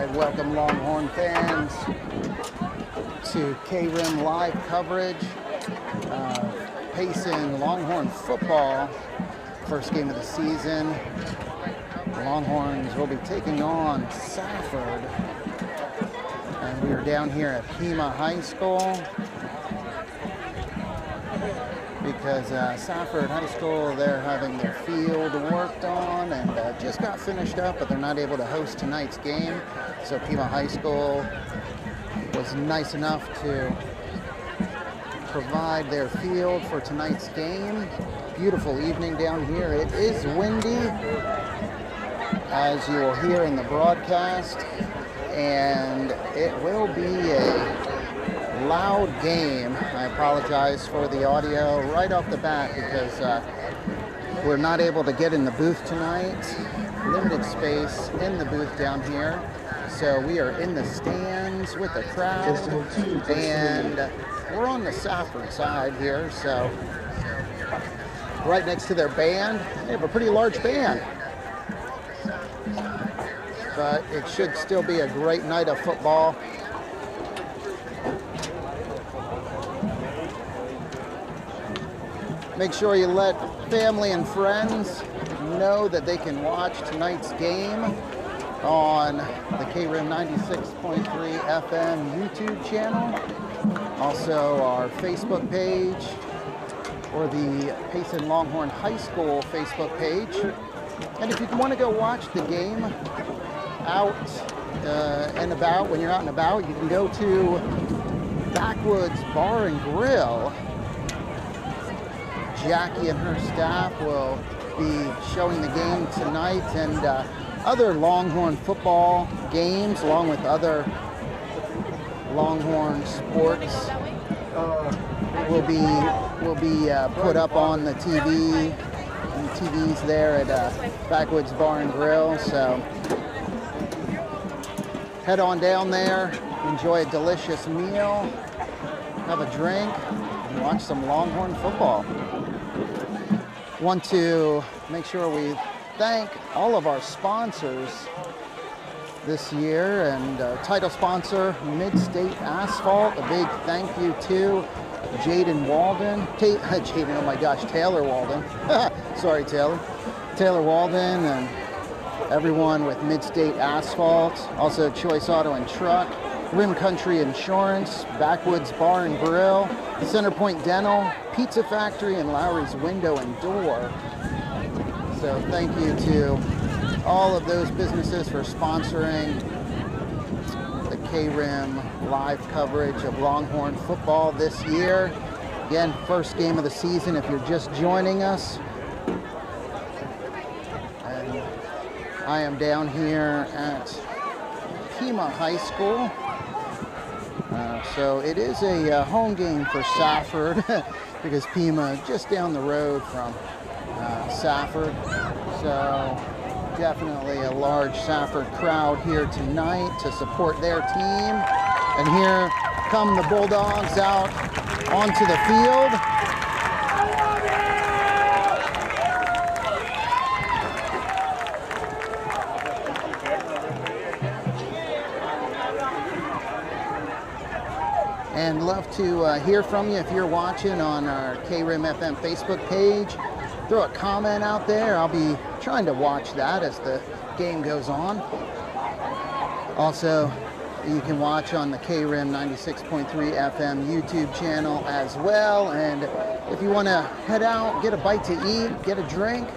right, welcome Longhorn fans to KRIM live coverage. Payson Longhorn football, first game of the season. The Longhorns will be taking on Safford. And we are down here at Pima High School because Safford High School, they're having their field worked on and just got finished up, but they're not able to host tonight's game. So Pima High School was nice enough to provide their field for tonight's game. Beautiful evening down here. It is windy, as you will hear in the broadcast, and it will be a loud game. I apologize for the audio right off the bat because we're not able to get in the booth tonight. Limited space in the booth down here. So we are in the stands with the crowd, and we're on the Safford side here, so right next to their band. They have a pretty large band, but it should still be a great night of football. Make sure you let family and friends know that they can watch tonight's game on the KRIM 96.3 FM YouTube channel, also our Facebook page, or the Payson Longhorn High School Facebook page. And if you want to go watch the game out and about, when you're out and about, you can go to Backwoods Bar and Grill. Jackie and her staff will be showing the game tonight, and other Longhorn football games, along with other Longhorn sports, will be put up on the TVs there at Backwoods Bar and Grill. So head on down there, enjoy a delicious meal, have a drink, and watch some Longhorn football. Want to make sure we thank all of our sponsors this year, and title sponsor Mid-State Asphalt. A big thank you to Jaden Walden, oh my gosh, Taylor Walden. Sorry, Taylor Walden, and everyone with Mid-State Asphalt. Also Choice Auto and Truck, Rim Country Insurance, Backwoods Bar and Grill, Centerpoint Dental, Pizza Factory, and Lowry's Window and Door. So thank you to all of those businesses for sponsoring the KRIM live coverage of Longhorn football this year. Again, first game of the season if you're just joining us. And I am down here at Pima High School. So it is a home game for Safford because Pima is just down the road from Safford. So definitely a large Safford crowd here tonight to support their team. And here come the Bulldogs out onto the field. And love to hear from you if you're watching on our KRIM FM Facebook page. Throw a comment out there. I'll be trying to watch that as the game goes on. Also, you can watch on the KRIM 96.3 FM YouTube channel as well. And if you want to head out, get a bite to eat, get a drink,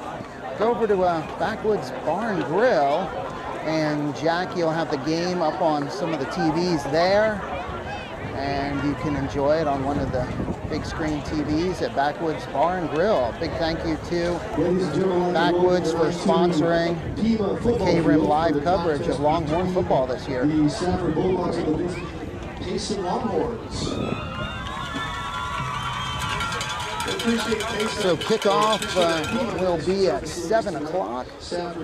go over to Backwoods Bar and Grill, and Jackie will have the game up on some of the TVs there, and you can enjoy it on one of the big screen TVs at Backwoods Bar and Grill. Big thank you to Backwoods for sponsoring the KRIM live coverage of Longhorn football this year. The Safford Bulldogs and the Payson Longhorns. So kickoff will be at 7 o'clock. So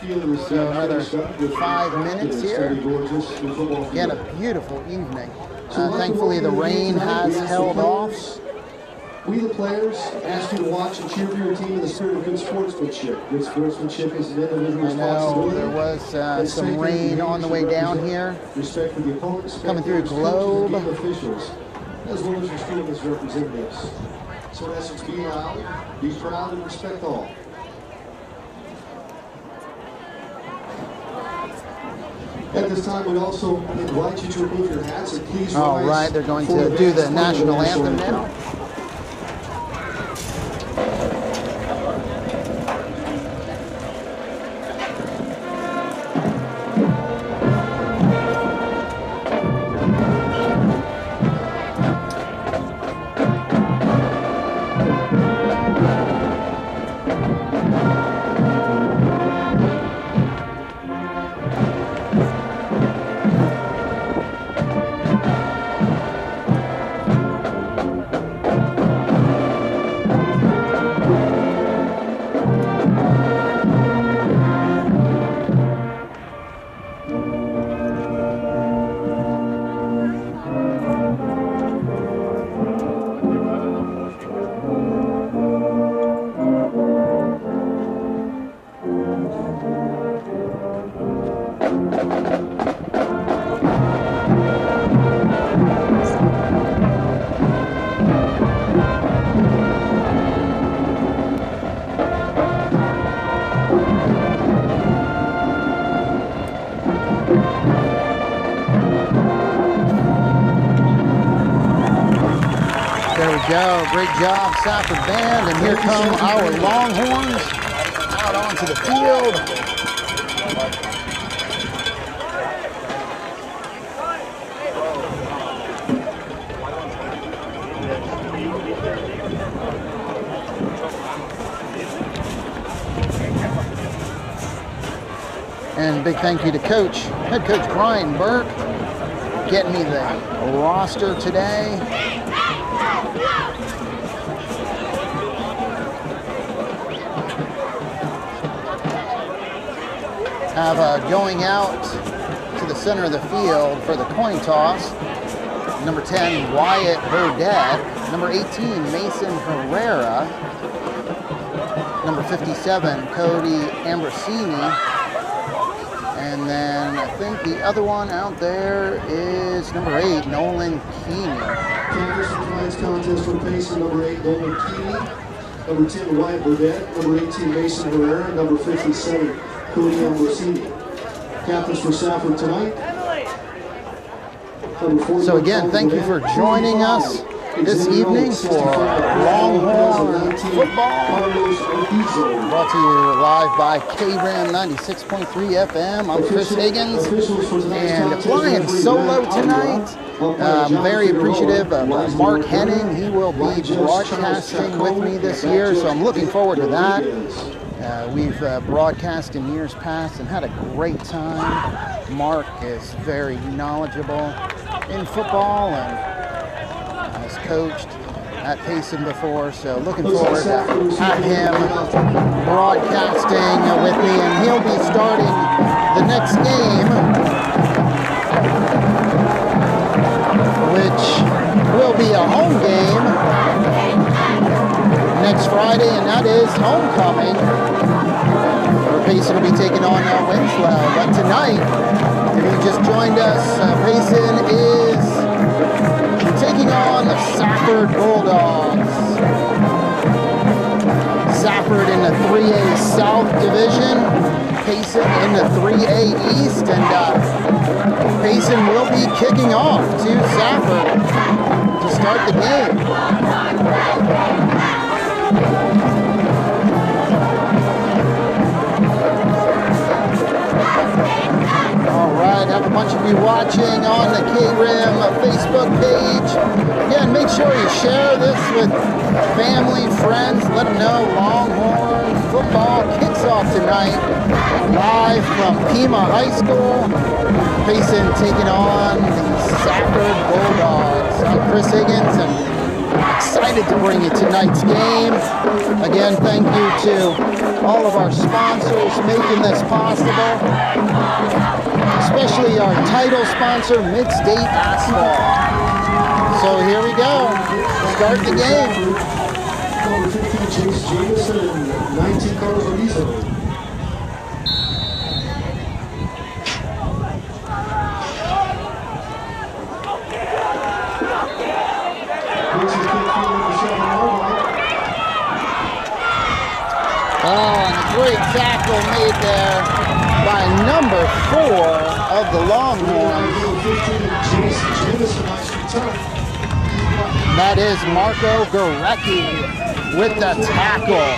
another 5 minutes here. Again, a beautiful evening. Thankfully the rain has held off. We, the players, ask you to watch and cheer for your team in the spirit of good sportsmanship. Good sportsmanship is an individual responsibility. There was some rain on the way down here. Respect for the opponents, coming through Globe. game officials, as well as your student as representatives. So in essence, be loud, be proud, and respect all. At this time, we'd also invite you to remove your hats and please rise. All right, they're going to do the national anthem now. Go. Great job, Safford band, and here come our Longhorns out onto the field. And big thank you to head coach Brian Burke, getting me the roster today. Have going out to the center of the field for the coin toss. Number 10, Wyatt Burdett. Number 18, Mason Herrera. Number 57, Cody Ambrosini. And then I think the other one out there is number 8, Nolan Keeney. Canvas for tonight's contest for Payson, number 8, Nolan Keeney. Number 10, Wyatt Burdett. Number 18, Mason Herrera. Number 57, Cody Ambrosini. Captains for Safford tonight. So again, thank you for joining us this evening for Longhorn football. Brought to you live by KRIM 96.3 FM. I'm Chris Higgins, and flying solo tonight. I'm very appreciative of Mark Henning. He will be broadcasting with me this year, so I'm looking forward to that. We've broadcast in years past and had a great time. Mark is very knowledgeable in football and has coached at Payson before, so looking forward to have him broadcasting with me, and he'll be starting the next game, which will be a home game next Friday, and that is homecoming. Payson will be taking on Winslow. But tonight, if you just joined us, Payson is taking on the Safford Bulldogs. Safford in the 3A South Division, Payson in the 3A East, and Payson will be kicking off to Safford to start the game. Alright, have a bunch of you watching on the KRIM Facebook page. Again, make sure you share this with family, friends. Let them know Longhorn football kicks off tonight. Live from Pima High School. Payson taking on the Safford Bulldogs. I'm Chris Higgins, and excited to bring you tonight's game. Again, thank you to all of our sponsors making this possible, especially our title sponsor, Mid-State Asphalt. So here we go. start the game. Number 15, Chase Jameson, and 19, Carlos Arizo. Oh, and a great tackle made there by number 4 of the Longhorns. That is Marco Gorecki with the tackle.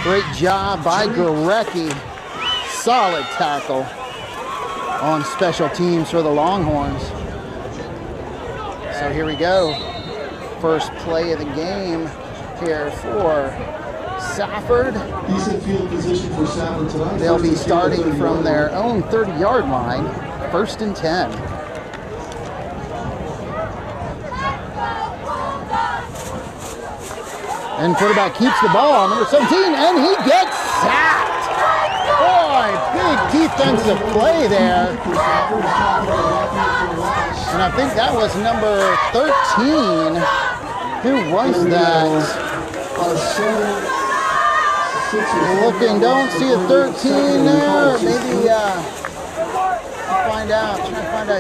Great job by Gorecki. Solid tackle on special teams for the Longhorns. So here we go. First play of the game here for Safford. Decent field position for Safford tonight. They'll be starting from their own 30-yard line, 1st and 10. And quarterback keeps the ball, number 17, and he gets sacked. Boy, big defensive play there. And I think that was number 13. Who was that? Looking, don't see a 13 there. Maybe try to find out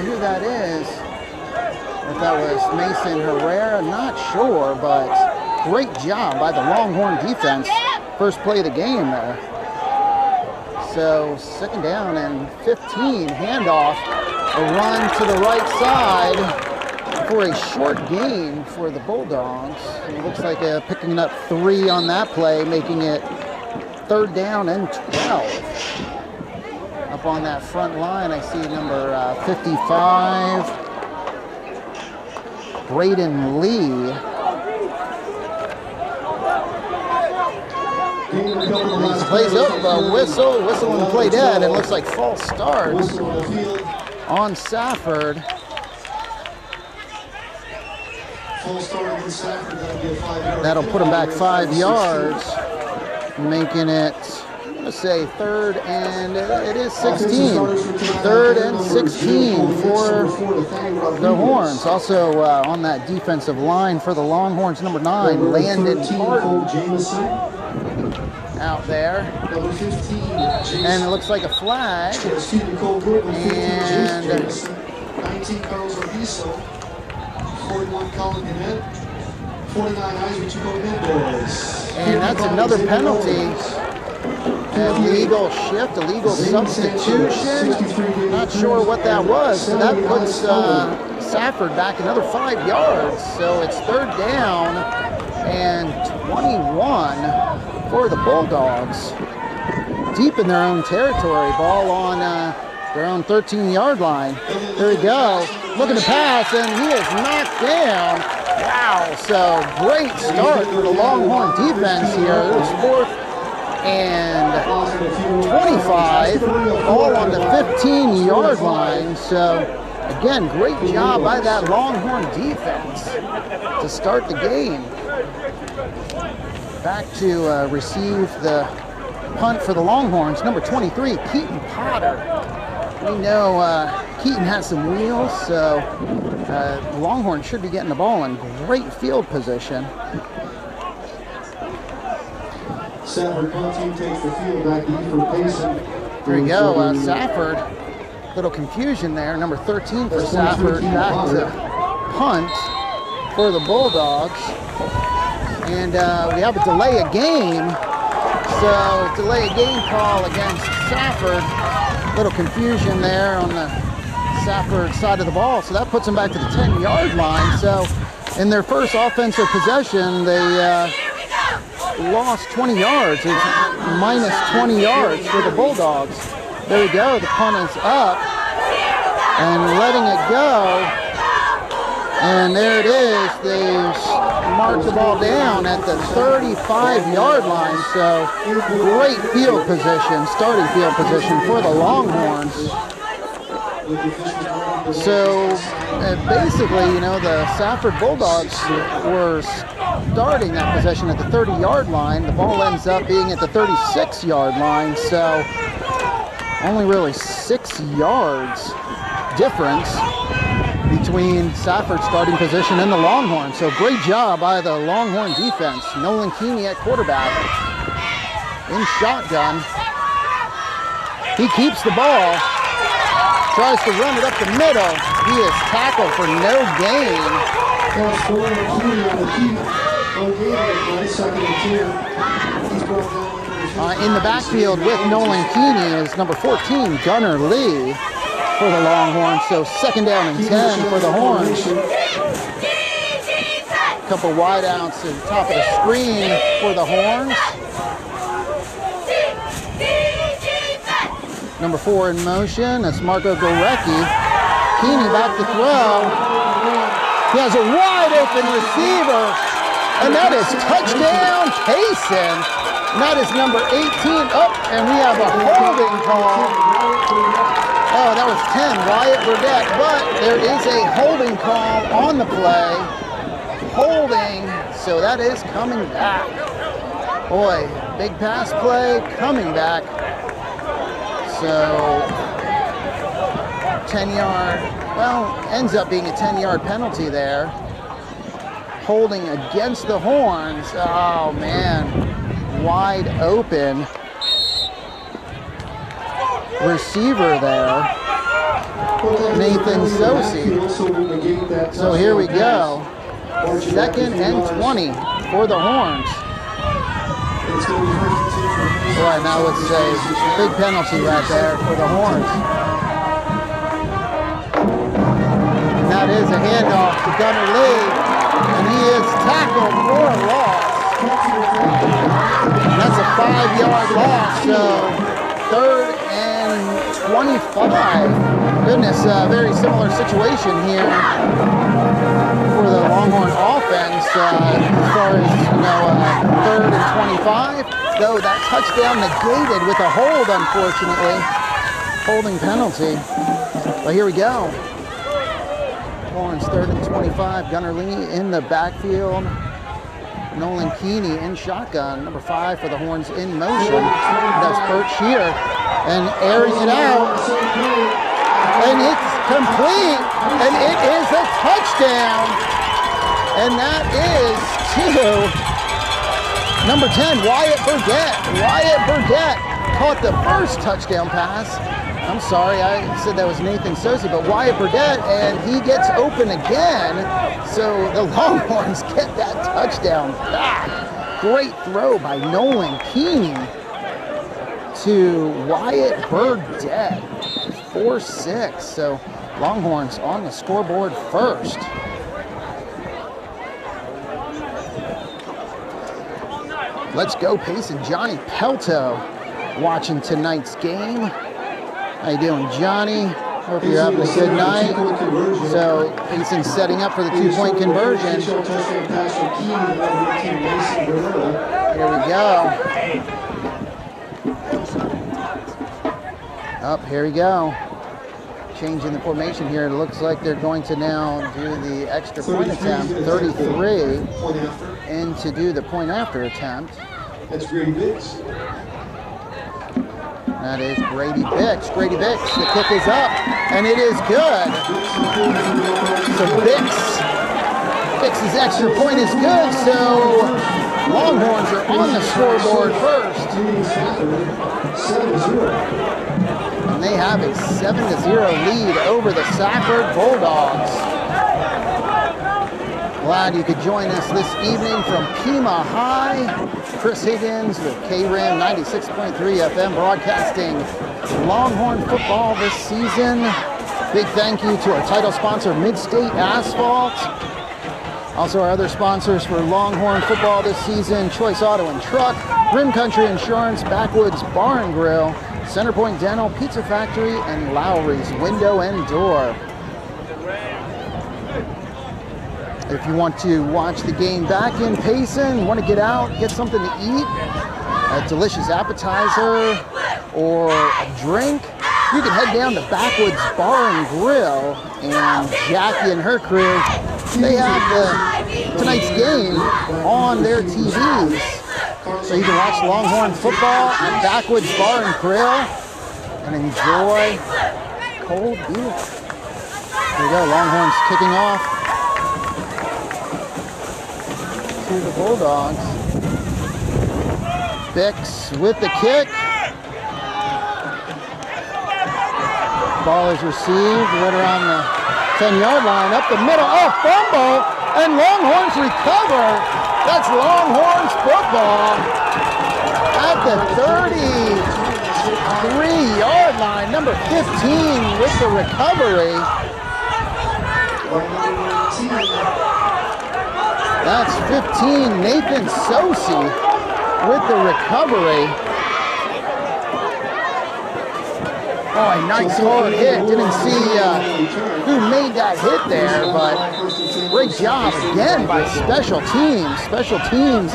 who that is. If that was Mason Herrera, not sure, but great job by the Longhorn defense. First play of the game there. So 2nd down and 15, handoff, a run to the right side for a short gain for the Bulldogs. It looks like picking up 3 on that play, making it 3rd down and 12. Up on that front line, I see number 55, Braden Lee. He plays up a whistle and the play dead, and it looks like false start on Safford. That'll put him back 5 yards, making it, let's say, 3rd and it is 16. 3rd and 16 for the Horns. Also on that defensive line for the Longhorns, number 9, Landon Martin out there. And it looks like a flag. And 19, Carlos Arizo. 41, Colin Gannett. 49, Isaac Chico Mendes. And that's another penalty. Illegal shift, illegal substitution. Not sure what that was. So that puts Safford back another 5 yards. So it's 3rd down and 21 for the Bulldogs. Deep in their own territory. Ball on their own 13-yard line. There we go. Looking to pass, and he is knocked down. Wow, so great start for the Longhorn defense here. It was 4th and 25, all on the 15-yard line. So, again, great job by that Longhorn defense to start the game. Back to receive the punt for the Longhorns, number 23, Keaton Potter. We know Keaton has some wheels, so Longhorn should be getting the ball in great field position. Safford punt team takes the field back deep for Payson. There we go, Safford. Little confusion there. Number 13 for Safford, back to punt for the Bulldogs. And we have a delay of game. So delay of game call against Safford. Little confusion there on the Safford side of the ball. So that puts them back to the 10-yard line. So in their first offensive possession, they lost 20 yards. It's minus 20 yards for the Bulldogs. There we go. The punt is up and letting it go. And there it is. They marked the ball down at the 35-yard line. So great field position, starting field position for the Longhorns. So basically, you know, the Safford Bulldogs were starting that possession at the 30-yard line. The ball ends up being at the 36-yard line. So only really 6 yards difference between Safford's starting position and the Longhorn. So great job by the Longhorn defense. Nolan Keeney at quarterback in shotgun. He keeps the ball, tries to run it up the middle. He is tackled for no gain. In the backfield with Nolan Keeney is number 14, Gunnar Lee, for the Longhorns. So 2nd down and 10 for the Horns. Couple wideouts at the top of the screen for the Horns. Number 4 in motion, that's Marco Gorecki. Keeney back to throw. He has a wide open receiver, and that is touchdown Payson. And that is number 18. Oh, and we have a holding call. Oh, that was 10, Wyatt Burdett. But there is a holding call on the play. Holding, so that is coming back. Boy, big pass play coming back. So 10-yard, well, ends up being a 10-yard penalty there. Holding against the Horns. Oh, man. Wide open receiver there. Nathan Sosi. So here we go. 2nd and 20 for the Horns. Right now it's a big penalty right there for the Horns. And that is a handoff to Gunnar Lee, and he is tackled for a loss. And that's a 5-yard loss, so 3rd and 25. Goodness, very similar situation here for the Longhorn offense as far as, 3rd and 25. Though that touchdown negated with a hold, unfortunately. Holding penalty. But here we go. Horns 3rd and 25. Gunnar Lee in the backfield. Nolan Keeney in shotgun. Number 5 for the Horns in motion. That's Bert Shear. And airing it out. And it's complete. And it is a touchdown. And that is to number 10, Wyatt Burdett. Wyatt Burdett caught the first touchdown pass. I'm sorry, I said that was Nathan Sosi, but Wyatt Burdett, and he gets open again. So the Longhorns get that touchdown back. Great throw by Nolan Keeney to Wyatt Burdett. 4-6. So Longhorns on the scoreboard first. Let's go, Payson. Johnny Pelto watching tonight's game. How you doing, Johnny? Hope you're having a good night. So Payson's setting up for the 2-point conversion. Here we go. Up, here we go. Changing the formation here. It looks like they're going to now do the extra point attempt. 33. And to do the point after attempt. That's Grady Bix. That is Grady Bix. Grady Bix, the kick is up, and it is good. So Bix's extra point is good, so Longhorns are on the scoreboard first. And they have a 7-0 lead over the Safford Bulldogs. Glad you could join us this evening from Pima High. Chris Higgins with KRIM 96.3 FM broadcasting Longhorn football this season. Big thank you to our title sponsor, Midstate Asphalt. Also our other sponsors for Longhorn football this season, Choice Auto and Truck, Rim Country Insurance, Backwoods Bar and Grill, Centerpoint Dental, Pizza Factory, and Lowry's Window and Door. If you want to watch the game back in Payson, want to get out, get something to eat, a delicious appetizer, or a drink, you can head down to Backwoods Bar and Grill, and Jackie and her crew, they have tonight's game on their TVs. So you can watch Longhorn football at Backwoods Bar and Grill and enjoy cold beer. Here we go, Longhorns kicking off to the Bulldogs. Bix with the kick. Ball is received right around the 10-yard line, up the middle. Oh, fumble, and Longhorns recover. That's Longhorns football at the 33-yard line. Number 15 with the recovery. That's 15, Nathan Sosi with the recovery. Oh, a nice hard hit. Didn't see who made that hit there, but great job again by special teams. Special teams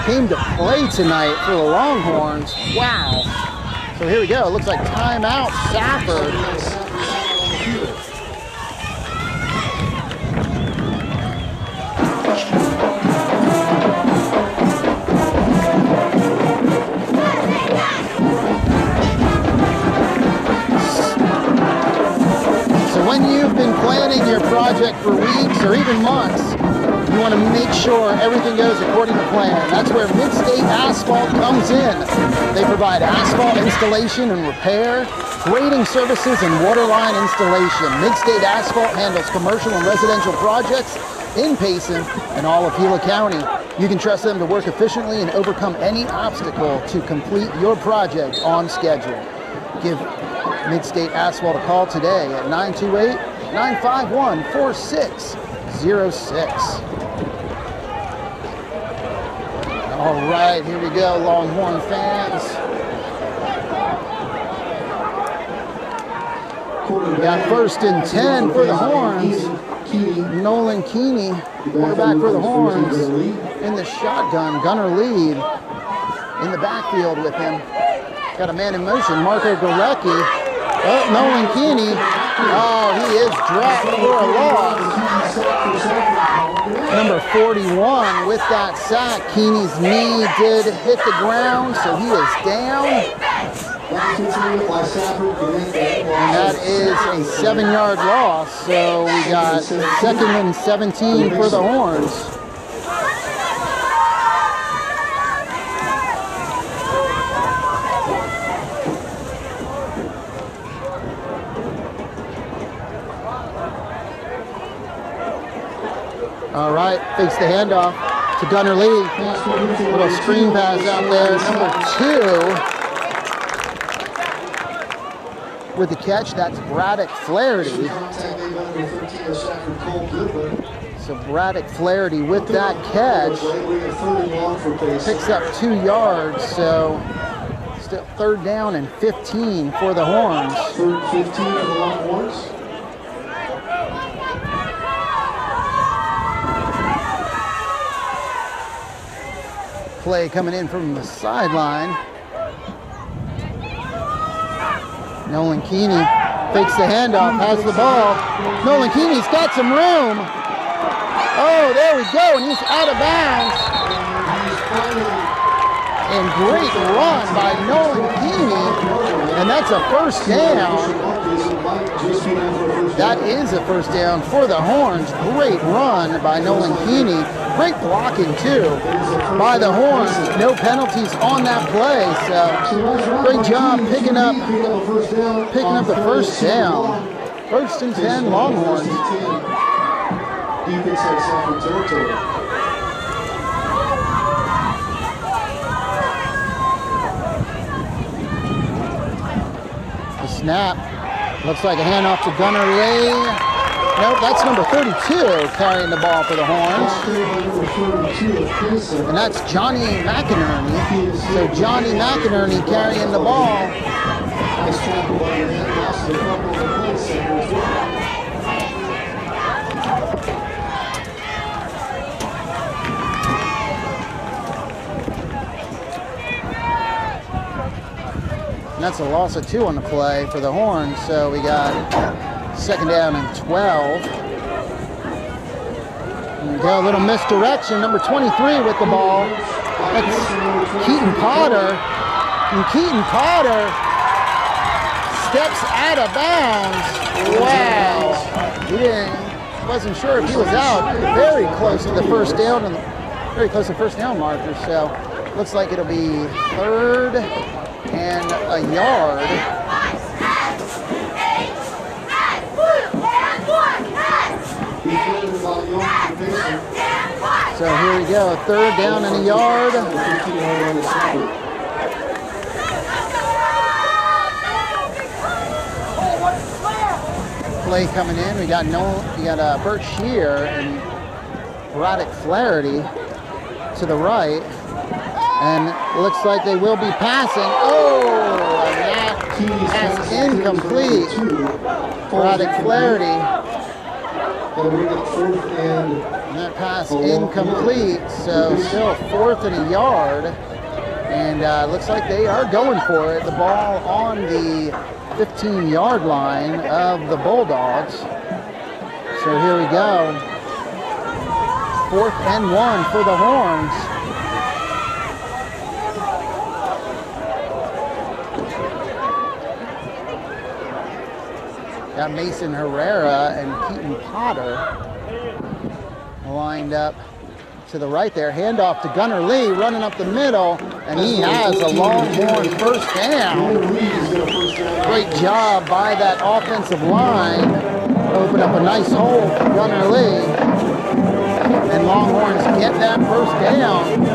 came to play tonight for the Longhorns. Wow. So here we go. It looks like timeout, Safford. When you've been planning your project for weeks or even months, you want to make sure everything goes according to plan. That's where Mid-State Asphalt comes in. They provide asphalt installation and repair, grading services, and waterline installation. Mid-State Asphalt handles commercial and residential projects in Payson and all of Gila County. You can trust them to work efficiently and overcome any obstacle to complete your project on schedule. Give Mid-State Asphalt a call today at 928-951-4606. All right, here we go, Longhorn fans. We got 1st and 10 for the Horns. Nolan Keeney, quarterback for the Horns, in the shotgun. Gunner lead in the backfield with him. Got a man in motion, Marco Galecki. Oh, Nolan Keeney. Oh, he is dropped for a loss. Number 41 with that sack. Keeney's knee did hit the ground, so he is down. And that is a 7-yard loss. So we got 2nd and 17 for the Horns. All right, fakes the handoff to Gunner Lee. Little screen pass out there. Number 2 with the catch. That's Braddock Flaherty. So Braddock Flaherty with that catch. Picks up 2 yards. So still 3rd down and 15 for the Horns. 3rd and 15 for the Longhorns. Play coming in from the sideline. Nolan Keeney fakes the handoff, has the ball. Nolan Keeney's got some room. Oh, there we go, and he's out of bounds. And great run by Nolan Keeney, and that's a 1st down. That is a 1st down for the Horns. Great run by Nolan Keeney. Great blocking too by the Horns. No penalties on that play. So great job picking up the 1st down. 1st and 10 Longhorns. Deep inside Safford territory. The snap. Looks like a handoff to Gunner Lee. Nope, that's number 32 carrying the ball for the Horns. And that's Johnny McInerney. So Johnny McInerney carrying the ball. And that's a loss of 2 on the play for the Horns. So we got 2nd down and 12. And we got a little misdirection. Number 23 with the ball. That's Keaton Potter. And Keaton Potter steps out of bounds. Wow. Wasn't sure if he was out. Very close to the first down marker. So looks like it'll be 3rd and a yard. So here we go, 3rd down and a yard. Play coming in. We got Bert Shear and Braddock Flaherty to the right, and it looks like they will be passing. Oh, and that pass incomplete. Braddock Flaherty. And that pass incomplete, so still 4th and a yard. And looks like they are going for it. The ball on the 15-yard line of the Bulldogs. So here we go. 4th and 1 for the Horns. Got Mason Herrera and Keaton Potter lined up to the right there. Handoff to Gunnar Lee, running up the middle, and he has a Longhorn first down. Great job by that offensive line. Open up a nice hole for Gunnar Lee. And Longhorns get that first down.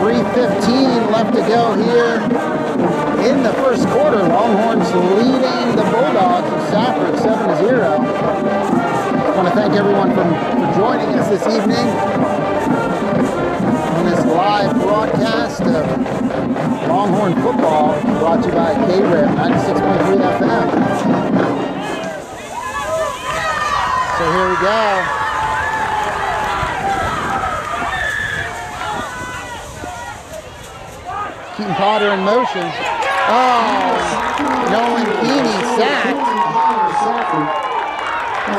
3:15 left to go here in the first quarter. Longhorns leading the Bulldogs of Safford 7-0. I want to thank everyone for joining us this evening on this live broadcast of Longhorn football, brought to you by KRIM 96.3 FM. So here we go. Keaton Potter in motion. Oh, Nolan Keeney sacked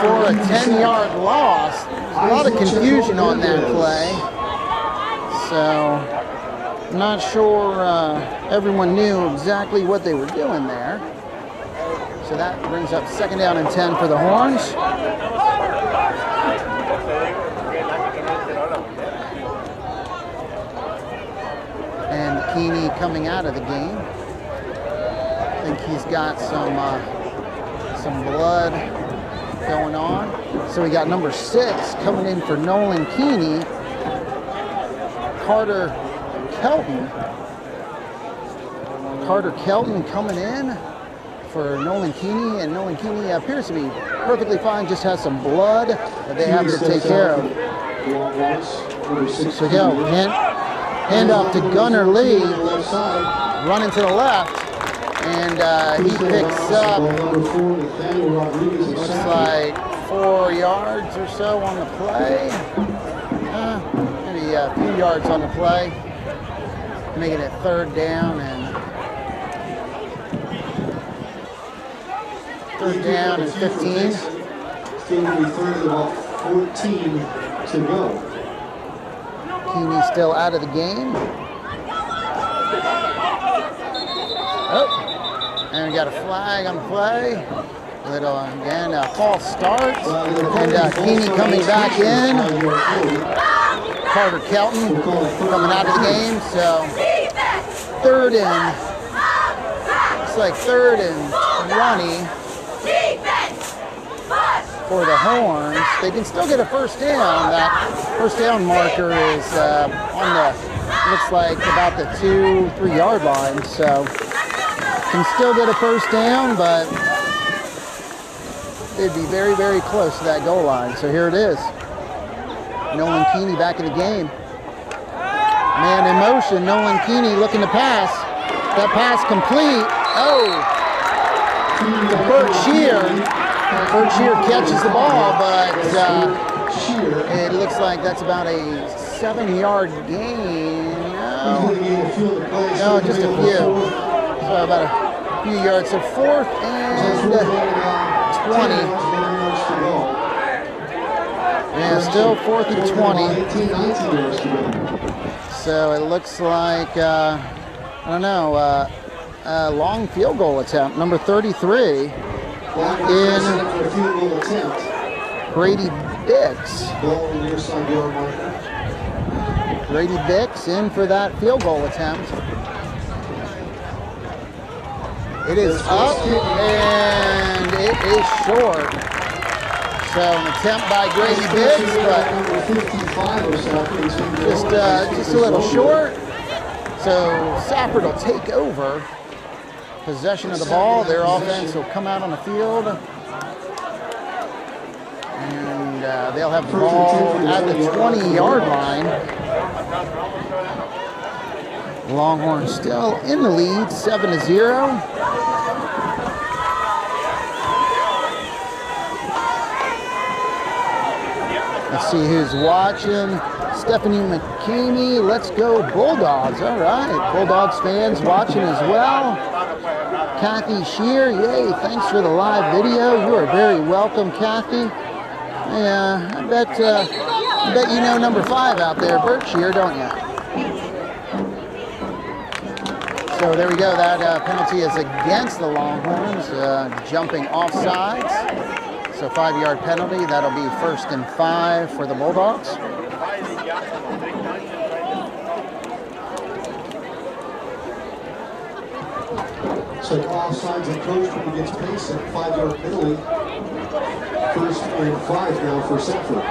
for a 10-yard loss. A lot of confusion on that play. So, I'm not sure everyone knew exactly what they were doing there. So that brings up 2nd down and 10 for the Horns. And Keeney coming out of the game. I think he's got some blood going on. So we got number 6 coming in for Nolan Keeney. Carter Kelton coming in for Nolan Keeney, and Nolan Keeney appears to be perfectly fine, just has some blood that they have to take care of. So go, hand off to Gunnar Lee, running to the left, and he picks up, looks like 4 yards or so on the play. Maybe a few yards on the play, making it 3rd down and 15. Still going to be 3rd and about 14 to go. Keeney still out of the game. Oh, and we got a flag on the play. Little again, a false start, and Keeney coming back in. Carter Kelton coming out of the game, so 3rd and, it's like 3rd and 20 for the Horns. They can still get a first down. That first down marker is on the, looks like about the 2-3 yard line, so can still get a first down, but they'd be very, very close to that goal line. So here it is. Nolan Keeney back in the game. Man in motion, Nolan Keeney looking to pass. That pass complete. Oh, to Bert Shear. Bert Shear catches the ball, but it looks like that's about a 7-yard gain. No, just a few. So about a few yards. So 4th and 20. Yeah, still 4th and 20. So it looks like, I don't know, long field goal attempt, number 33, in Brady Bix. Brady Bix in for that field goal attempt. It is up and it is short. So an attempt by Brady Bix, but just a little short. So Safford will take over possession of the ball. Their offense will come out on the field. And they'll have the ball at the 20-yard line. Longhorn still in the lead, 7-0. Let's see who's watching. Stephanie McKamey, let's go Bulldogs. All right, Bulldogs fans watching as well. Kathy Shear, yay, thanks for the live video. You are very welcome, Kathy. Yeah, I bet you know number 5 out there, Bert Shear, don't you? So there we go, that penalty is against the Longhorns, jumping offsides. So 5-yard penalty, that'll be 1st and 5 for the Bulldogs. So offsides encroachment against Payson, 5-yard penalty. 1st and 5 now for Safford.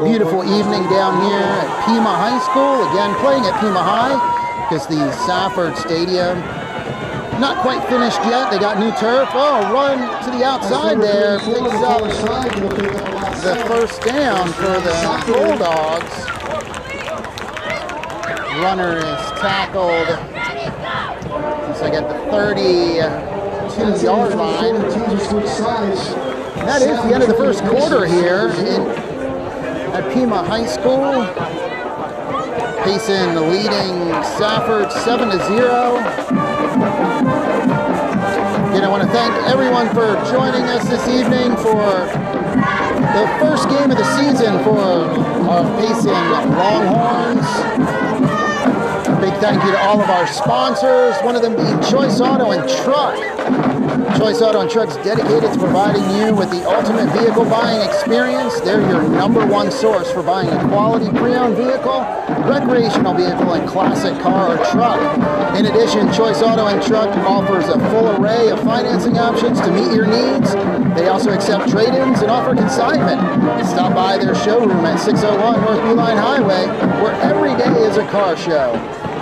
Beautiful evening down here at Pima High School. Again, playing at Pima High because the Safford Stadium not quite finished yet. They got new turf. Oh, run to the outside there. Picks up the 1st down for the Bulldogs. Runner is tackled. So I got the 32-yard line. That is the end of the 1st quarter here at Pima High School. Payson leading Safford 7-0. Again, I want to thank everyone for joining us this evening for the 1st game of the season for our Payson Longhorns. Big thank you to all of our sponsors, one of them being Choice Auto and Truck. Choice Auto and Truck's dedicated to providing you with the ultimate vehicle buying experience. They're your #1 source for buying a quality pre-owned vehicle, recreational vehicle, and classic car or truck. In addition, Choice Auto and Truck offers a full array of financing options to meet your needs. They also accept trade-ins and offer consignment. Stop by their showroom at 601 North Beeline Highway, where every day is a car show.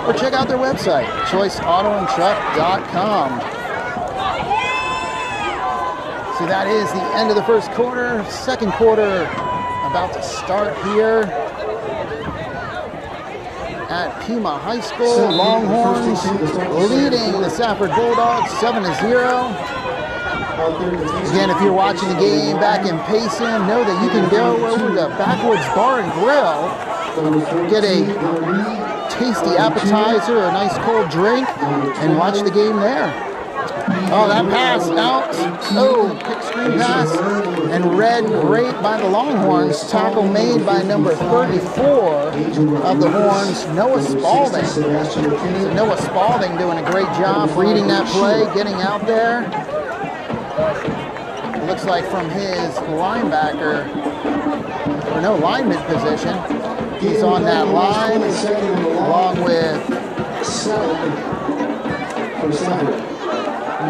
Or check out their website, choiceautoandtruck.com. So that is the end of the 1st quarter. 2nd quarter about to start here at Pima High School. Longhorns leading the Safford Bulldogs 7-0. Again, if you're watching the game back in Payson, know that you can go over to Backwoods Bar and Grill, get a tasty appetizer, a nice cold drink, and watch the game there. Oh, that pass out. Oh, kick screen pass. And read great by the Longhorns. Tackle made by number 34 of the Horns, Noah Spalding. So Noah Spalding doing a great job reading that play, getting out there. It looks like from his linebacker, or no, lineman position. He's on that line, along with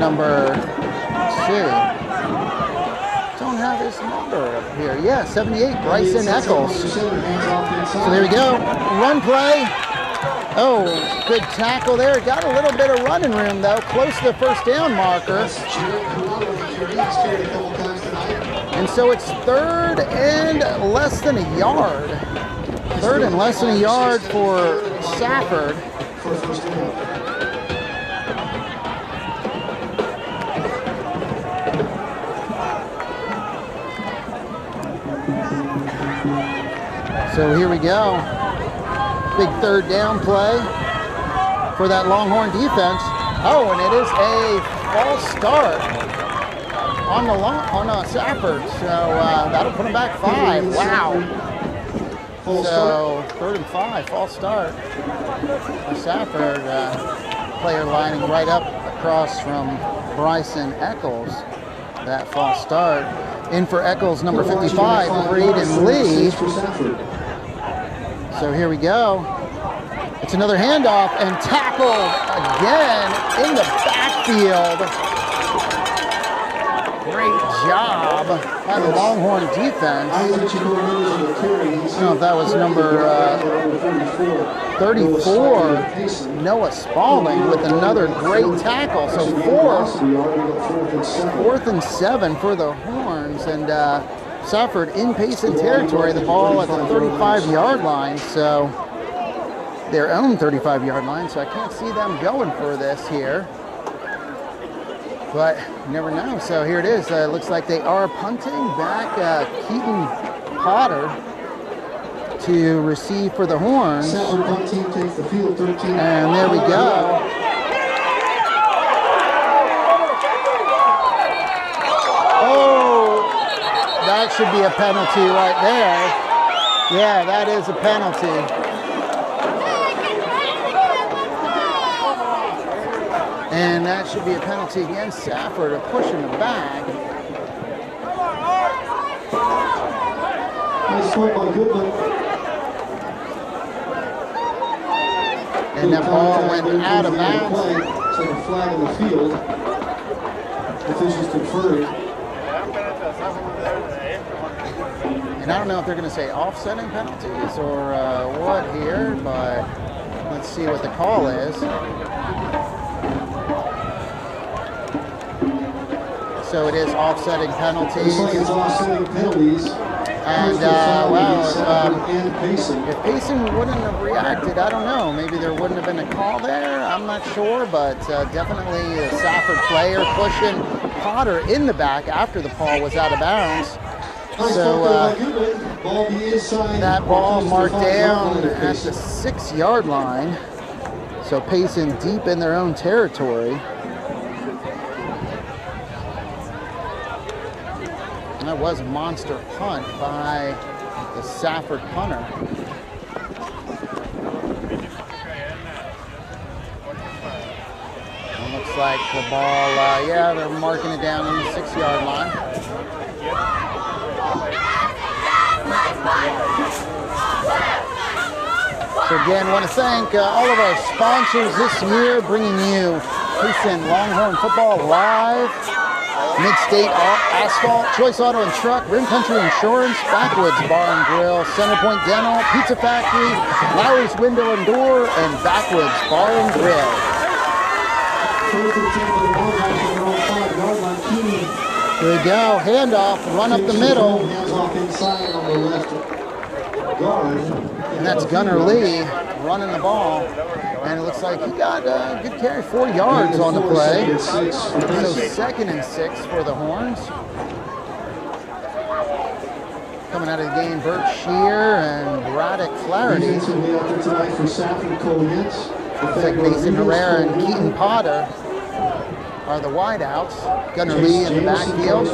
number 2. Don't have his number up here. Yeah, 78, Bryson Eccles. So there we go. Run play. Oh, good tackle there. Got a little bit of running room, though. Close to the 1st down marker. And so it's 3rd and less than a yard. 3rd and less than a yard for Safford. So here we go. Big 3rd down play for that Longhorn defense. Oh, and it is a false start on Safford. So that'll put them back 5. Wow. So 3rd and 5, false start for Safford. Player lining right up across from Bryson Eccles. That false start. In for Eccles, number 55, Braden Lee. So here we go. It's another handoff and tackled again in the backfield. Great job by the Longhorn defense. I don't know if that was number 34, Noah Spalding, with another great tackle. So 4th and 7 for the Horns, and Safford in Payson territory. The ball at the 35-yard line, so their own 35-yard line. So I can't see them going for this here. But you never know. So here it is. Looks like they are punting back. Keaton Potter to receive for the Horns. And there we go. Oh, that should be a penalty right there. Yeah, that is a penalty. And that should be a penalty against Safford of pushing the bag. And that ball went out of bounds. It's like a flag in the field. Officials conferring. And I don't know if they're going to say offsetting penalties or what here, but let's see what the call is. So it is offsetting penalties. Looks like it's offsetting penalties. And well, if Payson wouldn't have reacted, I don't know. Maybe there wouldn't have been a call there. I'm not sure, but definitely a Safford player pushing Potter in the back after the ball was out of bounds. So that ball marked down at the 6-yard line. So Payson deep in their own territory. That was a monster punt by the Safford punter. It looks like the ball, yeah, they're marking it down on the 6-yard line. So again, want to thank all of our sponsors this year, bringing you Payson Longhorn Football Live. Mid-State Asphalt, Choice Auto and Truck, Rim Country Insurance, Backwoods Bar and Grill, Centerpoint Dental, Pizza Factory, Lowry's Window and Door, and Backwoods Bar and Grill. Here we go, handoff, run up the middle. And that's Gunnar Lee running the ball. And it looks like he got a good carry, 4 yards on the play. So 2nd and 6 for the Horns. Coming out of the game, Bert Shear and Braddock Flaherty. Looks like Mason Herrera and Keaton Potter are the wideouts. Gunnar Lee in the backfield.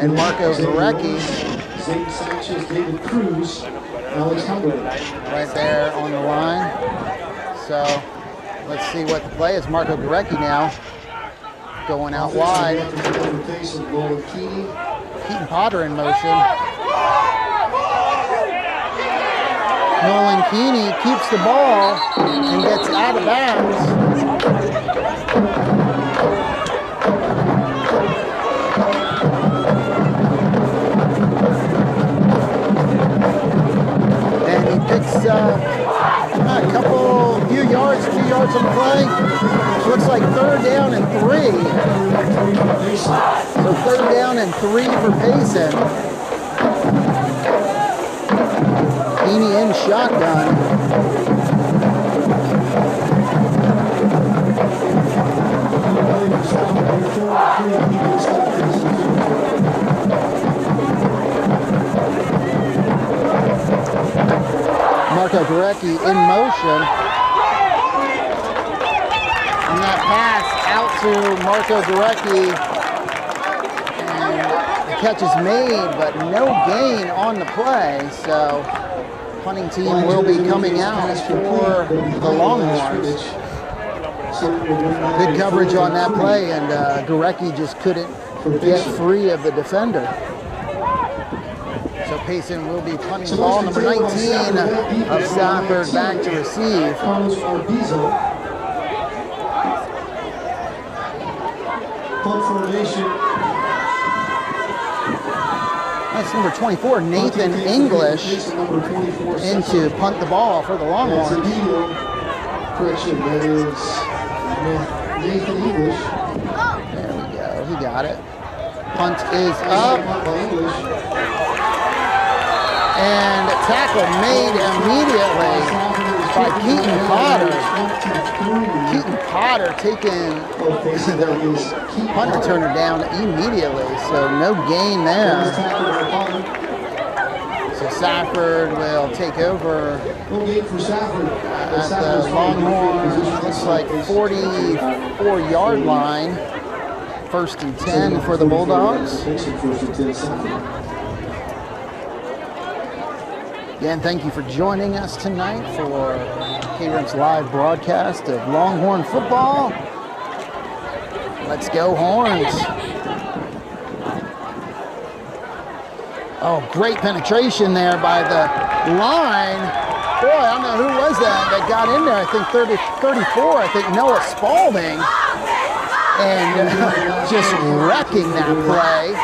And Marco Zarecki. Zane Sanchez, David Cruz, Alex Hubbard. Right there on the line. So let's see what the play is. Marco Gurecki now going out wide. Keaton Potter in motion. Nolan Keeney keeps the ball and gets out of bounds. And he picks a few yards, 2 yards on the play. Looks like 3rd down and 3. So 3rd down and 3 for Payson. Keeney in shotgun. Marco Gurecki in motion. And that pass out to Marco Gurecki. And the catches made, but no gain on the play. So punting team will be coming out for the Longhorns. Good coverage on that play, and Gurecki just couldn't get free of the defender. So Payson will be punting the ball. Number 19 of Safford back to receive. Punt formation. That's number 24, Nathan English, into punt the ball for the Longhorns. Correction, that is Nathan English. There we go, he got it. Punt is up. And tackle made immediately by Keaton Potter. Keaton Potter taking the punt returner down immediately, so no gain there. So Safford will take over at the Longhorn, looks like 44-yard line. 1st and 10 for the Bulldogs. Again, thank you for joining us tonight for KRIM's live broadcast of Longhorn football. Let's go Horns. Oh, great penetration there by the line. Boy, I don't know who was that got in there. I think 34, I think Noah Spalding. And just wrecking that play.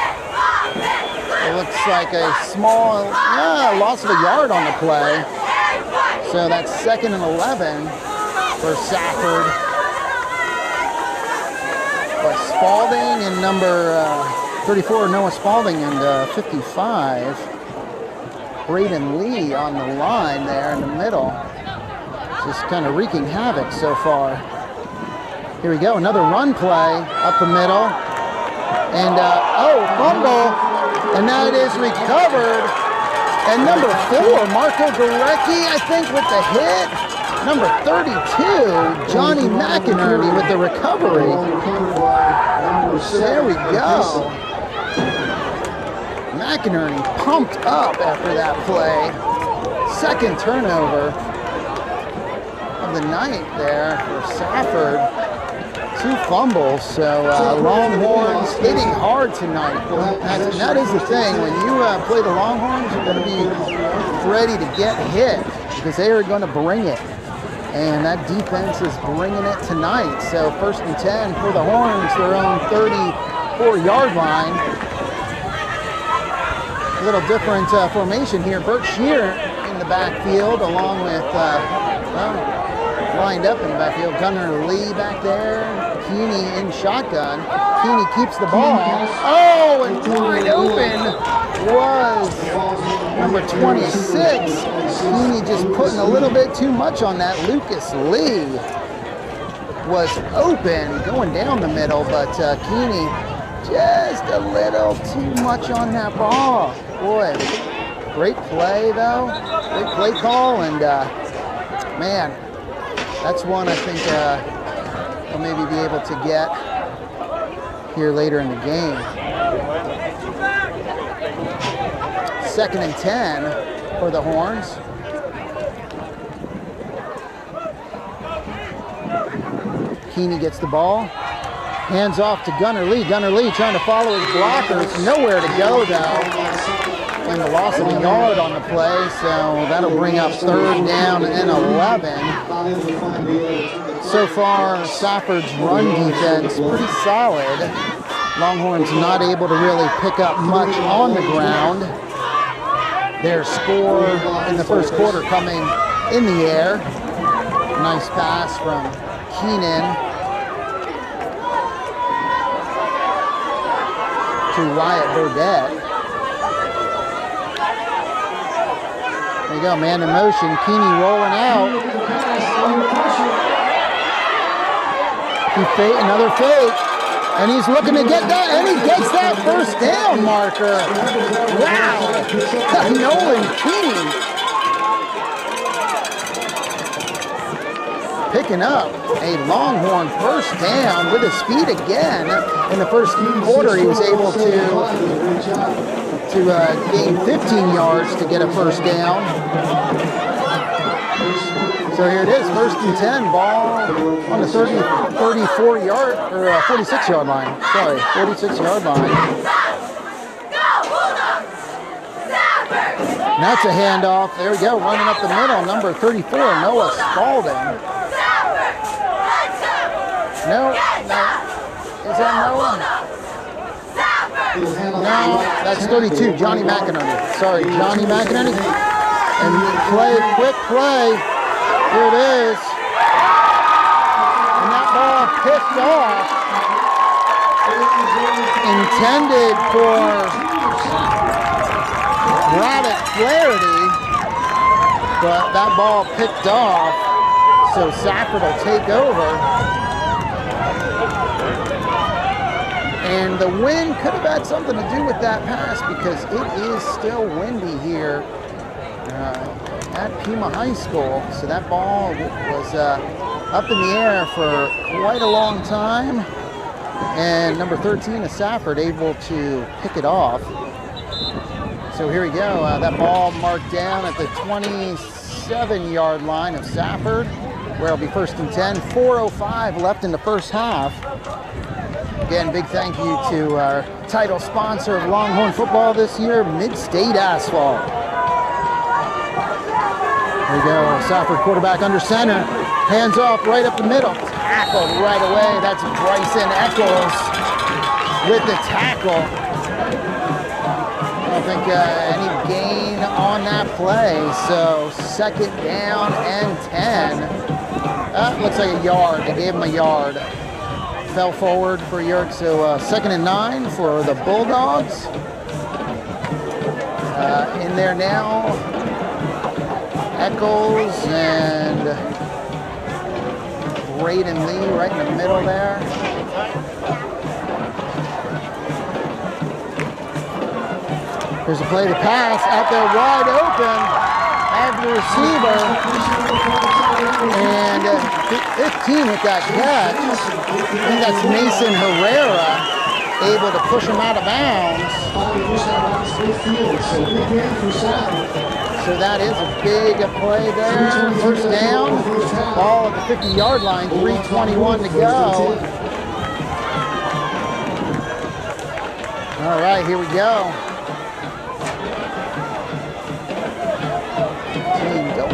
It looks like a small loss of a yard on the play. So that's 2nd and 11 for Safford. But Spalding and number 34, Noah Spalding, and 55, Braden Lee on the line there in the middle. Just kind of wreaking havoc so far. Here we go, another run play up the middle. And, fumble. And that is recovered. And number 4, Marco Gurecki, I think, with the hit. Number 32, Johnny McInerney with the recovery. So there we go. McInerney pumped up after that play. 2nd turnover of the night there for Safford. 2 fumbles, so Longhorns hitting hard tonight. That is the thing. When you play the Longhorns, you're going to be ready to get hit because they are going to bring it. And that defense is bringing it tonight. So 1st and 10 for the Horns, their own 34-yard line. A little different formation here. Bert Shear in the backfield along with, lined up in the backfield. Gunnar Lee back there. Keeney in shotgun. Keeney keeps the ball. Oh, and wide open was number 26. Keeney just putting a little bit too much on that. Lucas Lee was open going down the middle, but Keeney just a little too much on that ball. Boy, great play though. Great play call, and man, that's one I think they'll maybe be able to get here later in the game. 2nd and 10 for the Horns. Keeney gets the ball. Hands off to Gunnar Lee. Gunnar Lee trying to follow his blockers. Nowhere to go though. And the loss of a yard on the play, so that'll bring up 3rd down and 11. So far, Safford's run defense pretty solid. Longhorns not able to really pick up much on the ground. Their score in the 1st quarter coming in the air. Nice pass from Keenan to Wyatt Burdett. There you go, man in motion. Keeney rolling out. Another fake. And he's looking to get that, and he gets that 1st down marker. Wow. Nolan Keeney. picking up a Longhorn first down with his speed again. In the first quarter, he was able to gain 15 yards to get a first down. So here it is, 1st and 10, ball on the 46-yard line. Sorry, 46-yard line. And that's a handoff. There we go, running up the middle, number 34, Noah Spalding. No. Is that Noah? No, that's 32, Johnny McInerney. Sorry, Johnny McInerney. And quick play. Here it is. And that ball picked off. Intended for Braddock Flaherty, but that ball picked off. So Safford will take over. And the wind could have had something to do with that pass because it is still windy here at Pima High School. So that ball was up in the air for quite a long time. And number 13 is Safford able to pick it off. So here we go. That ball marked down at the 27-yard line of Safford, where it'll be 1st and 10. 4:05 left in the first half. Again, big thank you to our title sponsor of Longhorn football this year, Mid-State Asphalt. There we go, Safford quarterback under center. Hands off right up the middle. Tackled right away. That's Bryson Eccles with the tackle. I don't think any gain on that play. So 2nd down and 10. Looks like a yard. They gave him a yard. Fell forward for Yerk, so 2nd and 9 for the Bulldogs. In there now, Eccles and Braden Lee right in the middle there. Here's a play to pass out there wide open. Have the receiver. And 15 with that catch. I think that's Mason Herrera able to push him out of bounds. So that is a big play there. 1st down. Ball at the 50-yard line. 3:21 to go. All right, here we go.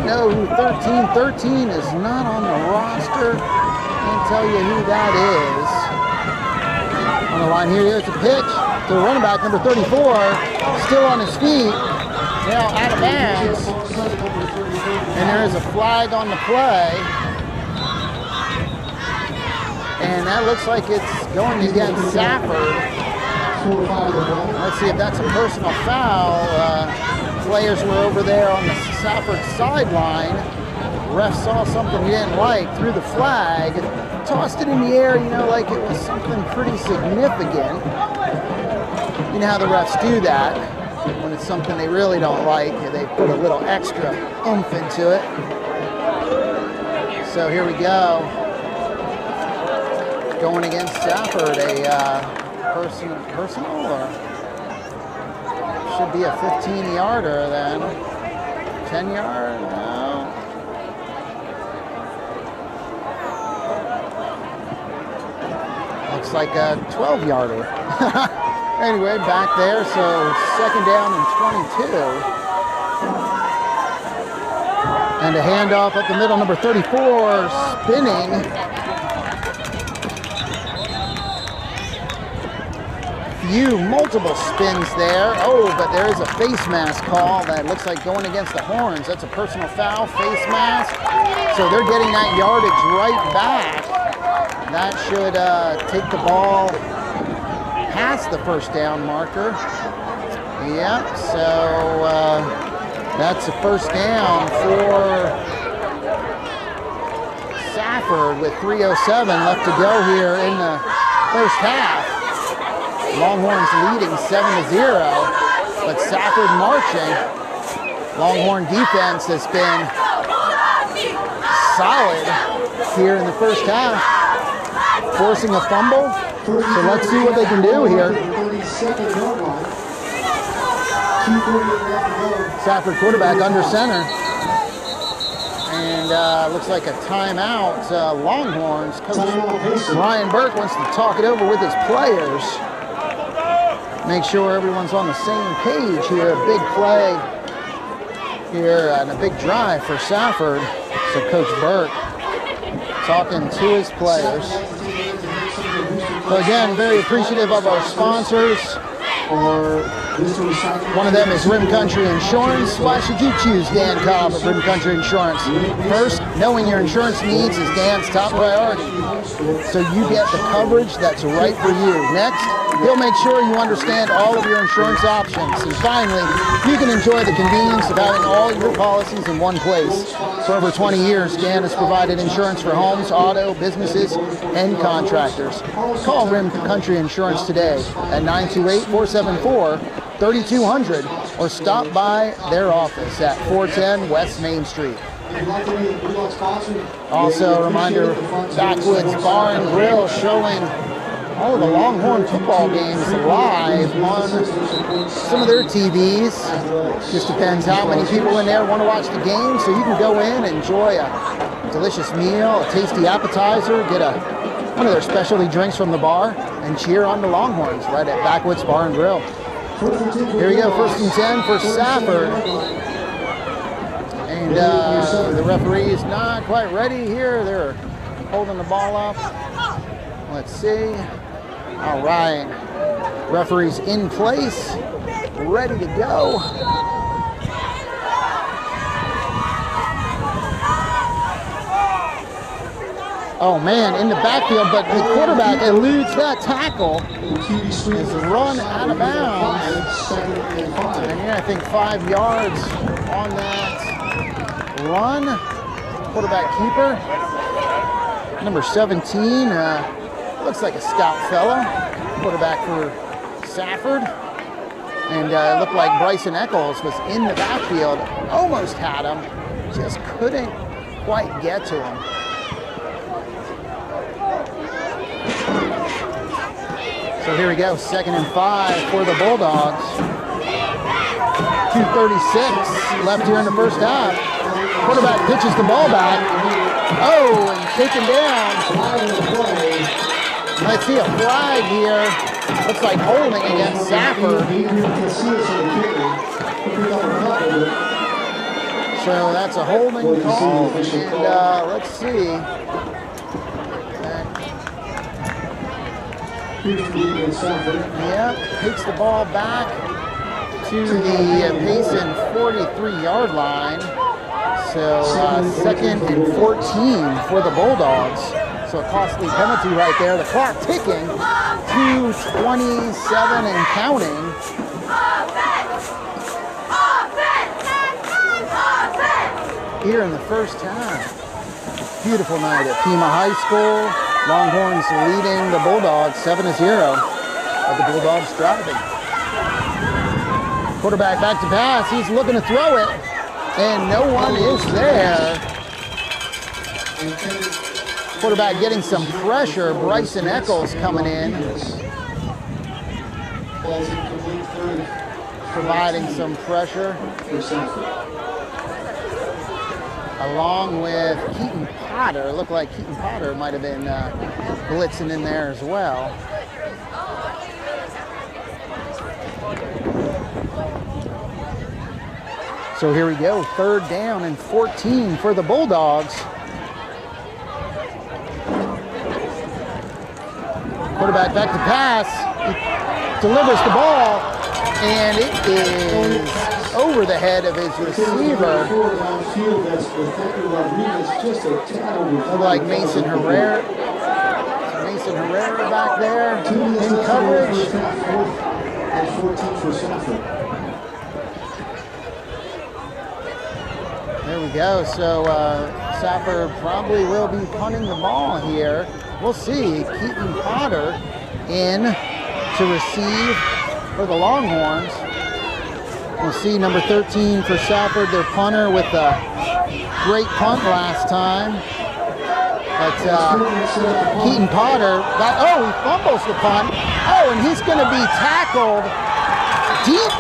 Know who 13 is not on the roster. Can't tell you who that is. On the line here, here's a pitch to the running back, number 34, still on his feet, now out of bounds. And there is a flag on the play. And that looks like it's going against Safford. Let's see if that's a personal foul. Players were over there on the Safford sideline. Ref saw something he didn't like, threw the flag, tossed it in the air, you know, like it was something pretty significant. You know how the refs do that when it's something they really don't like. They put a little extra oomph into it. So here we go. Going against Safford, a personal or? Should be a 15-yarder then. 10-yard? No. Looks like a 12-yarder. Anyway, back there, so 2nd down and 22. And a handoff up the middle, number 34, spinning. Multiple spins there. Oh, but there is a face mask call that looks like going against the horns. That's a personal foul, face mask. So they're getting that yardage right back. That should take the ball past the 1st down marker. Yep, so that's a 1st down for Safford with 3:07 left to go here in the first half. Longhorns leading 7-0, but Safford marching. Longhorn defense has been solid here in the first half, forcing a fumble. So let's see what they can do here. Safford quarterback under center. And looks like a timeout. Longhorns. Coach Ryan Burke wants to talk it over with his players. Make sure everyone's on the same page here. A big play here and a big drive for Safford. So Coach Burke talking to his players. So again, very appreciative of our sponsors. One of them is Rim Country Insurance. Why should you choose Dan Cobb at Rim Country Insurance? First, knowing your insurance needs is Dan's top priority. So you get the coverage that's right for you. Next, he'll make sure you understand all of your insurance options. And finally, you can enjoy the convenience of having all your policies in one place. For over 20 years, Dan has provided insurance for homes, auto, businesses, and contractors. Call Rim Country Insurance today at 928-474-3200 or stop by their office at 410 West Main Street. Also, a reminder, Backwoods Bar and Grill showing all of the Longhorn football games live on some of their TVs. Just depends how many people in there want to watch the game, so you can go in, enjoy a delicious meal, a tasty appetizer, get one of their specialty drinks from the bar, and cheer on the Longhorns right at Backwoods Bar and Grill. Here we go, 1st and 10 for Safford. And the referee is not quite ready here. They're holding the ball up. Let's see. All right. Referee's in place, ready to go. Oh man, in the backfield, but the quarterback eludes that tackle. Is run out of bounds. And yeah, I think 5 yards on that run. Quarterback keeper. Number 17, looks like a scout fellow. Quarterback for Safford. And it looked like Bryson Eccles was in the backfield. Almost had him, just couldn't quite get to him. So here we go, 2nd and 5 for the Bulldogs. 2:36 left here in the first half. Quarterback pitches the ball back. Oh, and taken down. Might see a flag here. Looks like holding against Safford. So that's a holding call. And let's see. Yeah, takes the ball back to the Payson 43-yard line. So 2nd and 14 for the Bulldogs. So a costly penalty right there. The clock ticking. 2:27 and counting. Here in the first half. Beautiful night at Pima High School. Longhorns leading the Bulldogs 7-0. But the Bulldogs driving. Quarterback back to pass. He's looking to throw it. And no one is there. Quarterback getting some pressure. Bryson Eccles coming in. Providing some pressure. Along with Keaton Potter. Looked like Keaton Potter might have been blitzing in there as well. So here we go, 3rd down and 14 for the Bulldogs. Quarterback back to pass. He delivers the ball, and it is over the head of his receiver. Look like Mason Herrera. Mason Herrera back there in coverage. And 14 for Safford. There we go. So Safford probably will be punting the ball here. We'll see. Keaton Potter in to receive for the Longhorns. We'll see number 13 for Safford, their punter, with a great punt last time. But Keaton Potter, he fumbles the punt. Oh, and he's going to be tackled deep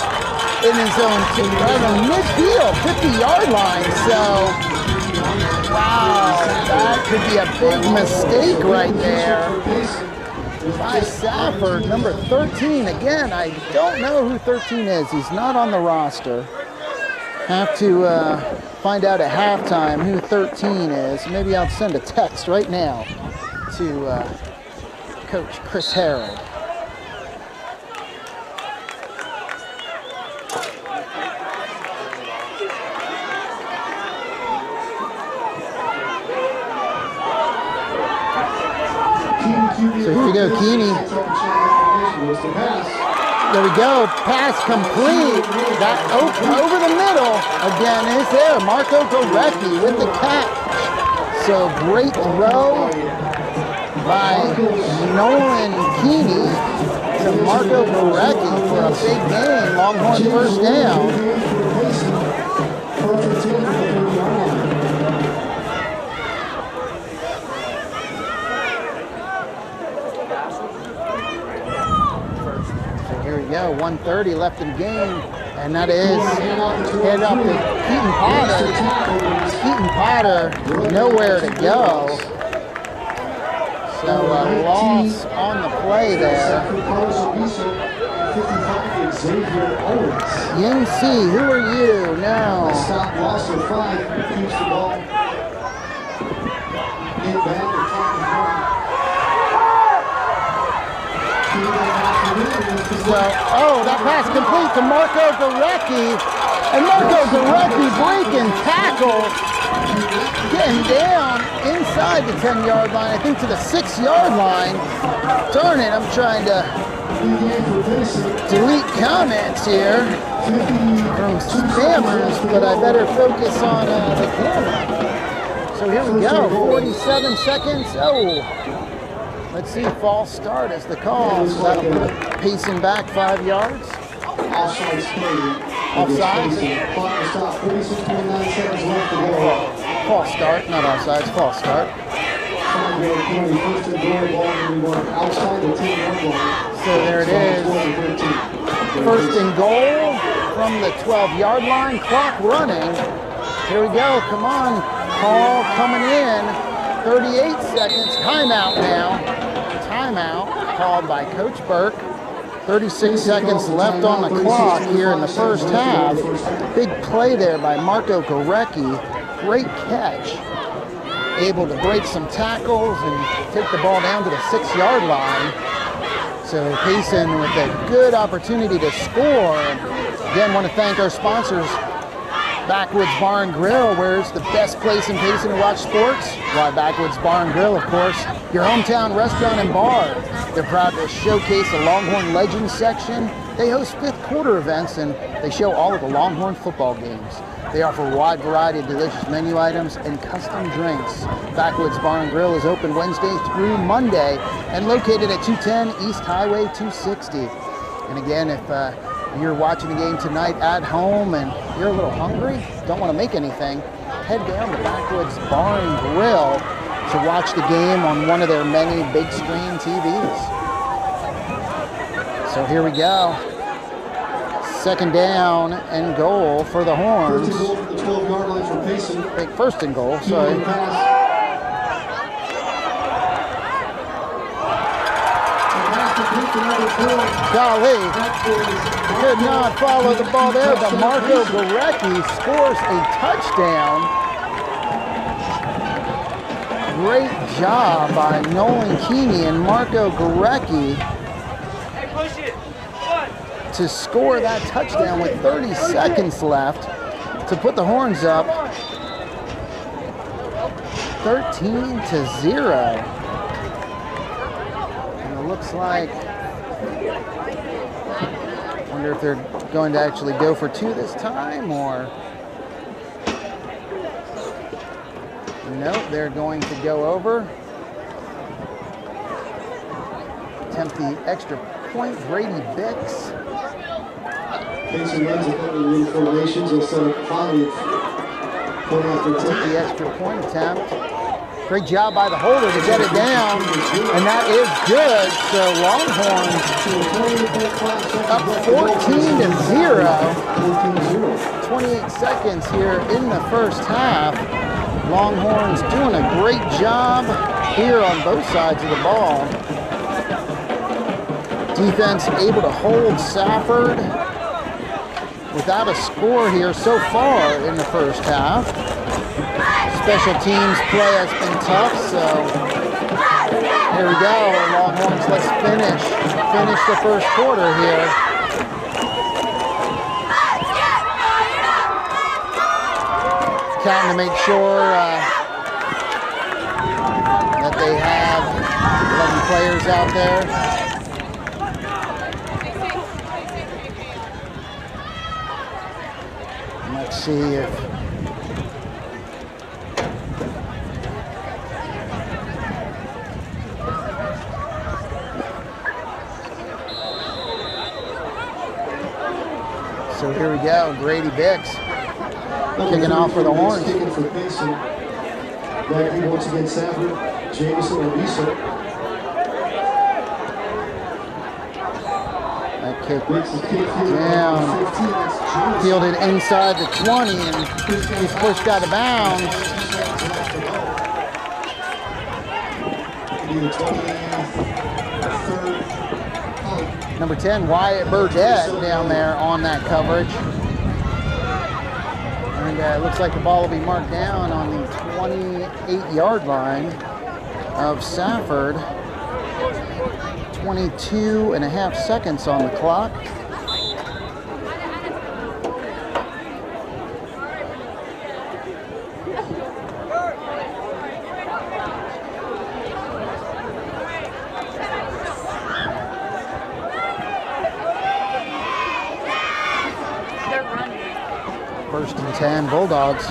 in his own midfield, 50-yard line. So, wow, that could be a big mistake right there by Safford, number 13. Again, I don't know who 13 is. He's not on the roster. Have to find out at halftime who 13 is. Maybe I'll send a text right now to Coach Chris Harrod. So here we go, Keeney. There we go, pass complete. That over the middle again is there. Marco Gorecki with the catch. So great throw by Nolan Keeney to Marco Gorecki for a big game. Longhorn first down. Here we go, 1:30 left in the game, and that is head up to Keaton Potter. Keaton Potter, nowhere to go. So a loss on the play there. Ying C, who are you? No. Stop loss of 5, keeps the ball. Inbound to So, that pass complete to Marco Gorecki, and Marco Gorecki breaking tackle, getting down inside the 10-yard line, I think to the 6-yard line. Darn it, I'm trying to delete comments here from spammers, but I better focus on the camera. So here we go, 47 seconds. Let's see, false start is the call. So that'll put Payson back 5 yards. Offside. Offsides? Stop, 46.9 seconds left to go. False start, not offsides, false start. Outside the 10-yard line. So there it is. First and goal from the 12-yard line. Clock running. Here we go, come on. Call coming in. 38 seconds. Timeout now. Timeout called by Coach Burke. 36 seconds left on the clock here in the first half. Big play there by Marco Gorecki. Great catch. Able to break some tackles and take the ball down to the 6-yard line. So Payson with a good opportunity to score. Again, want to thank our sponsors, Backwoods Bar and Grill. Where's the best place in Payson to watch sports? Why, Backwoods Bar and Grill, of course. Your hometown restaurant and bar. They're proud to showcase the Longhorn Legends section. They host fifth quarter events, and they show all of the Longhorn football games. They offer a wide variety of delicious menu items and custom drinks. Backwoods Bar and Grill is open Wednesday through Monday and located at 210 East Highway 260. And again, if you're watching the game tonight at home and you're a little hungry, don't want to make anything, head down to Backwoods Bar and Grill to watch the game on one of their many big screen TVs. So here we go. Second down and goal for the Horns. First and goal for the 12-yard line for Payson. First and goal, sorry. Golly, could not follow the ball there, but Marco Gorecki scores a touchdown. Great job by Nolan Keeney and Marco Gorecki to score that touchdown with 30 seconds left to put the Horns up 13-0. And it looks like, I wonder if they're going to actually go for two this time, or nope, they're going to go over. Attempt the extra point. Brady Bix. Payson runs a couple of new formations instead of finally point after Take the extra point attempt. Great job by the holder to get it down, and that is good. So Longhorns up 14-0. 28 seconds here in the first half. Longhorns doing a great job here on both sides of the ball. Defense able to hold Safford without a score here so far in the first half. Special teams play has been tough, so here we go. Longhorns, let's finish the first quarter here. Counting to make sure that they have 11 players out there. Let's see if so here we go, Grady Bix kicking off for the Horns. Kicking for Payson. Back here once again, Safford, Jameson, and Lisa. That kick down, fielded inside the 20, and he's pushed out of bounds. Number 10, Wyatt Burdett down there on that coverage. And it looks like the ball will be marked down on the 28-yard line of Safford. 22.5 seconds on the clock. First and 10, Bulldogs.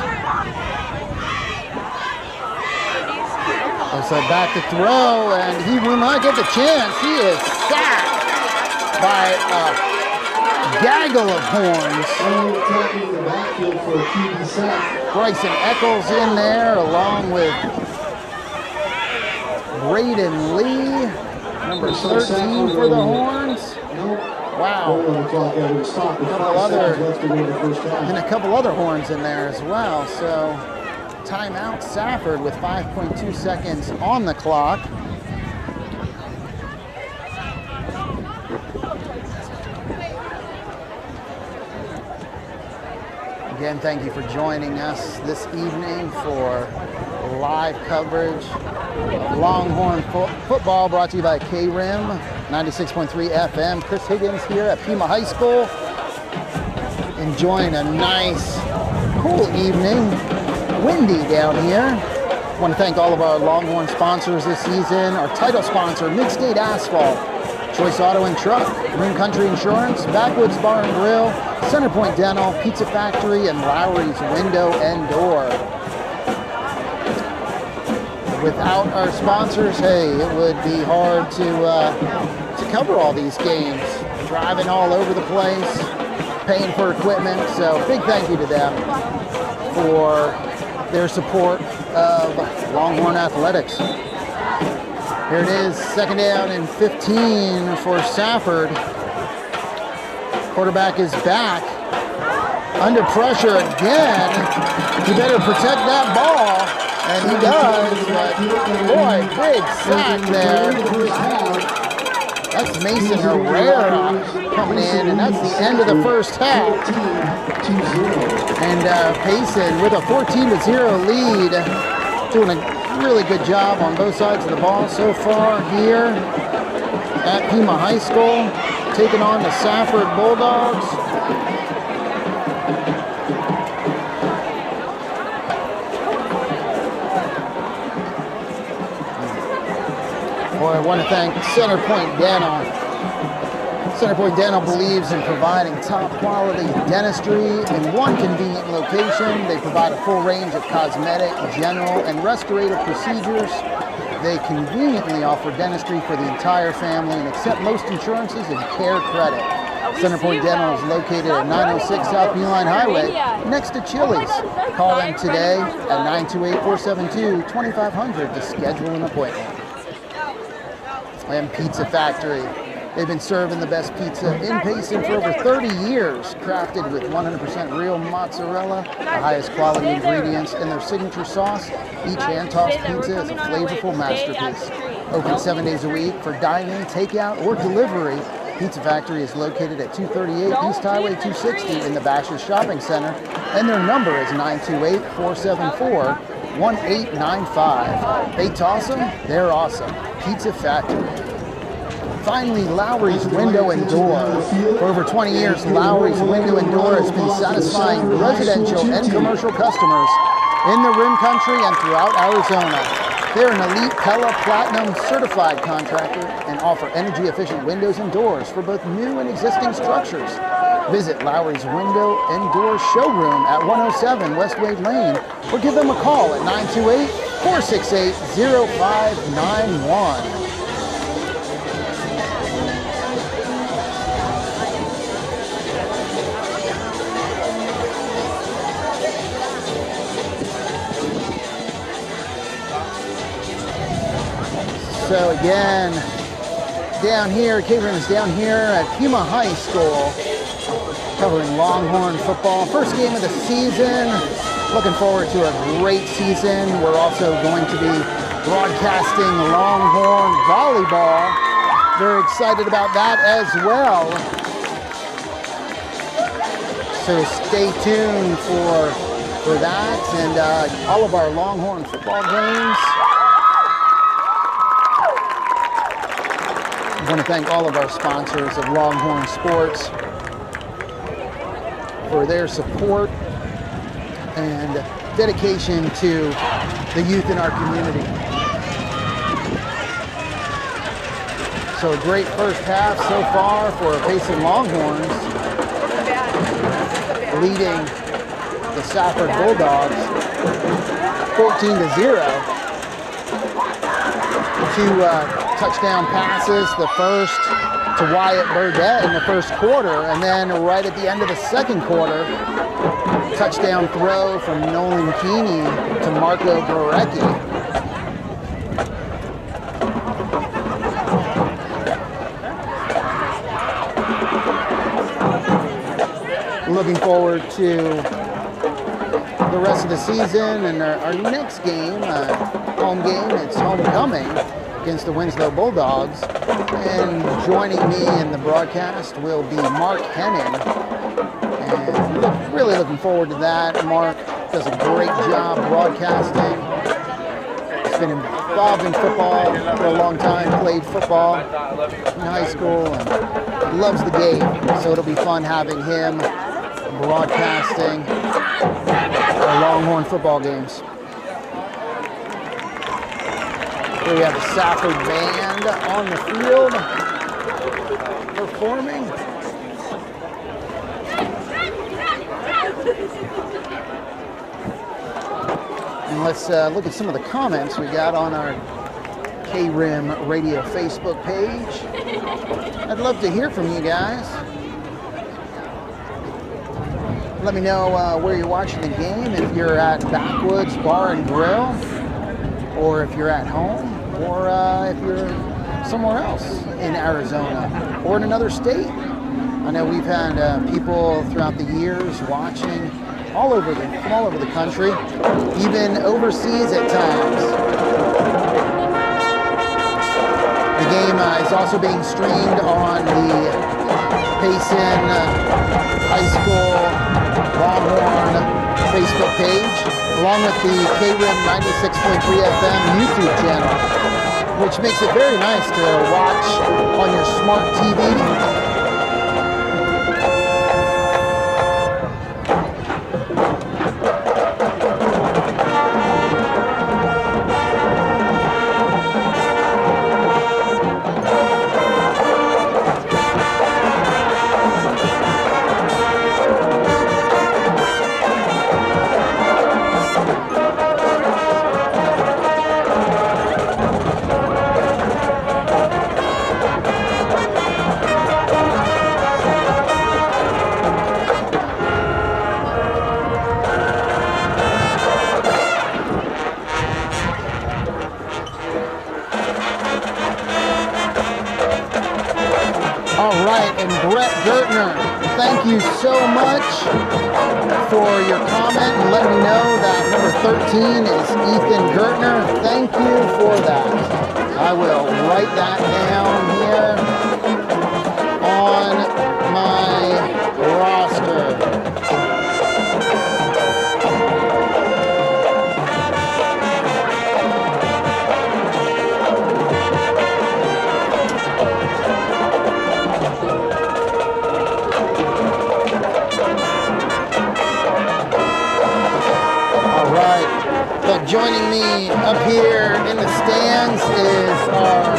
So back to throw, and he will not get the chance. He is sacked by a gaggle of Horns. Bryson Eccles in there, along with Braden Lee, number 13 for the Horns. Wow. And a couple other Horns in there as well. So timeout Safford with 5.2 seconds on the clock. Again, thank you for joining us this evening for live coverage of Longhorn football, brought to you by KRIM 96.3 FM. Chris Higgins here at Pima High School, enjoying a nice, cool evening. Windy down here. I want to thank all of our Longhorn sponsors this season. Our title sponsor, Midstate Asphalt, Choice Auto and Truck, Green Country Insurance, Backwoods Bar and Grill, Centerpoint Dental, Pizza Factory, and Lowry's Window and Door. Without our sponsors, hey, it would be hard to cover all these games. Driving all over the place, paying for equipment. So big thank you to them for their support of Longhorn Athletics. Here it is, second down and 15 for Safford. Quarterback is back. Under pressure again. He better protect that ball. And he does, but boy, big sack there. That's Mason Herrera coming in, and that's the end of the first half. And Payson with a 14-0 lead, doing a really good job on both sides of the ball so far here at Pima High School, taking on the Safford Bulldogs. Boy, I want to thank Centerpoint Dental. Centerpoint Dental believes in providing top quality dentistry in one convenient location. They provide a full range of cosmetic, general, and restorative procedures. They conveniently offer dentistry for the entire family and accept most insurances and care credit. Centerpoint Dental is located at 906 South Beeline Highway, next to Chili's. Call them today at 928-472-2500 to schedule an appointment. And Pizza Factory. They've been serving the best pizza in Payson for over 30 years, crafted with 100% real mozzarella, the highest quality ingredients in their signature sauce. Each hand-tossed pizza is a flavorful masterpiece. Open 7 days a week for dine-in, takeout, or delivery. Pizza Factory is located at 238 East Highway 260 in the Bashas Shopping Center, and their number is 928-474-1895. They toss them, they're awesome. Pizza Factory. Finally, Lowry's Window and Door. For over 20 years, Lowry's Window and Door has been satisfying residential and commercial customers in the Rim Country and throughout Arizona. They're an elite Pella Platinum certified contractor and offer energy-efficient windows and doors for both new and existing structures. Visit Lowry's Window and Door Showroom at 107 West Wade Lane or give them a call at 928-468-0591. So again, down here, KRIM is down here at Pima High School, covering Longhorn football. First game of the season. Looking forward to a great season. We're also going to be broadcasting Longhorn volleyball. Very excited about that as well. So stay tuned for that and all of our Longhorn football games. I want to thank all of our sponsors of Longhorn Sports for their support and dedication to the youth in our community. So a great first half so far for Payson Longhorns, leading the Safford Bulldogs 14-0. Two touchdown passes, the first to Wyatt Burdett in the first quarter, and then right at the end of the second quarter, touchdown throw from Nolan Keeney to Marco Barecki. Looking forward to the rest of the season and our next game, home game, it's homecoming against the Winslow Bulldogs. And joining me in the broadcast will be Mark Henning. And really looking forward to that. Mark does a great job broadcasting. He's been involved in football for a long time, played football in high school, and loves the game. So it'll be fun having him broadcasting our Longhorn football games. Here we have the Safford band on the field performing. And let's look at some of the comments we got on our KRIM Radio Facebook page. I'd love to hear from you guys. Let me know where you're watching the game, if you're at Backwoods Bar and Grill, or if you're at home, or if you're somewhere else in Arizona or in another state. I know we've had people throughout the years watching from all over the country, even overseas at times. The game is also being streamed on the Payson High School Longhorn Facebook page, along with the KRIM 96.3 FM YouTube channel, which makes it very nice to watch on your smart TV. you so much for your comment and let me know that number 13 is Ethan Gertner. Thank you for that. I will write that down here on my roster. Joining me up here in the stands is our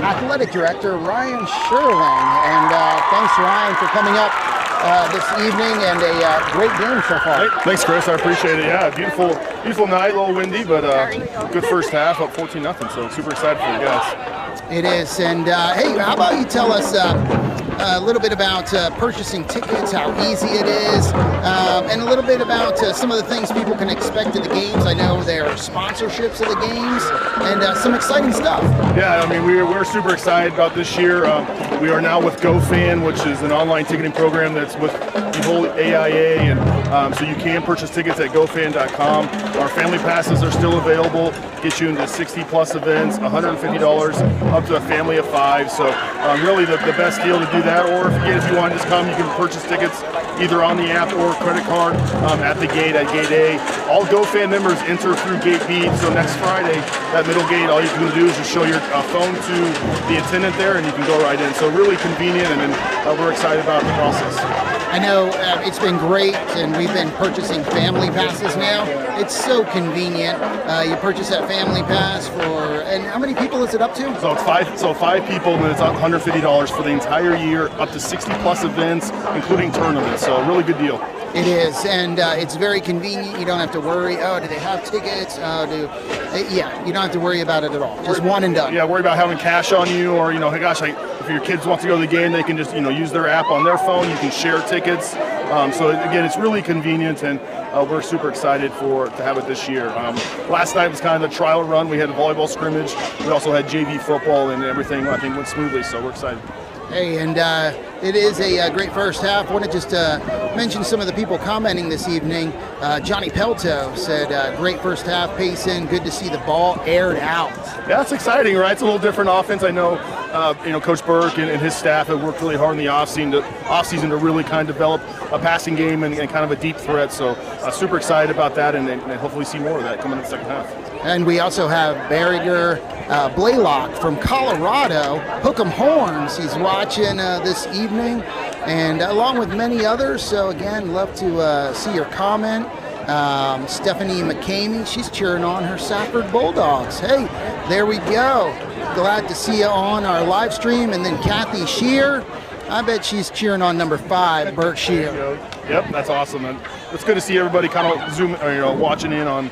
athletic director, Ryan Sherling. And thanks, Ryan, for coming up this evening, and a great game so far. Hey, thanks, Chris. I appreciate it. Yeah, beautiful night, a little windy, but good first half, up 14-0. So super excited for you guys. It is. And hey, how about you tell us a little bit about purchasing tickets, how easy it is, and a little bit about some of the things people can expect at the games. I know there are sponsorships of the games and some exciting stuff. Yeah, I mean, we're super excited about this year. We are now with GoFan, which is an online ticketing program that's with the whole AIA, and so you can purchase tickets at GoFan.com. Our family passes are still available. Get you into 60+ events, $150 up to a family of 5. So really the best deal to do that. Or if you want to just come, you can purchase tickets either on the app or credit card at the gate, at Gate A. All GoFan members enter through Gate B. So next Friday, that middle gate, all you can do is just show your phone to the attendant there, and you can go right in. So really convenient, and we're excited about the process. I know it's been great, and we've been purchasing family passes now. It's so convenient. You purchase that family pass for, and how many people is it up to? So it's five people, and it's $150 for the entire year, up to 60+ events, including tournaments. So a really good deal. It is, and it's very convenient. You don't have to worry, oh, do they have tickets? Yeah, you don't have to worry about it at all. Just one and done. Yeah, worry about having cash on you, or, hey, gosh, if your kids want to go to the game, they can just, use their app on their phone. You can share tickets. So again, it's really convenient, and we're super excited to have it this year. Last night was kind of the trial run. We had a volleyball scrimmage. We also had JV football, and everything, I think, went smoothly, so we're excited. Hey, and it is a great first half. I want to just mention some of the people commenting this evening. Johnny Pelto said, great first half, Payson. Good to see the ball aired out. Yeah, it's exciting, right? It's a little different offense. I know, Coach Burke and his staff have worked really hard in the offseason to really kind of develop a passing game and kind of a deep threat. So super excited about that, and hopefully see more of that coming in the second half. And we also have Barriger Blaylock from Colorado, Hook'em Horns. He's watching this evening, and along with many others. So again, love to see your comment. Stephanie McCamey, she's cheering on her Safford Bulldogs. Hey, there we go. Glad to see you on our live stream. And then Kathy Shear, I bet she's cheering on number 5, Bert Shear. Yep, that's awesome. And it's good to see everybody kind of watching in on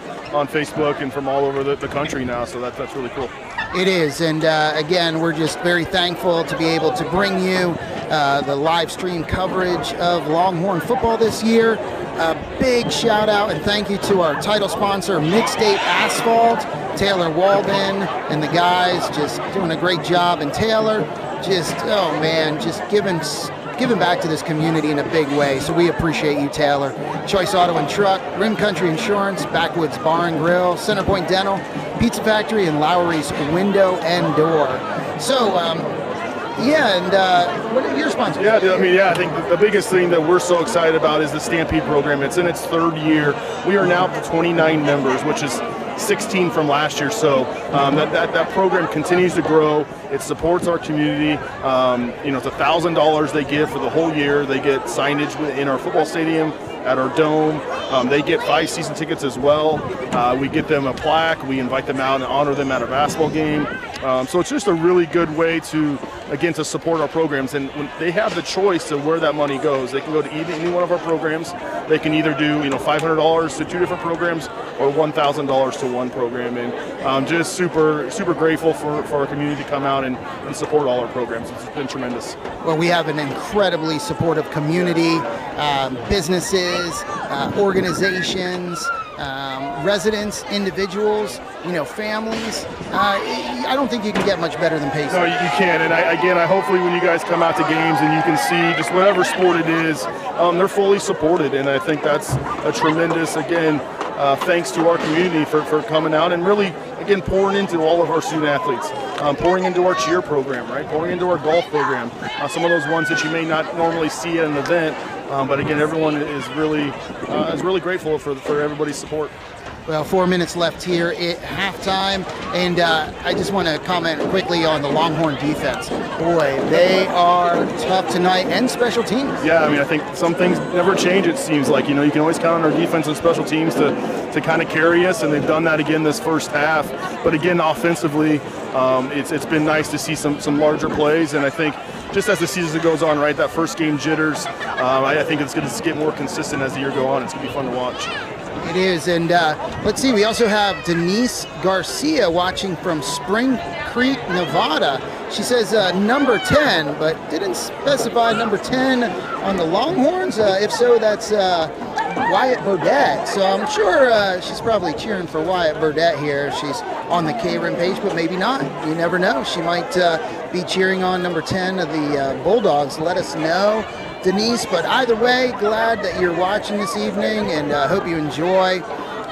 Facebook and from all over the country now. So that's really cool. It is, and again, we're just very thankful to be able to bring you the live stream coverage of Longhorn football this year. A big shout out and thank you to our title sponsor, Midstate Asphalt, Taylor Walden, and the guys just doing a great job. And Taylor, just giving back to this community in a big way. So we appreciate you, Taylor. Choice Auto and Truck, Rim Country Insurance, Backwoods Bar and Grill, Centerpoint Dental, Pizza Factory, and Lowry's Window and Door. So, what are your sponsors? Yeah, I think the biggest thing that we're so excited about is the Stampede program. It's in its 3rd year. We are now up to 29 members, which is 16 from last year. So that program continues to grow. It supports our community. It's $1,000 they give for the whole year. They get signage in our football stadium, at our dome. They get 5 season tickets as well. We get them a plaque. We invite them out and honor them at a basketball game. So it's just a really good way to support our programs. And when they have the choice of where that money goes, they can go to any one of our programs. They can either do $500 to 2 different programs or $1,000 to one program. And just super grateful for our community to come out and support all our programs. It's been tremendous. Well, we have an incredibly supportive community, businesses, organizations, residents, individuals, families. I don't think you can get much better than Payson. No, you can. And I hopefully when you guys come out to games and you can see just whatever sport it is, they're fully supported. And I think that's a tremendous, again, thanks to our community for coming out and really, again, pouring into all of our student athletes, pouring into our cheer program, right? Pouring into our golf program, some of those ones that you may not normally see at an event. But again, everyone is really grateful for everybody's support. Well, 4 minutes left here at halftime, and I just want to comment quickly on the Longhorn defense. Boy, they are tough tonight, and special teams. Yeah, I mean, I think some things never change, it seems like. You can always count on our defense and special teams to kind of carry us, and they've done that again this first half. But again, offensively, it's been nice to see some larger plays, and I think just as the season goes on, right, that first game jitters, I think it's going to get more consistent as the year goes on. It's going to be fun to watch. It is, and let's see, we also have Denise Garcia watching from Spring Creek, Nevada. She says number 10, but didn't specify number 10 on the Longhorns. If so, that's Wyatt Burdett. So I'm sure she's probably cheering for Wyatt Burdett here. She's on the KRIM page, but maybe not. You never know. She might be cheering on number 10 of the Bulldogs. Let us know, Denise. But either way, glad that you're watching this evening, and hope you enjoy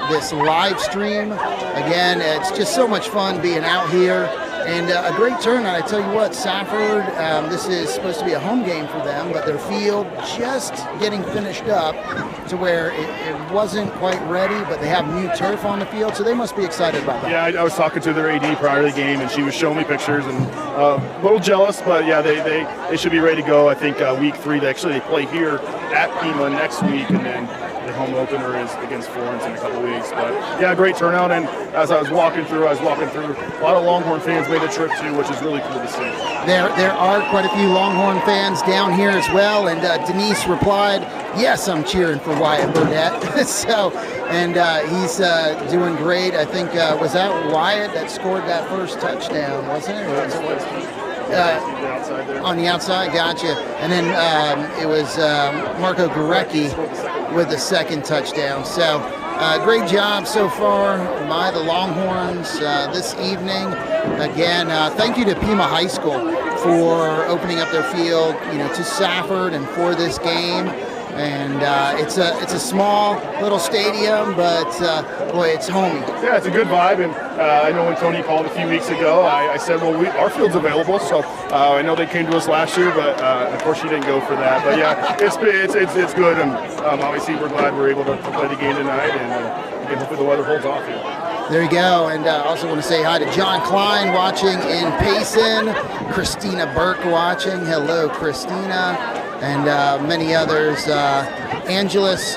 this live stream. Again, it's just so much fun being out here, and a great turnout. I tell you what, Safford, this is supposed to be a home game for them, but their field just getting finished up to where it wasn't quite ready, but they have new turf on the field, so they must be excited about that. Yeah, I was talking to their AD prior to the game, and she was showing me pictures, and a little jealous, but yeah, they should be ready to go. I think week 3, they play here at Pima next week, and then the home opener is against Florence in a couple weeks. But yeah, great turnout, and as I was walking through, a lot of Longhorn fans made the trip too, which is really cool to see. There are quite a few Longhorn fans down here as well, and Denise replied, yes, I'm cheering for Wyatt Burdett. So, and he's doing great. I think, was that Wyatt that scored that first touchdown, wasn't it? Or was it on the outside, gotcha. And then it was Marco Gurecki with the second touchdown. So great job so far by the Longhorns this evening. Again, thank you to Pima High School for opening up their field, to Safford and for this game. And it's a small little stadium, but boy, it's homey. Yeah, it's a good vibe, and I know when Tony called a few weeks ago, I said, well, our field's available, so I know they came to us last year, but of course she didn't go for that. But yeah, it's good, and obviously we're glad we're able to play the game tonight, and again, hopefully the weather holds off here. There you go, and I also want to say hi to John Klein watching in Payson, Christina Burke watching. Hello, Christina, and many others. Angelus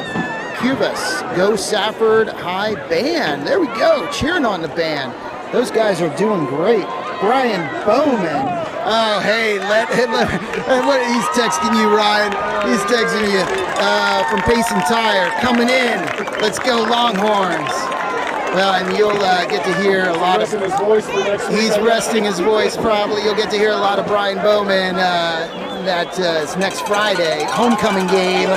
Cubas, Go Safford High Band. There we go, cheering on the band. Those guys are doing great. Brian Bowman. Oh, hey, what, he's texting you, Ryan. He's texting you from Payson Tire. Coming in. Let's go Longhorns. Well, and you'll get to hear a lot of. He's resting his voice. Probably you'll get to hear a lot of Brian Bowman. That is next Friday, homecoming game,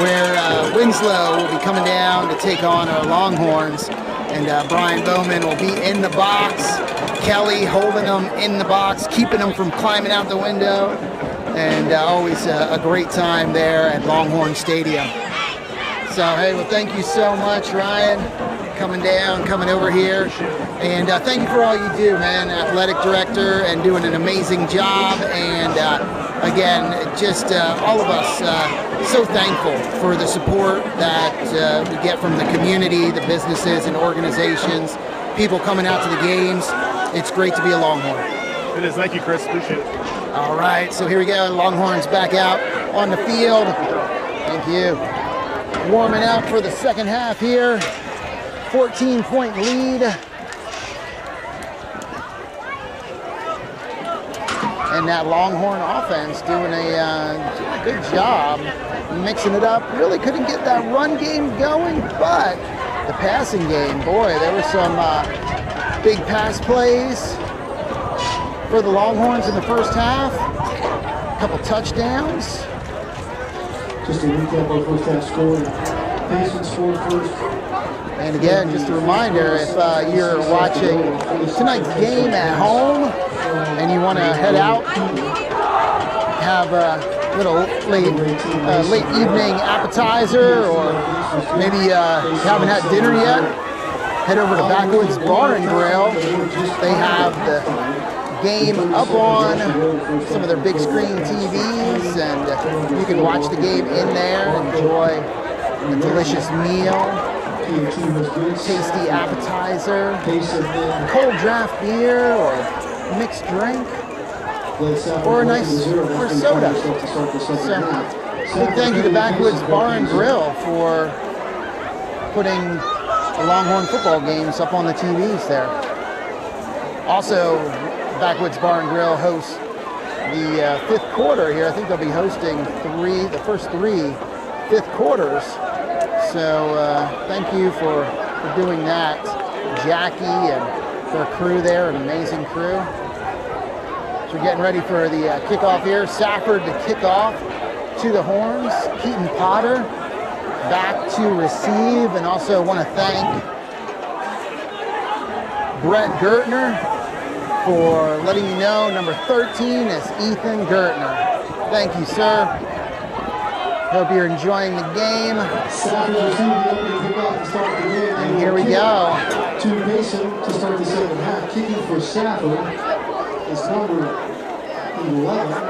where Winslow will be coming down to take on our Longhorns, and Brian Bowman will be in the box. Kelly holding them in the box, keeping them from climbing out the window, and always a great time there at Longhorn Stadium. So hey, well, thank you so much, Ryan, coming over here, and thank you for all you do, man. Athletic director, and doing an amazing job, and again, just all of us so thankful for the support that we get from the community, the businesses and organizations, people coming out to the games. It's great to be a Longhorn. It is. Thank you, Chris. Appreciate it. All right, so here we go. Longhorns back out on the field. Thank you. Warming up for the second half here. 14-point lead. And that Longhorn offense doing a good job mixing it up. Really couldn't get that run game going, but the passing game, boy, there were some big pass plays for the Longhorns in the first half. A couple touchdowns. Just to recap our first half score, Payson scored first. And again, just a reminder, if you're watching tonight's game at home and you want to head out, have a little late evening appetizer, or maybe you haven't had dinner yet, head over to Backwoods Bar and Grill. They have the game up on some of their big screen TVs, and you can watch the game in there, enjoy a delicious meal, tasty appetizer, cold draft beer or mixed drink, or a nice or soda. So big thank you to Backwoods Bar and Grill for putting the Longhorn football games up on the TVs there. Also, Backwoods Bar and Grill hosts the fifth quarter here. I think they'll be hosting the first three fifth quarters. So thank you for doing that, Jackie and their crew there, an amazing crew. So we're getting ready for the kickoff here. Safford to kick off to the horns. Keaton Potter back to receive, and also want to thank Brett Gertner for letting me know number 13 is Ethan Gertner. Thank you, sir. Hope you're enjoying the game. And here we go. To Payson to start the second half. Kicking for Safford is number 11,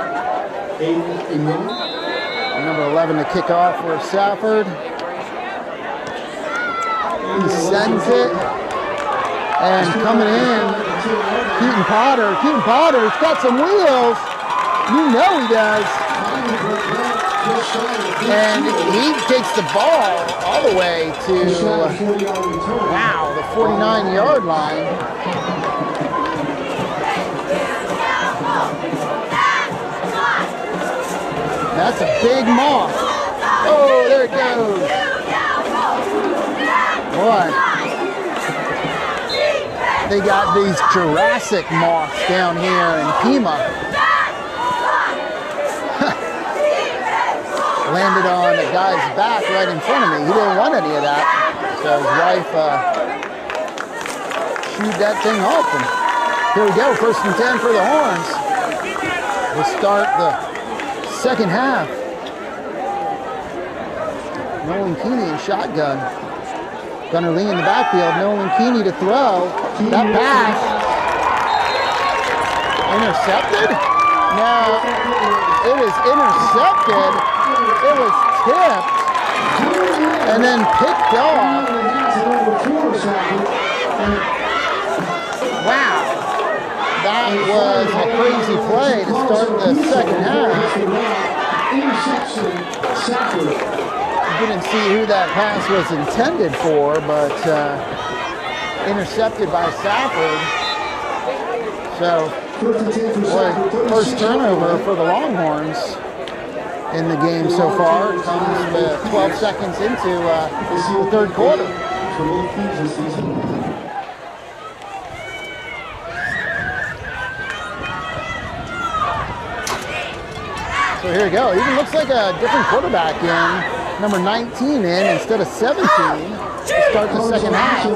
Aiden. Number 11 to kick off for Safford. He sends it. And coming in, Keaton Potter. Keaton Potter's got some wheels. You know he does. And he takes the ball all the way to, wow, the 49-yard line. That's a big moth. Oh, there it goes. Boy. They got these Jurassic moths down here in Pima. Landed on a guy's back right in front of me. He didn't want any of that. So his wife chewed that thing off. And here we go, 1st and 10 for the Horns. We'll start the second half. Nolan Keeney in shotgun. Gunnar Lee in the backfield. Nolan Keeney to throw. That pass. Intercepted? No, it is intercepted. It was tipped and then picked off. Wow. That was a crazy play to start the second half. Didn't see who that pass was intended for, but intercepted by Safford. So, boy, first turnover for the Longhorns in the game so far. Comes with 12 seconds into the third quarter. So here we go. Even looks like a different quarterback in. Number 19 in instead of 17 to start the second half.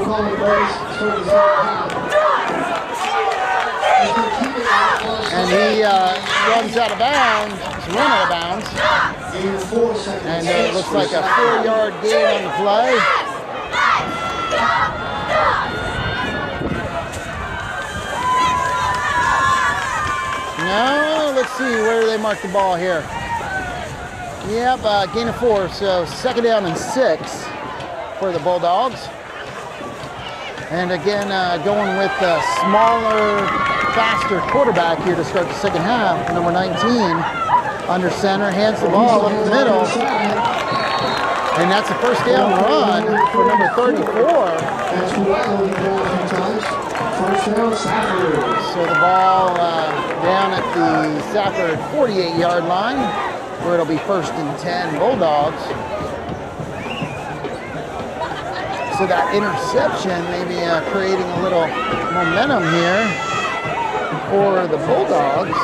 And he runs out of bounds. He's run out of bounds. And it looks like a 4-yard gain on the play. No, let's see, where do they mark the ball here? Yep, gain of 4, so 2nd down and 6 for the Bulldogs. And again, going with a smaller, faster quarterback here to start the second half. Number 19 under center, hands the ball up the middle. And that's a 1st down run for number 34. So the ball down at the Safford 48-yard line, where it'll be 1st and 10 Bulldogs. So that interception maybe creating a little momentum here for the Bulldogs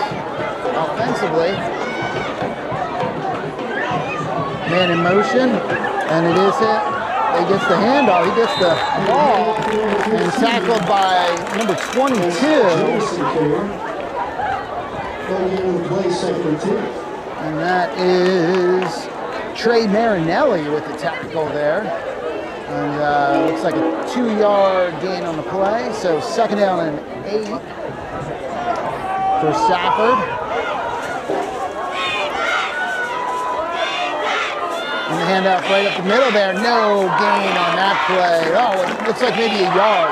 offensively. Man in motion, and it is He gets the handoff. He gets the ball and tackled by number 22. And that is Trey Marinelli with the tackle there. And looks like a 2-yard gain on the play. So 2nd down and 8 for Safford. And the handoff right up the middle there. No gain on that play. Oh, it looks like maybe a yard.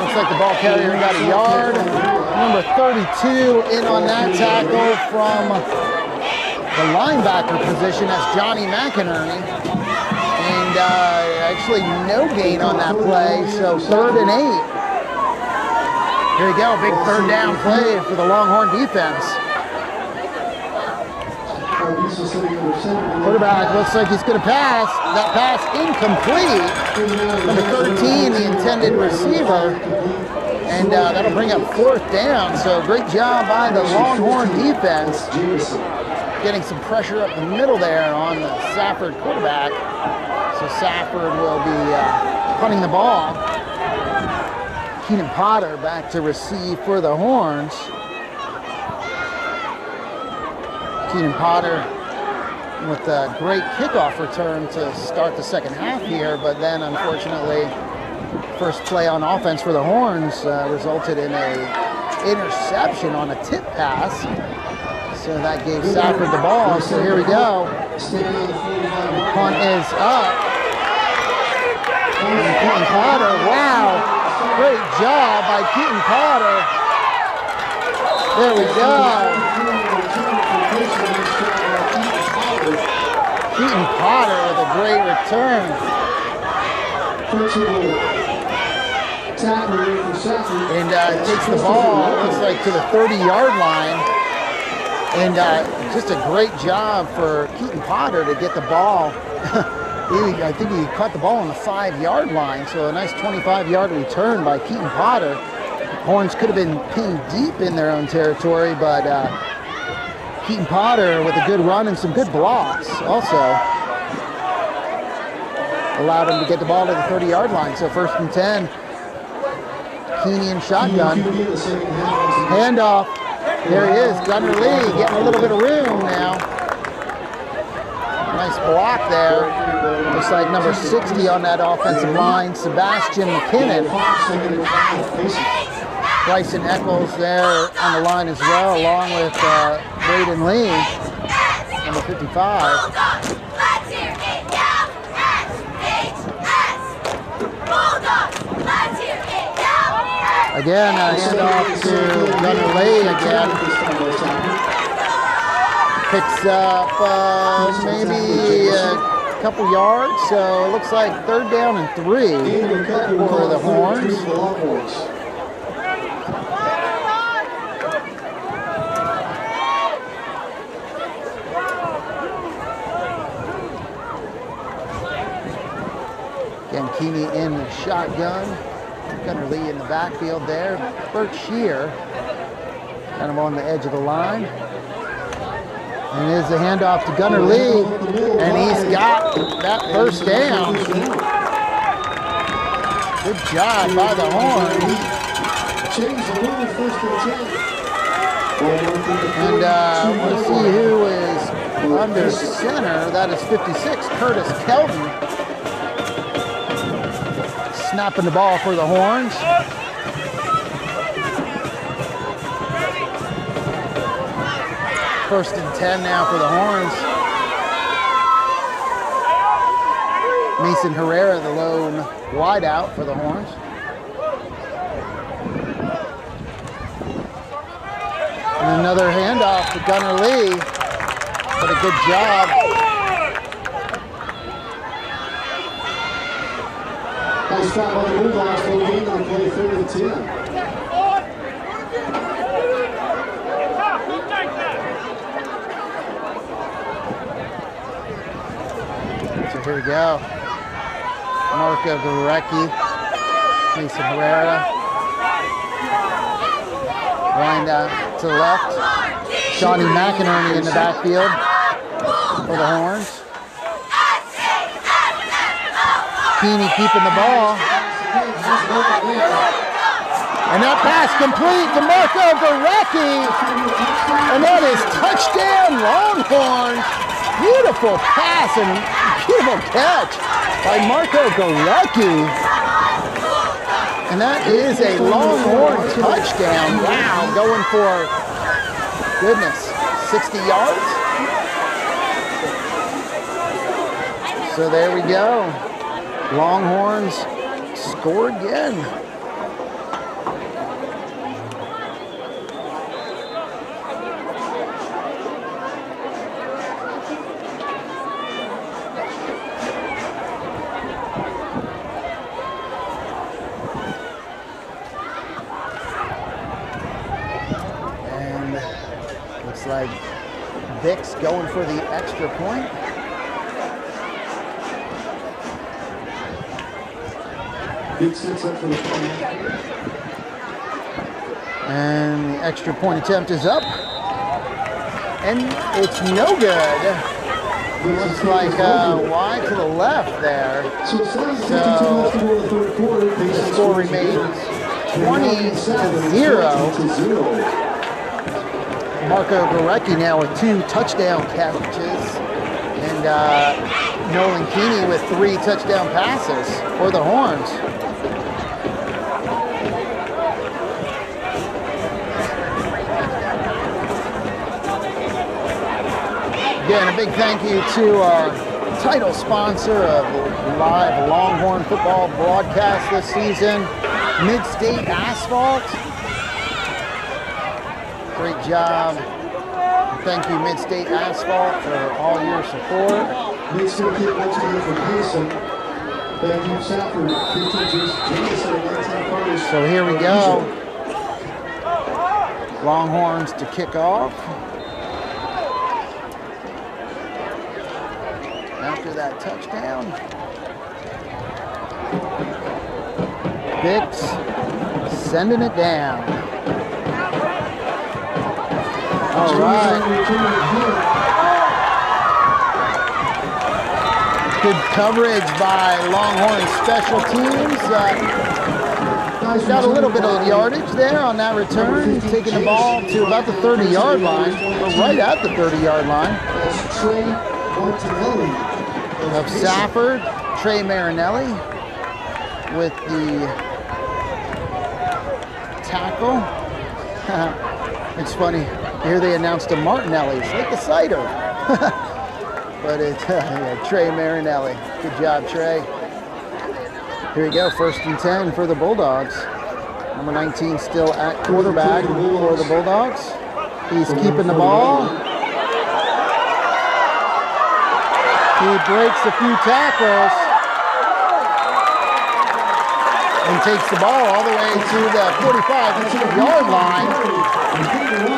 Looks like the ball carrier got a yard. Number 32 in on that tackle from the linebacker position. That's Johnny McInerney. And actually no gain on that play. So 3rd and 8. Here we go. Big 3rd down play for the Longhorn defense. Quarterback looks like he's going to pass. That pass incomplete. Number 13, the intended receiver. And that'll bring up 4th down. So great job by the Longhorn defense. Getting some pressure up the middle there on the Safford quarterback. So Safford will be punting the ball. Keenan Potter back to receive for the Horns. Keenan Potter with a great kickoff return to start the 2nd half here, but then unfortunately, first play on offense for the Horns resulted in a interception on a tip pass. So that gave Safford the ball. So here we go. Punt is up. And Keaton Potter, wow, great job by Keaton Potter. There we go. Keaton Potter with a great return. And takes the ball, looks like to the 30-yard line. And just a great job for Keaton Potter to get the ball. I think he caught the ball on the 5-yard line. So a nice 25-yard return by Keaton Potter. Horns could have been pinned deep in their own territory, but Keaton Potter with a good run and some good blocks also allowed him to get the ball to the 30-yard line. So 1st and 10. Keeney in shotgun. Handoff. There he is, Gunner Lee getting a little bit of room now. Nice block there. Looks like number 60 on that offensive line, Sebastian McKinnon. Bryson Eccles there on the line as well, along with Braden Lee, number 55. Again, a handoff to Gunner Lee again. Picks up maybe a couple yards, so it looks like 3rd down and 3 for the Horns. Again, Keeney in the shotgun. Gunner Lee in the backfield there. Bert Shear kind of on the edge of the line. And here's the handoff to Gunner Lee. And he's got that 1st down. Good job by the Horns. And we'll see who is under center. That is 56, Curtis Kelton. Snapping the ball for the Horns. First and 10 now for the Horns. Mason Herrera, the lone wideout for the Horns. And another handoff to Gunner Lee. Did a good job. Nice stop by the Bulldogs, no gain on the play, 3rd and 10. So here we go. Marco Gurecki, Mason Herrera. Wind out to the left. Johnny McInerney in the backfield for the Horns. Keeney keeping the ball. And that pass complete to Marco Gorecki. And that is touchdown Longhorns. Beautiful pass and beautiful catch by Marco Gorecki. And that is a Longhorn touchdown. Wow, going for, goodness, 60 yards. So there we go. Longhorns score again. Looks like Vic's going for the extra point. Vic sets up for the point. And the extra point attempt is up. And it's no good. Looks like wide to the left there. So the score remains 20-0. Marco Gorecki now with 2 touchdown catches, and Nolan Keeney with 3 touchdown passes for the Horns. Again, a big thank you to our title sponsor of live Longhorn football broadcast this season, Mid-State Asphalt. Great job. Thank you, Mid-State Asphalt, for all your support. Mid-State kick once again from Payson. Thank you, Safford. 15 Jameson, 19 Carter. So here we go. Longhorns to kick off. After that touchdown. Vic's sending it down. All right. Good coverage by Longhorn special teams. Got a little bit of yardage there on that return, taking the ball to about the 30-yard line, or right at the 30-yard line. Of Safford, Trey Marinelli with the tackle. It's funny. Here they announced a Martinelli. It's like the cider. But it's Trey Marinelli. Good job, Trey. Here we go, 1st and 10 for the Bulldogs. Number 19 still at quarterback for the Bulldogs. He's keeping the ball. He breaks a few tackles and takes the ball all the way to the 45-yard line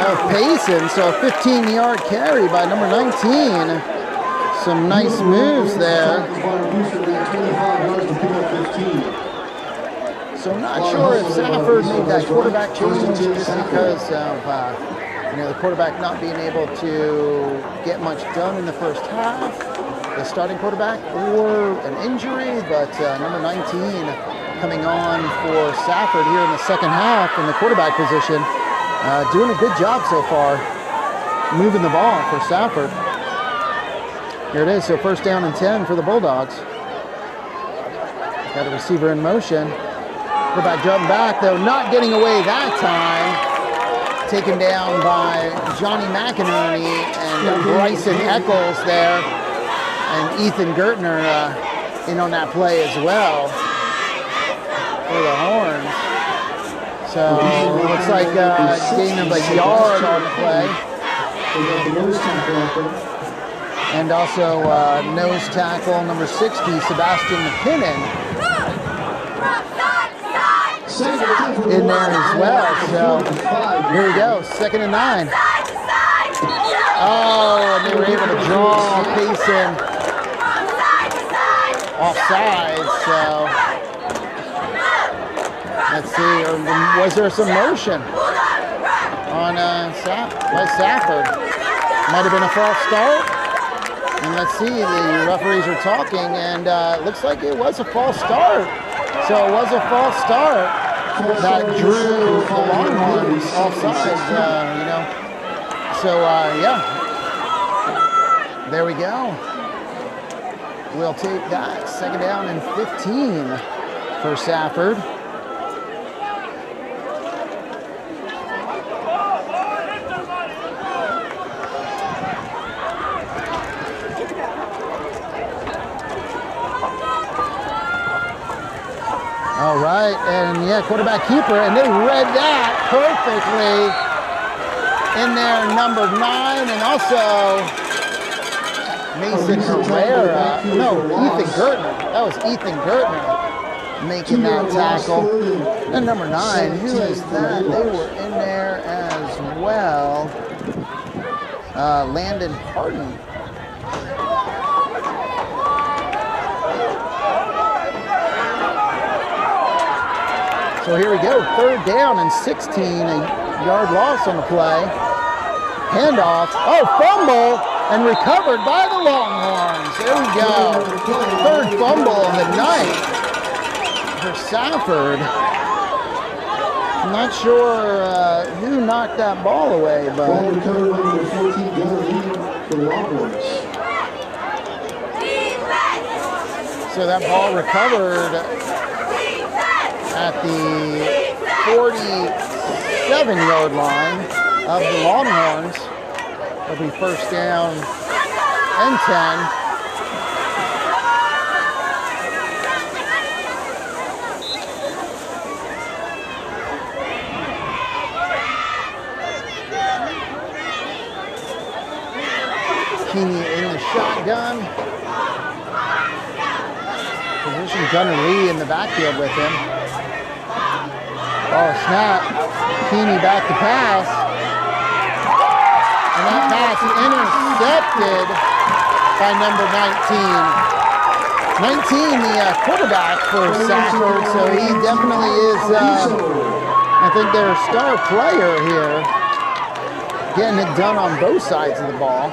of Payson. So a 15-yard carry by number 19. Some nice moves there. So I'm not sure if Safford made that quarterback change just because of the quarterback not being able to get much done in the first half, the starting quarterback, or an injury. But number 19 coming on for Safford here in the second half in the quarterback position, doing a good job so far, moving the ball for Safford. Here it is, so 1st down and 10 for the Bulldogs. Got a receiver in motion. Quarterback dropping back, though, not getting away that time. Taken down by Johnny McInerney and Bryson Eccles there. And Ethan Gertner in on that play as well for the Horns. So it looks like gain of a yard on the play. And also nose tackle number 60, Sebastian McKinnon, in there as well. So here we go, 2nd and 9. Oh, and they were able to draw Payson offside. So let's see, or was there some motion on by Safford? Might have been a false start. And let's see, the referees are talking, and it looks like it was a false start. So it was a false start that drew the Longhorns offside, you know. So, yeah, there we go. We'll take that. 2nd down and 15 for Safford. All right, and yeah, quarterback keeper, and they read that perfectly in there, number 9, and also Mason Herrera, no, Ethan Gertner. That was Ethan Gertner making that tackle. And number 9, who is that? They were in there as well. Landon Pardon. So here we go, 3rd down and 16, a yard loss on the play. Handoff, oh, fumble, and recovered by the Longhorns. There we go. 3rd fumble of the night for Safford. I'm not sure who knocked that ball away, but recovered by number 14, Gunnar Lee for Longhorns. So that ball recovered at the 47-yard line of the Longhorns. It'll be 1st down and 10. Keeney in the shotgun. Position Gunnar Lee in the backfield with him. Oh, snap. Keeney back to pass. And that pass intercepted by number 19. 19, the quarterback for Safford, so he definitely is, I think, their star player here. Getting it done on both sides of the ball.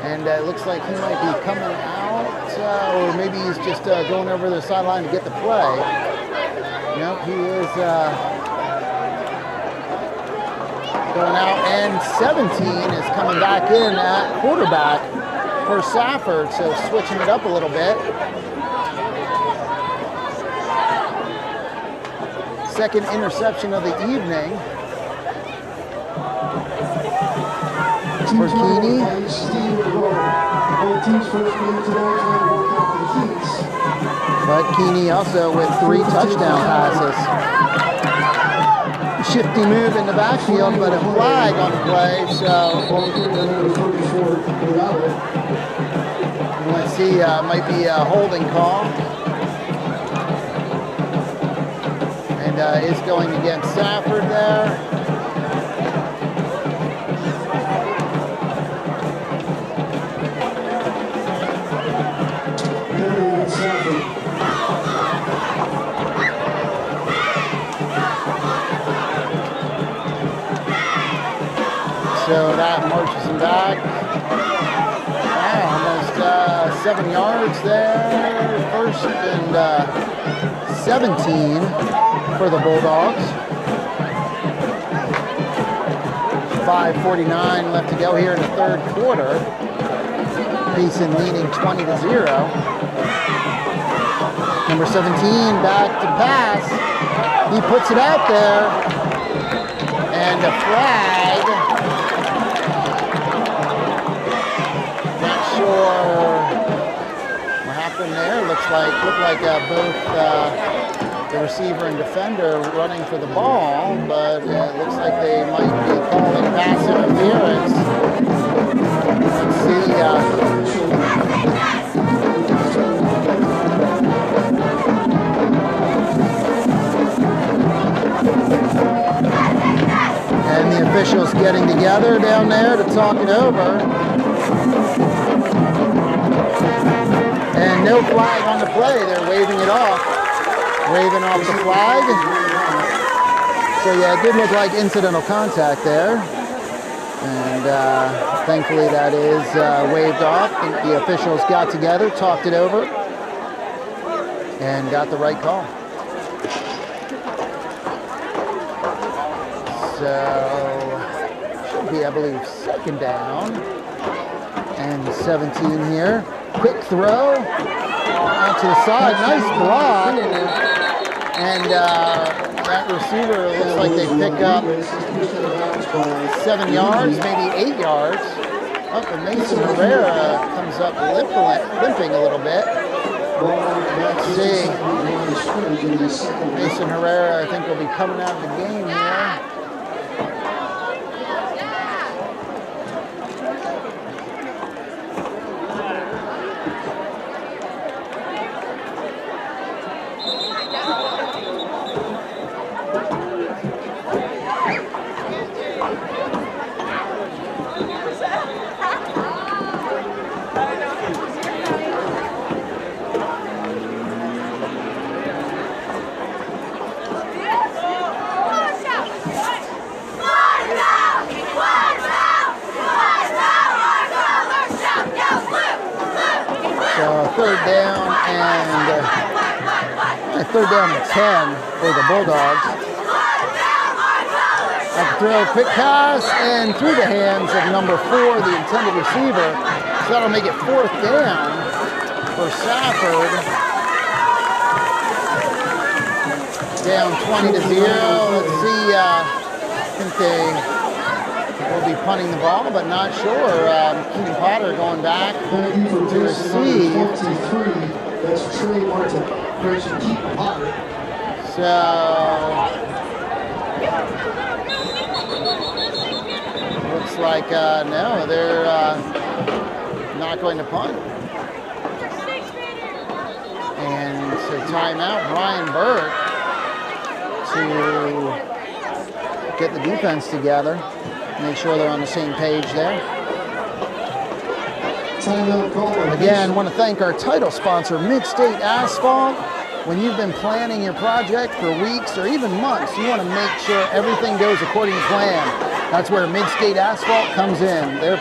And it looks like he might be coming out, or maybe he's just going over the sideline to get the play. Nope, he is going out, and 17 is coming back in at quarterback for Safford, so switching it up a little bit. 2nd interception of the evening for Keeney. But Keeney also with 3 touchdown passes. Shifty move in the backfield, but a flag on the play, so let's see, might be a holding call. And is going against Safford there. So that marches him back. Wow, almost 7 yards there. 1st and 17 for the Bulldogs. 5:49 left to go here in the 3rd quarter. Payson leading 20-0. Number 17 back to pass. He puts it out there. And a flag. Not sure what happened there. Looked like both the receiver and defender running for the ball, but it looks like they might be calling pass interference. Let's see. And the officials getting together down there to talk it over. And no flag on the play. They're waving it off. Waving off the flag. So yeah, it did look like incidental contact there. And thankfully that is waived off. I think the officials got together, talked it over, and got the right call. So, should be, I believe, second down. And 17 here. Quick throw out to the side. Nice block. And that receiver looks like they pick up 7 yards, maybe 8 yards. Oh, and Mason Herrera comes up limping a little bit. Let's see. Mason Herrera, I think, will be coming out of the game here. Third down and 10 for the Bulldogs. Up throw, quick pass, and through the hands of number 4, the intended receiver. So that'll make it 4th down for Safford. Down 20-0. Let's see. I think they will be punting the ball, but not sure. Keaton Potter going back to receive. That's Trey Martin. So looks like no, they're not going to punt. And so timeout, Brian Burke to get the defense together, make sure they're on the same page there. Again, want to thank our title sponsor, Mid-State Asphalt. When you've been planning your project for weeks or even months, you want to make sure everything goes according to plan. That's where Mid-State Asphalt comes in. They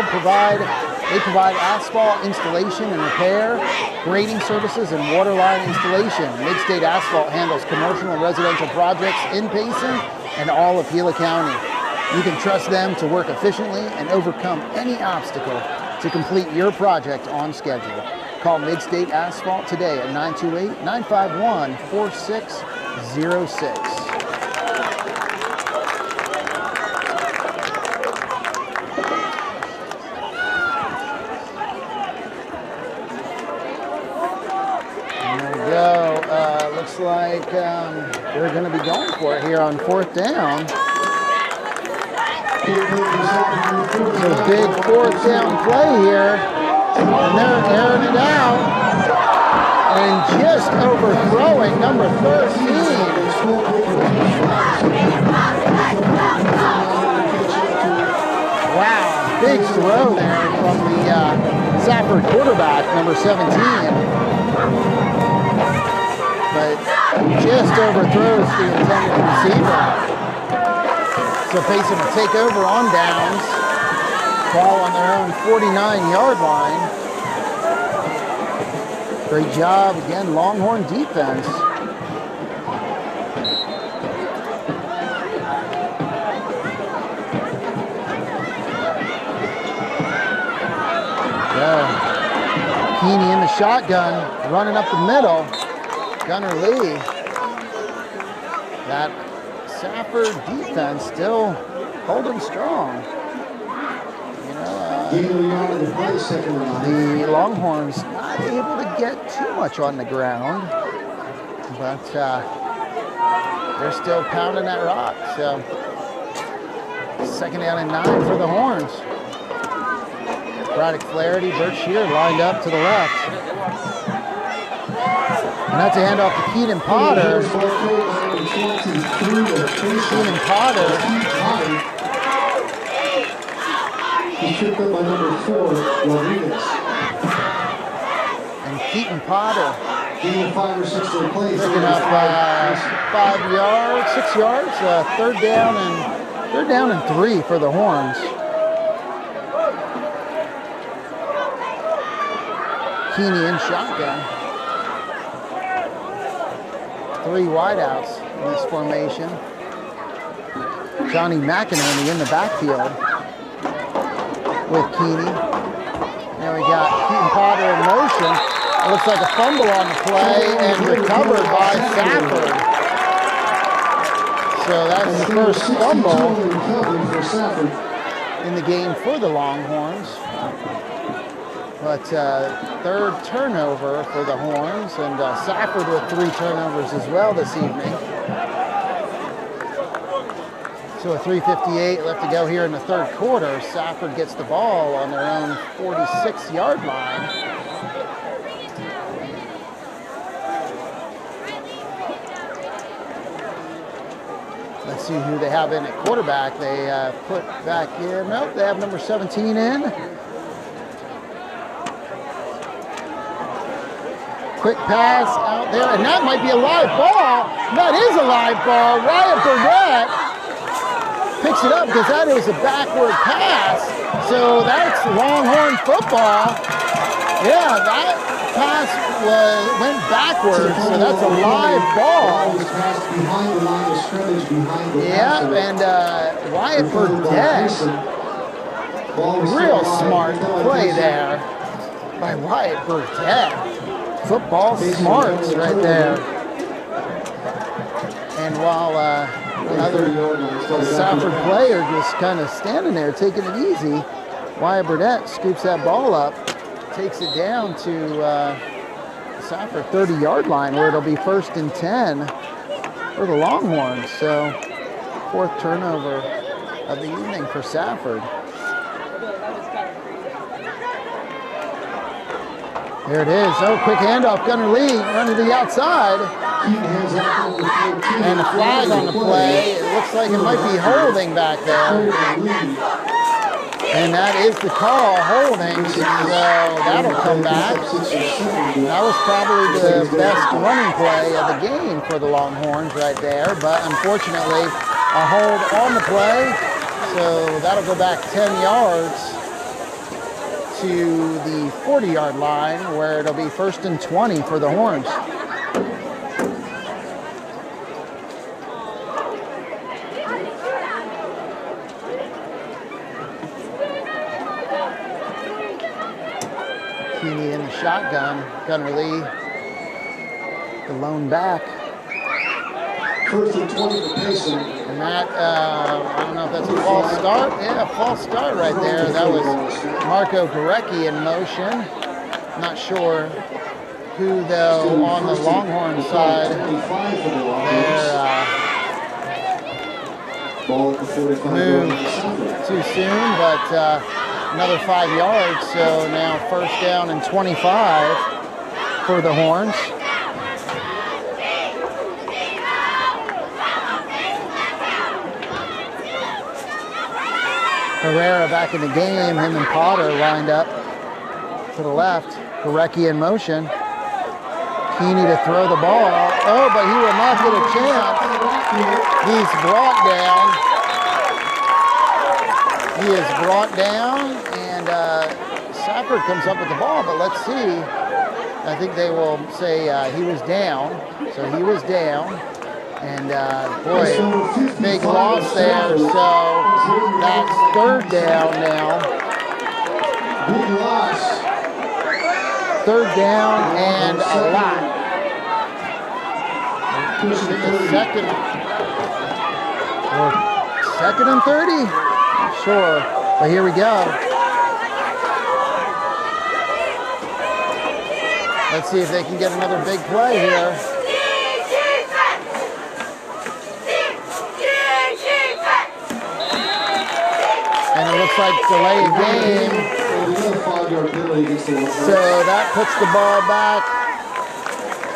provide asphalt installation and repair, grading services, and water line installation. Mid-State Asphalt handles commercial and residential projects in Payson and all of Gila County. You can trust them to work efficiently and overcome any obstacle to complete your project on schedule. Call Mid-State Asphalt today at 928-951-4606. There we go. Looks like they're going to be going for it here on 4th down. So big 4th down play here. And they're airing it out and just overthrowing number 13. Wow, big throw there from the Safford quarterback, number 17. But just overthrows the intended receiver. So Payson will take over on downs. Ball on their own 49-yard line. Great job, again, Longhorn defense. Yeah. Keeney in the shotgun, running up the middle. Gunner Lee. That Safford defense still holding strong. The Longhorns not able to get too much on the ground, but they're still pounding that rock. So 2nd down and 9 for the Horns. Braddock Flaherty, Bert Shear lined up to the left. And that's a handoff to Keaton Potter. Keaton Potter. He's tripped up by number 4, Rodriguez. And Keaton Potter. Gaining 5 or 6 to replace. Picking up 5 yards, 6 yards. 3rd down and They're down in 3 for the Horns. Keeney in shotgun. 3 wideouts in this formation. Johnny McInerney in the backfield with Keeney. Now we got Keaton Potter in motion. It looks like a fumble on the play and recovered by Safford. So that's the first fumble in the game for the Longhorns. But third turnover for the Horns, and Safford with 3 turnovers as well this evening. So a 3:58 left to go here in the third quarter. Safford gets the ball on their own 46-yard line. Let's see who they have in at quarterback. They put back in, nope, they have number 17 in. Quick pass out there, and that might be a live ball. That is a live ball. Wyatt Burdett picks it up because that is a backward pass. So that's Longhorn football. Yeah, that pass went backwards, so that's a live ball. Yeah, and Wyatt Burdett, real smart play there by Wyatt Burdett. Football smarts right there. And while another Safford player just kind of standing there taking it easy, Wyatt Burdett scoops that ball up, takes it down to Safford 30-yard line where it'll be 1st and 10 for the Longhorns. So 4th turnover of the evening for Safford. There it is. Oh, quick handoff. Gunner Lee running to the outside. And a flag on the play. It looks like it might be holding back there. And that is the call, holding. So that'll come back. That was probably the best running play of the game for the Longhorns right there. But unfortunately, a hold on the play. So that'll go back 10 yards. To the 40-yard line where it'll be 1st and 20 for the Horns. Keeney in the shotgun. Gunner Lee, the lone back. 1st and 20 for Payson. And that, I don't know if that's a false start. Yeah, a false start right there. That was Marco Gorecki in motion. Not sure who, though, on the Longhorn side. They're moved too soon, but another 5 yards. So now 1st down and 25 for the Horns. Herrera back in the game. Him and Potter lined up to the left. Gorecki in motion. Keeney to throw the ball. Oh, but he will not get a chance. He's brought down. He is brought down, and Safford comes up with the ball, but let's see. I think they will say he was down. So he was down. And boy, big loss there. So that's 3rd down now. Big loss. 3rd down and a lot. Second and 30? Sure. But here we go. Let's see if they can get another big play here. And it looks like delay of game. So that puts the ball back,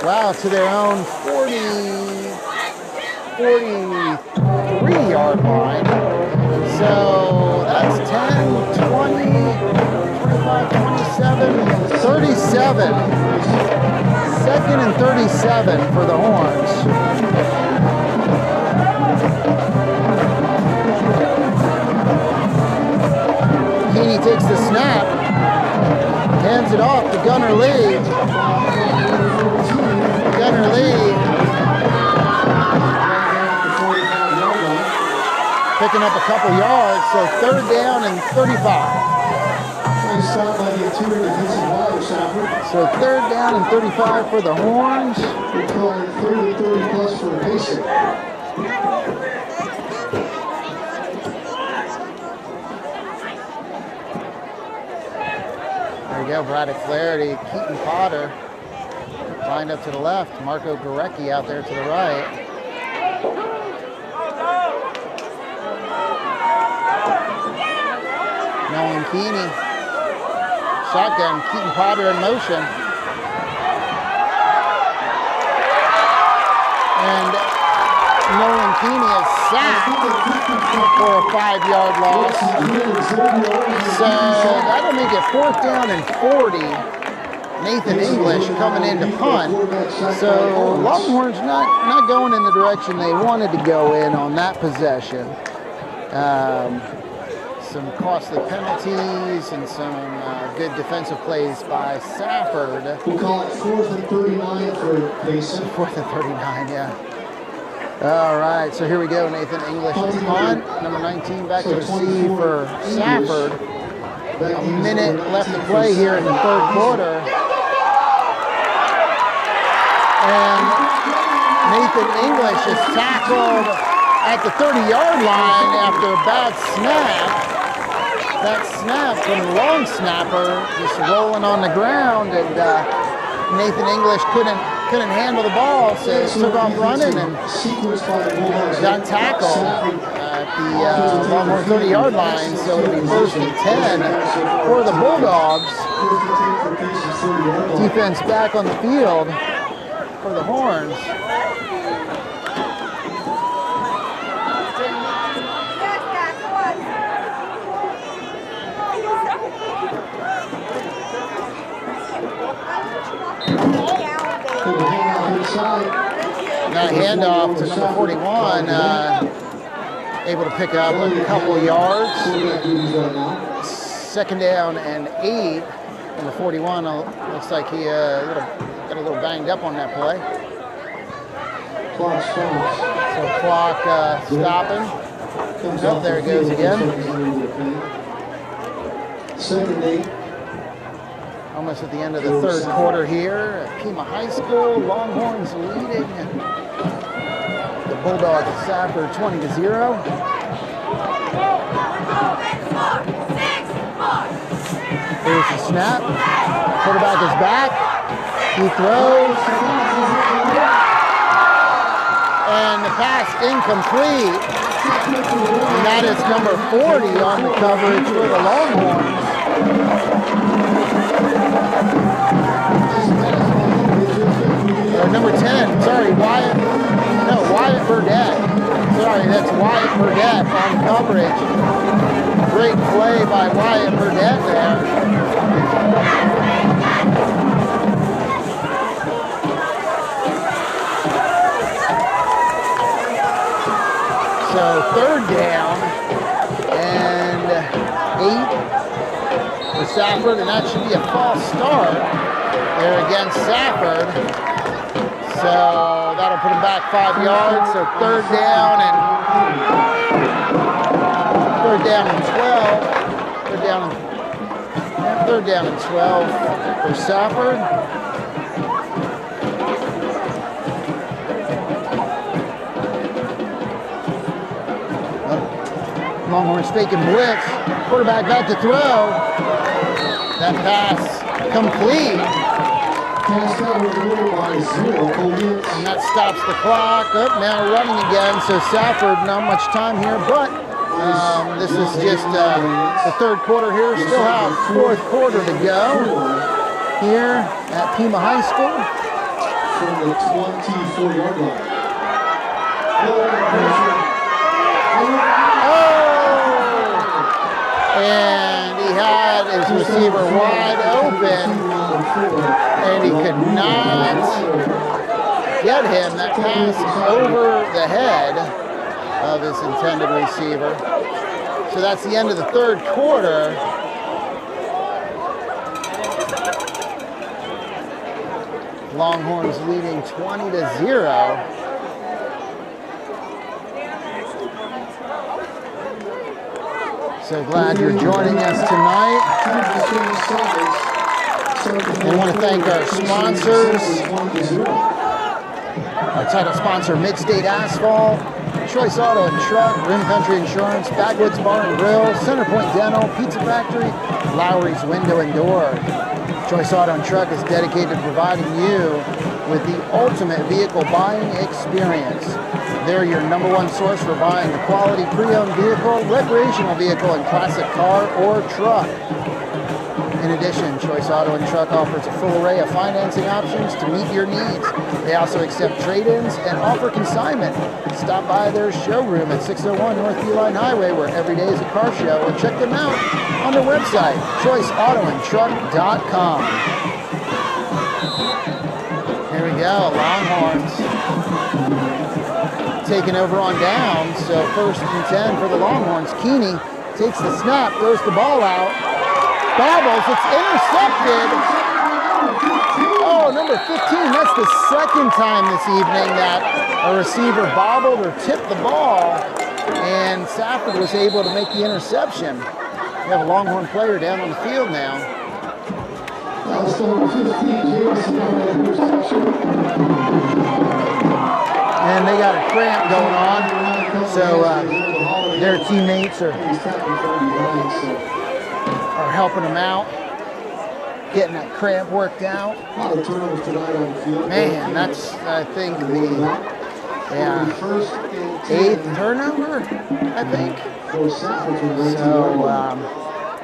wow, to their own 43-yard line. So that's 10, 20, 25, 27, 37. 2nd and 37 for the Horns. hands it off to Gunnar Lee. Gunnar Lee picking up a couple yards, so 3rd down and 35. Nice stop by the interior defensive line of Safford. So 3rd down and 35 for the Horns. We're calling 3rd and 30 plus for Payson. There you go, Braddock Flaherty, Keaton Potter lined up to the left, Marco Gorecki out there to the right. Nolan Keeney, shotgun, Keaton Potter in motion. And Nolan Keeney is sacked for a 5-yard loss. So that'll make it 4th down and 40. Nathan English coming in to punt. So Longhorns not going in the direction they wanted to go in on that possession. Some costly penalties and some good defensive plays by Safford. We'll call it 4th and 39 for Payson. 4th and 39, yeah. All right, so here we go. Nathan English punt. Number 19 back to receive for Safford. A minute left to play here in the 3rd quarter. And Nathan English is tackled at the 30-yard line after a bad snap. That snap from the long snapper just rolling on the ground, and Nathan English couldn't handle the ball, so he took off running and got tackled at the Longhorn 30-yard line. So it'll be 1st and 10 for the Bulldogs. Defense back on the field for the Horns. Got a handoff to number 41, able to pick up a couple yards. 2nd down and 8. Number 41 looks like he got a little banged up on that play. So clock stopping. Oh, there it goes again. 2nd and 8. Almost at the end of the 3rd quarter here at Pima High School. Longhorns leading the Bulldogs at Safford 20-0. Here's the snap. Quarterback is back. He throws. And the pass incomplete. And that is number 40 on the coverage for the Longhorns. Number 10, sorry, Wyatt Burdett. Sorry, that's Wyatt Burdett on coverage. Great play by Wyatt Burdett there. So 3rd down and 8 for Safford, and that should be a false start there against Safford. So that'll put him back 5 yards. So 3rd down and 12. 3rd down and 12 for Safford. Longhorns faking blitz. Quarterback back to throw. That pass complete. And that stops the clock. Now running again. So Safford, not much time here, but this is just the 3rd quarter here. Still have 4th quarter to go here at Pima High School. From the 24-yard line. And he had his receiver wide open, and he could not get him. That pass over the head of his intended receiver. So that's the end of the 3rd quarter. Longhorns leading 20-0. So glad you're joining us tonight. I want to thank our sponsors. Our title sponsor, Midstate Asphalt, Choice Auto and Truck, Rim Country Insurance, Backwoods Bar and Grill, Centerpoint Dental, Pizza Factory, Lowry's Window and Door. Choice Auto and Truck is dedicated to providing you with the ultimate vehicle buying experience. They're your #1 source for buying a quality pre-owned vehicle, recreational vehicle, and classic car or truck. In addition, Choice Auto and Truck offers a full array of financing options to meet your needs. They also accept trade-ins and offer consignment. Stop by their showroom at 601 North Beeline Highway, where every day is a car show, and check them out on their website, choiceautoandtruck.com. Here we go, Longhorns taking over on down. So 1st and 10 for the Longhorns. Keeney takes the snap, throws the ball out. Bobbles, it's intercepted. Oh, number 15, that's the second time this evening that a receiver bobbled or tipped the ball, and Safford was able to make the interception. We have a Longhorn player down on the field now. And they got a cramp going on, so their teammates are helping them out, getting that cramp worked out. Man, that's, I think, the 8th turnover, I think. So,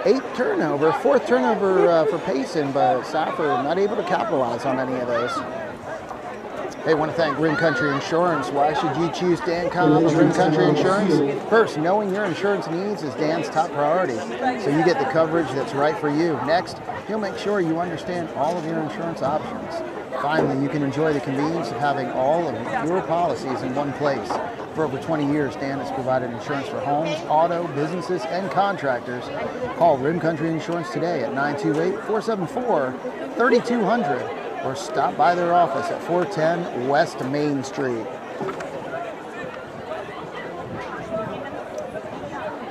8th turnover, 4th turnover for Payson, but Safford not able to capitalize on any of those. Hey, want to thank Rim Country Insurance. Why should you choose Dan Cobb of Rim Country Insurance? First, knowing your insurance needs is Dan's top priority, so you get the coverage that's right for you. Next, he'll make sure you understand all of your insurance options. Finally, you can enjoy the convenience of having all of your policies in one place. For over 20 years, Dan has provided insurance for homes, auto, businesses, and contractors. Call Rim Country Insurance today at 928-474-3200. or stop by their office at 410 West Main Street.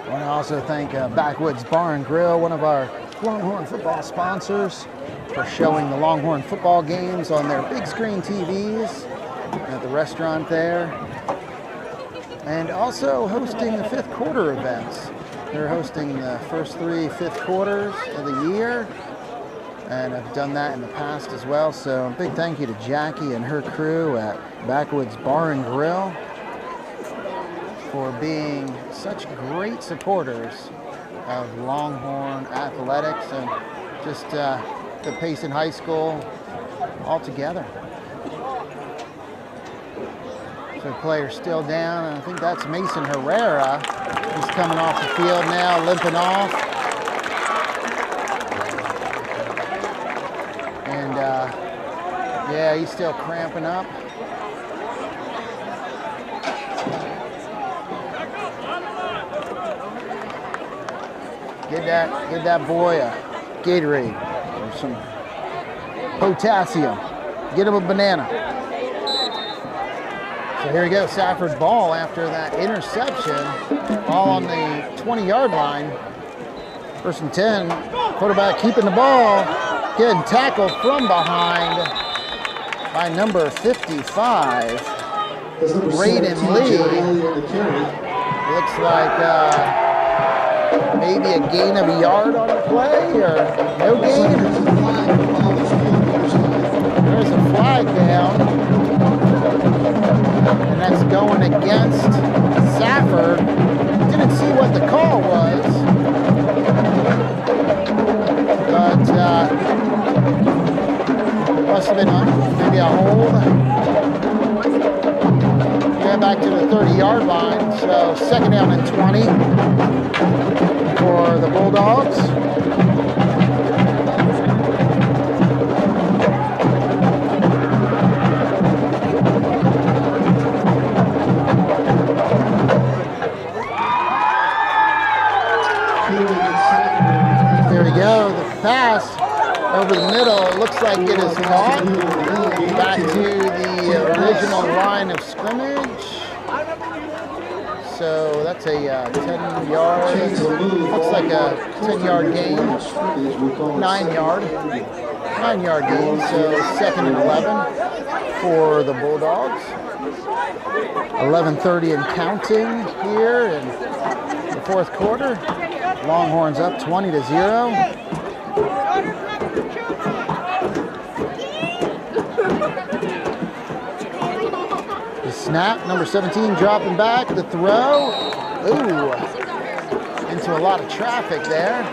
I want to also thank Backwoods Bar and Grill, one of our Longhorn football sponsors, for showing the Longhorn football games on their big screen TVs at the restaurant there, and also hosting the 5th quarter events. They're hosting the first 3 5th quarters of the year, and I've done that in the past as well. So a big thank you to Jackie and her crew at Backwoods Bar and Grill for being such great supporters of Longhorn athletics and just the Payson High School altogether. So the player's still down, and I think that's Mason Herrera. He's coming off the field now, limping off. Yeah, he's still cramping up. Get that boy a Gatorade or some potassium. Get him a banana. So here we go, Safford ball after that interception, all on the 20-yard line. 1st and 10, quarterback keeping the ball, getting tackled from behind by number 55, Braden Lee. Looks like maybe a gain of a yard on the play, or no gain. There's a flag down, and that's going against Safford. Didn't see what the call was, but must have been maybe a hold. Yeah, back to the 30-yard line. So 2nd down and 20 for the Bulldogs. There we go. The pass over the middle. It looks like it is caught. Back to the original line of scrimmage. So that's a 10-yard, looks like a 10-yard gain, 9-yard gain. So 2nd and 11 for the Bulldogs. 11:30 and counting here in the 4th quarter. Longhorns up 20-0. Snap, number 17 dropping back, the throw. Ooh, into a lot of traffic there.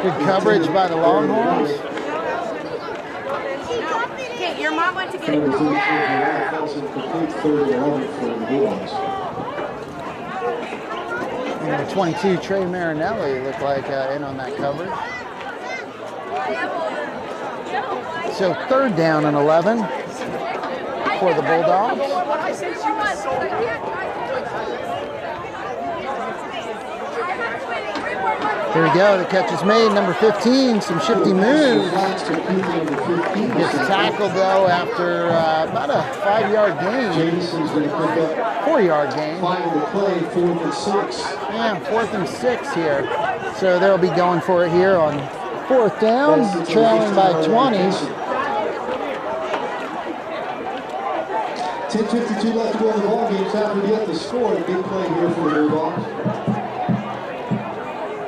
Good coverage by the Longhorns. Okay, your mom went to get it. Number 22, Trey Marinelli, looked like in on that coverage. So 3rd down and 11 for the Bulldogs. Here we go, the catch is made. Number 15, some shifty moves. Gets tackled though after about a 5-yard gain. 4-yard gain. Yeah, 4th and 6 here. So they'll be going for it here on 4th down, trailing by 20. 10:52 left to go in the ball game. Safford yet to score. A big play here for the Bulldogs.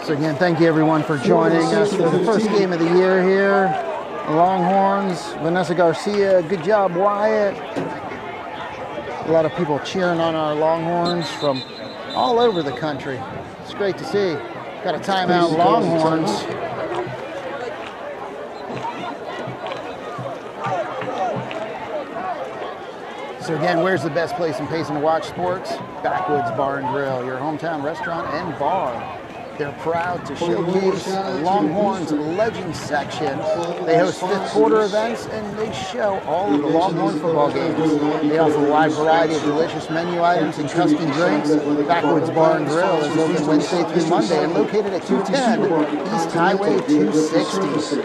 So again, thank you everyone for joining us for the first game of the year here. The Longhorns, Vanessa Garcia, good job Wyatt. A lot of people cheering on our Longhorns from all over the country. It's great to see. Got a timeout, Longhorns. So again, where's the best place in Payson to watch sports? Backwoods Bar and Grill, your hometown restaurant and bar. They're proud to showcase Longhorn's Legends section. They host 5th quarter events and they show all of the Longhorn football games. They offer a wide variety of delicious menu items and custom drinks. Backwoods Bar and Grill is open Wednesday through Monday and located at 210 East Highway 260.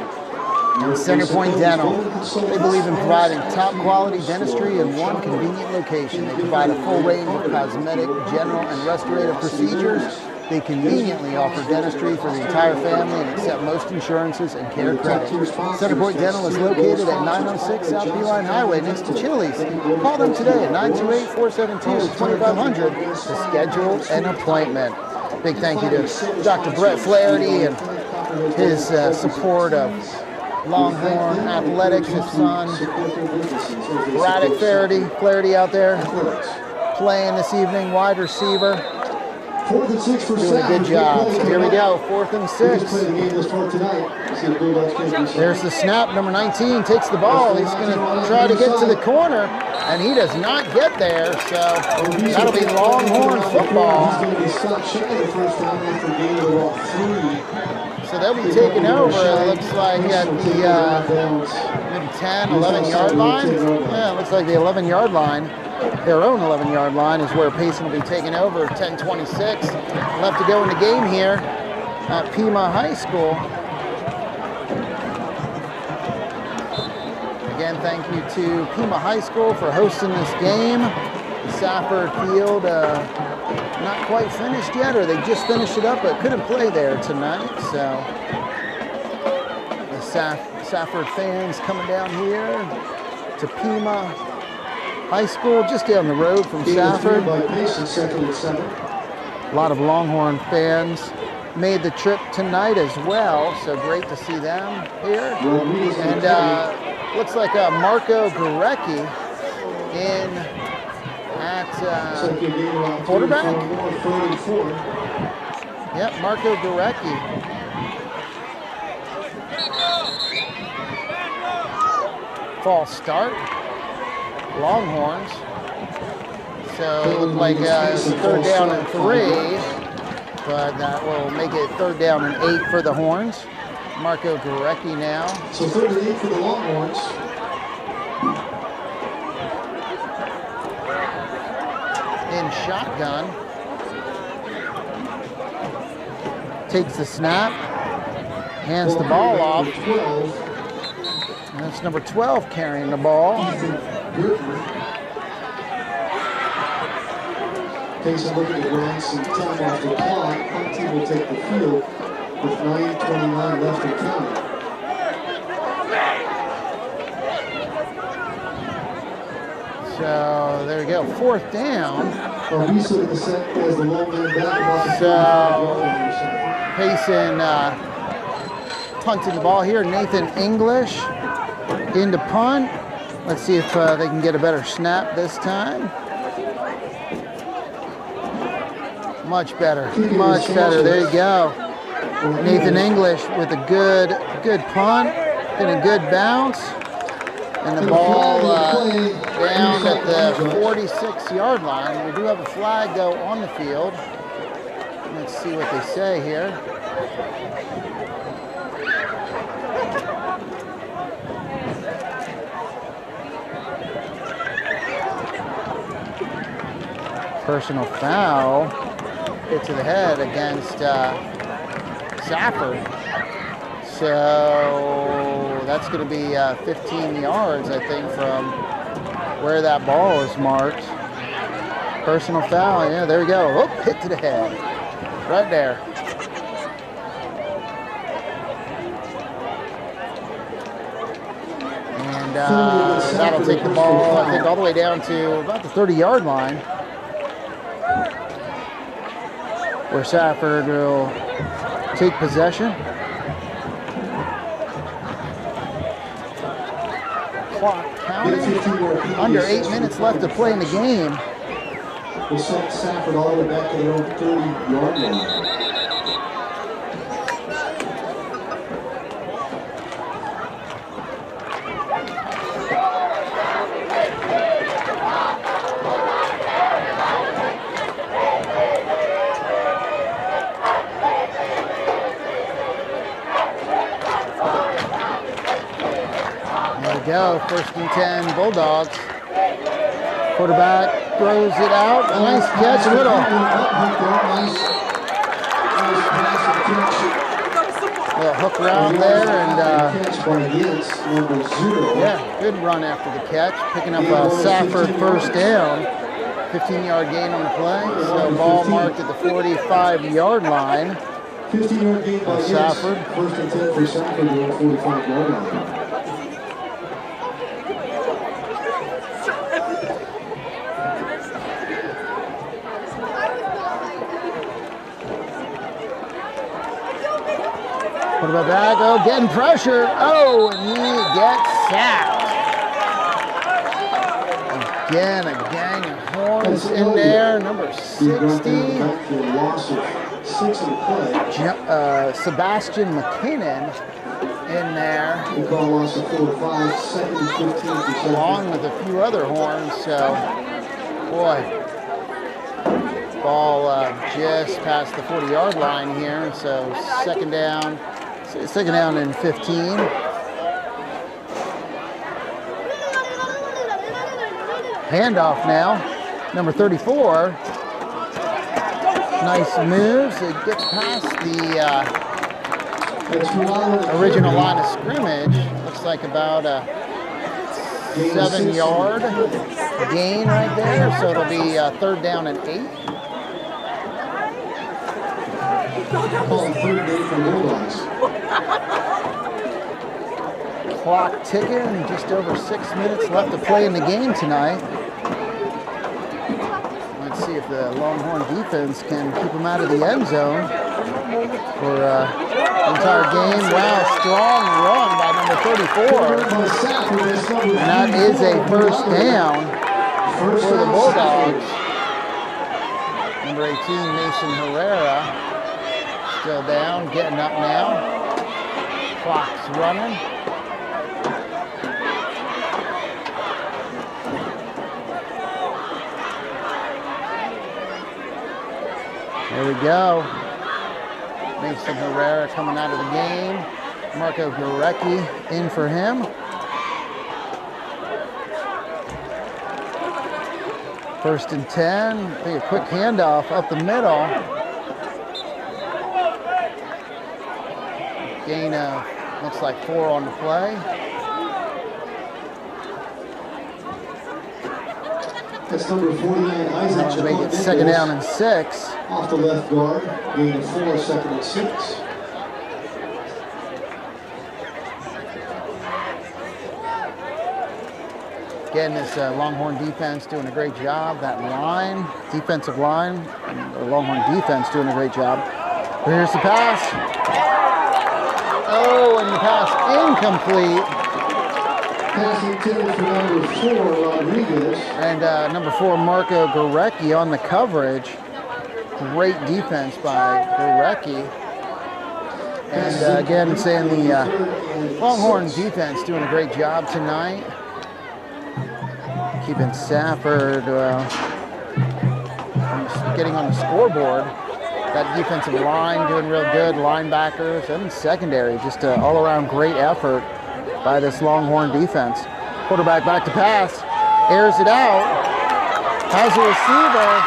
And Centerpoint Dental. They believe in providing top quality dentistry in one convenient location. They provide a full range of cosmetic, general, and restorative procedures. They conveniently offer dentistry for the entire family and accept most insurances and care credit. Centerpoint Dental is located at 906 South Beeline Highway next to Chili's. Call them today at 928-472-2500 to schedule an appointment. Big thank you to Dr. Brett Flaherty and his support of Longhorn Athletics, his son, Braddock Flaherty out there playing this evening, wide receiver. 4th and 6 for Doing a good job. So here we go, 4th and 6. There's the snap, number 19 takes the ball. He's going to try to get to the corner, and he does not get there, so that'll be Longhorn football. So they'll be taking over, it looks like, at the 10, 11-yard line. Yeah, it looks like the 11-yard line. Their own 11-yard line is where Payson will be taking over. 10:26 left to go in the game here at Pima High School. Again, thank you to Pima High School for hosting this game. The Safford field not quite finished yet, or they just finished it up, but couldn't play there tonight. So the Safford fans coming down here to Pima High School, just down the road from Safford. A lot of Longhorn fans made the trip tonight as well, so great to see them here. And looks like Marco Gurecki in at quarterback. Yep, Marco Gurecki. False start. Longhorns. So it looked like 3rd down and 3, but that will make it 3rd down and 8 for the Horns. Marco Gurecki now. So 3rd and 8 for the Longhorns. In shotgun. Takes the snap. Hands the ball off. And that's number 12 carrying the ball. Payson looking to grind some time off the clock. Punt team will take the field with 9:29 left in counting. So there we go, 4th down. Looking to set as the long man back. So Payson punting the ball here. Nathan English into punt. Let's see if they can get a better snap this time. Much better, much better. There you go. Nathan English with a good punt and a good bounce. And the ball down at the 46-yard line. We do have a flag though on the field. Let's see what they say here. Personal foul. Hit to the head against Safford. So that's going to be 15 yards, I think, from where that ball is marked. Personal foul, yeah, there we go. Oh, hit to the head. Right there. And that'll take the ball, I think, all the way down to about the 30-yard line, where Safford will take possession. Clock counting. Under 8 minutes left to play in the game. We'll set Safford all the way back to their own 30-yard line. Go, 1st and 10 Bulldogs. Quarterback throws it out. Nice catch, little hook around there, and yeah, good run after the catch, picking up a Safford 1st down. 15-yard gain on the play. So ball marked at the 45-yard line. 15-yard gain by Safford. 1st and 10 for Safford, the 45-yard line. Quarterback back, oh, getting pressure. Oh, and he gets sacked. Again, a gang of horns in there. Number 60. Sebastian McKinnon in there. Along with a few other horns, so, boy. Ball just past the 40-yard line here, so second down and 15. Handoff now, number 34. Nice moves. It gets past the original line of scrimmage. Looks like about a 7-yard gain right there, so it'll be 3rd down and 8. Clock ticking, just over 6 minutes left to play in the game tonight. Let's see if the Longhorn defense can keep them out of the end zone for the entire game. Wow, strong run by number 34. And that is a 1st down for the Bulldogs. Number 18, Mason Herrera. Still down, getting up now. Clock's running. There we go. Mason Herrera coming out of the game. Marco Gorecki in for him. First and 10. I think a quick handoff up the middle. Gain of, looks like 4 on the play. That's number 49, Isaac. To make it second down and 6. Off the left guard, gain of 4, second and 6. Again, this Longhorn defense doing a great job. That line, defensive line, or Longhorn defense doing a great job. Here's the pass. Oh, and the pass incomplete. Pass intended for number 4, Rodriguez. And number 4, Marco Gorecki on the coverage. Great defense by Gorecki. And again, saying the Longhorn defense doing a great job tonight. Keeping Safford getting on the scoreboard. That defensive line doing real good. Linebackers and secondary. Just an all-around great effort by this Longhorn defense. Quarterback back to pass. Airs it out. Has a receiver.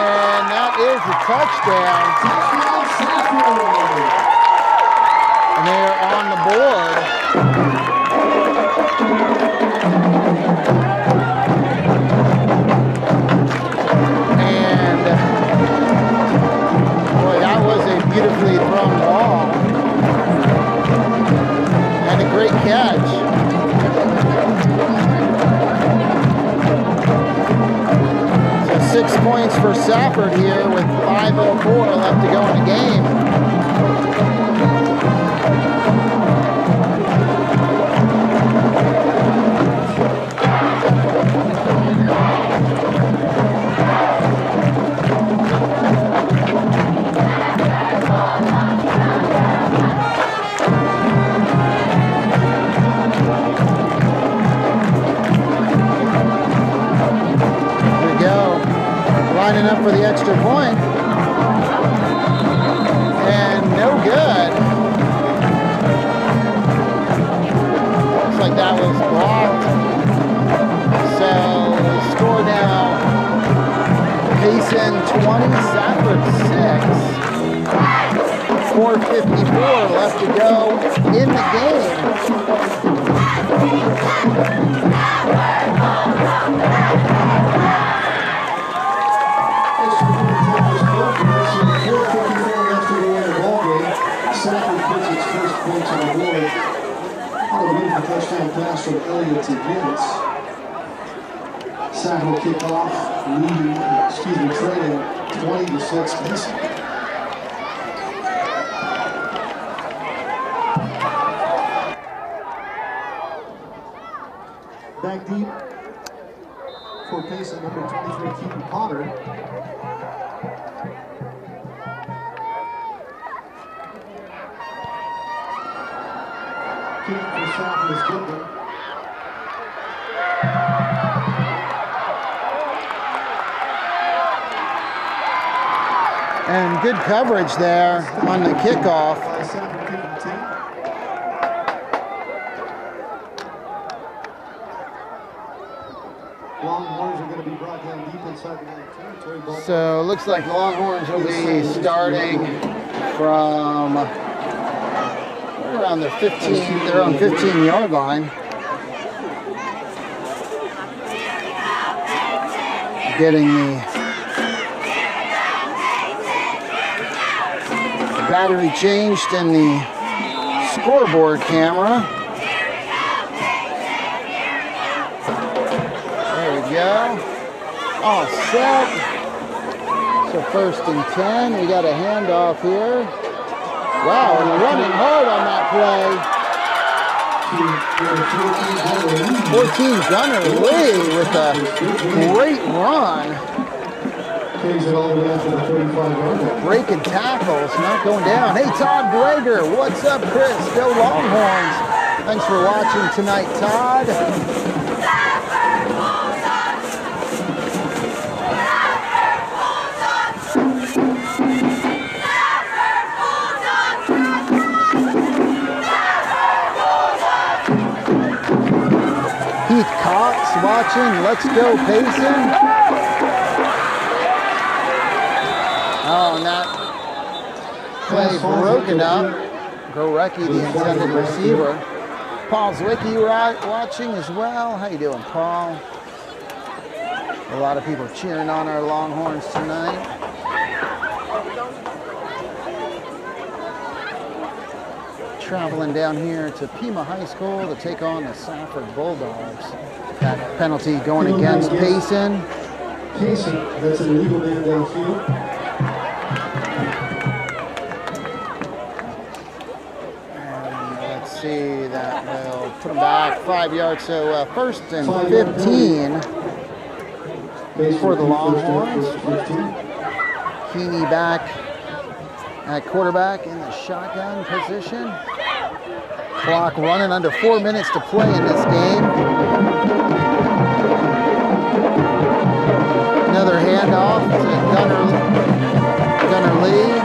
And that is a touchdown. And they are on the board. And boy, that was a beautifully thrown ball. And a great catch. So 6 points for Safford here with 5:04 left to go in the game. Lining up for the extra point. And no good. Looks like that was blocked. So the score now, Payson 20, Safford 6. 4:54 left to go in the game. Safford puts its first points on the board on a beautiful touchdown pass from Elliott to Vince. Safford kick off, trailing 20-6 Payson. Back deep for Payson, number 23, Keaton Potter. For Safford is good one. And good coverage there on the kickoff. Longhorns are going to be brought down deep inside the territory. So it looks like Longhorns will be starting from around their 15, they're on 15-yard line. Getting the battery changed in the scoreboard camera. There we go. All set. So 1st and 10, we got a handoff here. Wow, and running hard on that play. 14 Gunner Lee with a great run. Breaking tackles, not going down. Hey, Todd Brager, what's up, Chris? Go Longhorns. Thanks for watching tonight, Todd. Watching, let's go Payson. Oh, and that play broken up. Gorecki, the intended receiver. Paul Zwicky watching as well. How you doing, Paul? A lot of people cheering on our Longhorns tonight. Traveling down here to Pima High School to take on the Safford Bulldogs. That penalty going against Payson. Payson, that's an illegal man downfield. Let's see, that will put them back 5 yards. So first and 15 for the Longhorns. Keeney back at quarterback in the shotgun position. Clock running, under 4 minutes to play in this game. Another handoff to Gunner Lee.